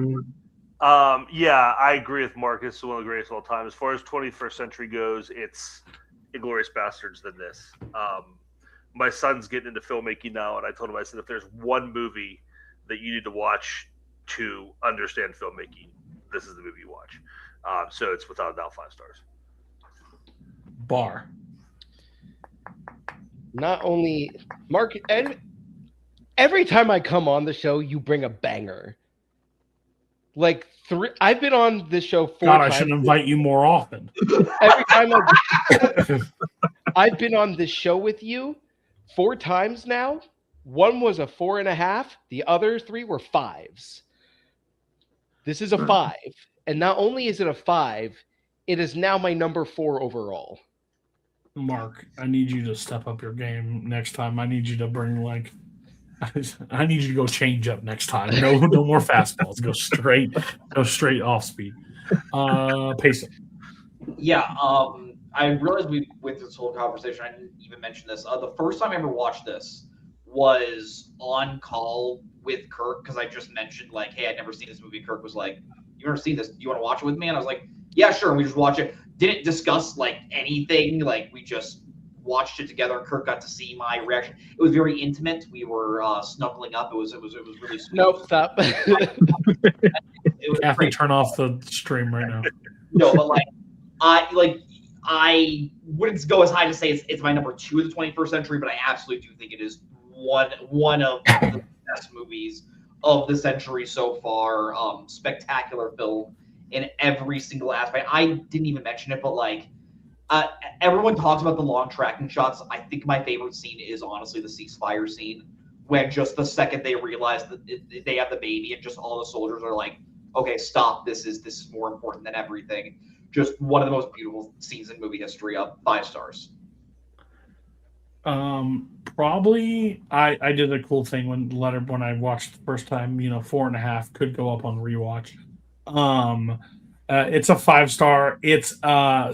Yeah, I agree with Mark. It's one of the greatest of all time. As far as 21st century goes, it's Inglourious Bastards than this. My son's getting into filmmaking now, and I told him, I said, if there's one movie that you need to watch to understand filmmaking, this is the movie you watch. So it's without a doubt 5 stars. Bar. Not only Mark, and every time I come on the show, you bring a banger. Like 3, I've been on this show 4 God, times. I should invite you more often. Every time I've been on this show with you 4 times now. One was a 4.5. The other 3 were 5s. This is a 5. And not only is it a 5, it is now my number 4 overall. Mark, I need you to step up your game next time. I need you to bring I need you to go change up next time. No more fastballs. Go straight off speed. Pacing. Yeah, I realized we went through this whole conversation. I didn't even mention this. The first time I ever watched this was on call with Kirk because I just mentioned, like, hey, I'd never seen this movie. Kirk was like, you ever seen this? Do you want to watch it with me? And I was like, yeah, sure. And we just watched it. Didn't discuss like anything. Like, we just watched it together. Kirk got to see my reaction. It was very intimate. We were snuggling up. It was really sweet. Nope, stop. It was Kathy, great. turn off the stream right now. No, but I wouldn't go as high to say it's my number 2 of the 21st century, but I absolutely do think it is one of the best movies of the century so far. Spectacular film in every single aspect. I didn't even mention it, but like everyone talks about the long tracking shots. I think my favorite scene is honestly the ceasefire scene, when just the second they realize that they have the baby and just all the soldiers are like okay, stop, this is more important than everything. Just one of the most beautiful scenes in movie history. 5 stars. Probably I did a cool thing when I watched the first time. 4.5 could go up on rewatch. It's a 5 star. It's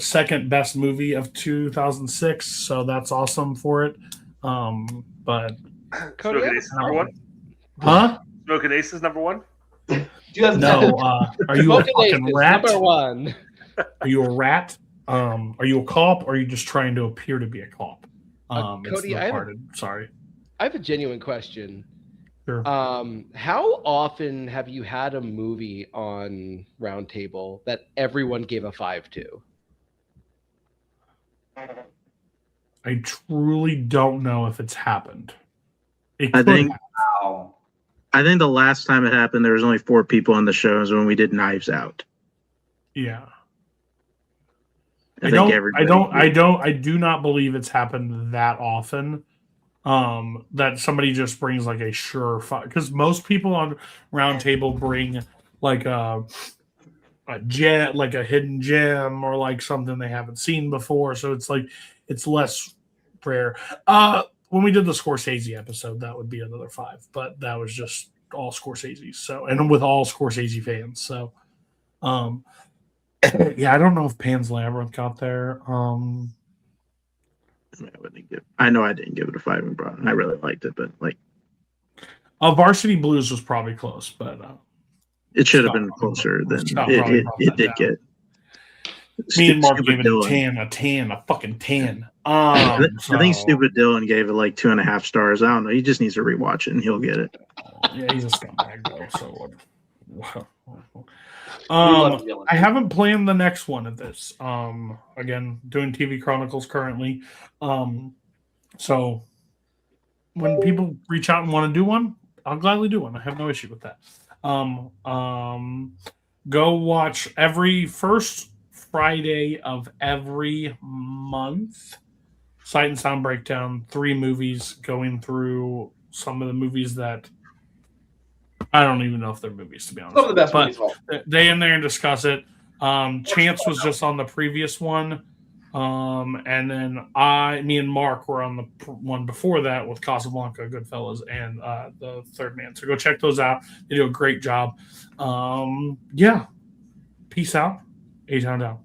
second best movie of 2006, so that's awesome for it. But Cody, Smokin' Ace is number one. huh? Smokin' Ace is number one. 2010. No. Are you a Smokin' fucking Ace is rat? number one. Are you a rat? Are you a cop? Or are you just trying to appear to be a cop? It's Cody, The I have Departed. Sorry. I have a genuine question. Sure. How often have you had a movie on Roundtable that everyone gave a 5 to? I truly don't know if it's happened. It I could think have. Wow. I think the last time it happened, there was only 4 people on the show is when we did Knives Out. Yeah. I I think do not believe it's happened that often. That somebody just brings like a because most people on Roundtable bring like a gem, like a hidden gem or like something they haven't seen before. So it's less rare. When we did the Scorsese episode, that would be another 5, but that was just all Scorsese. So, and with all Scorsese fans. So, yeah, I don't know if Pan's Labyrinth got there. I know I didn't give it a 5 and brought. I really liked it, but like Varsity Blues was probably close, but it should have Scott been closer than Scott probably it brought that did down. get. Me and Mark Stupid gave it Dylan. a fucking 10. I think Stupid Dylan gave it like 2.5 stars. I don't know. He just needs to rewatch it and he'll get it. Yeah, he's a scumbag though. So what? We love Dylan. I haven't planned the next one of this. Again, doing TV Chronicles currently. So when people reach out and want to do one, I'll gladly do one. I have no issue with that. Go watch every first Friday of every month. Sight and Sound Breakdown, 3 movies, going through some of the movies that I don't even know if they're movies, to be honest. Some of the best But movies of all. they in there and discuss it. Chance was just on the previous one. And then me and Mark were on the one before that with Casablanca, Goodfellas, and The Third Man. So go check those out. They do a great job. Yeah. Peace out. A-Town down.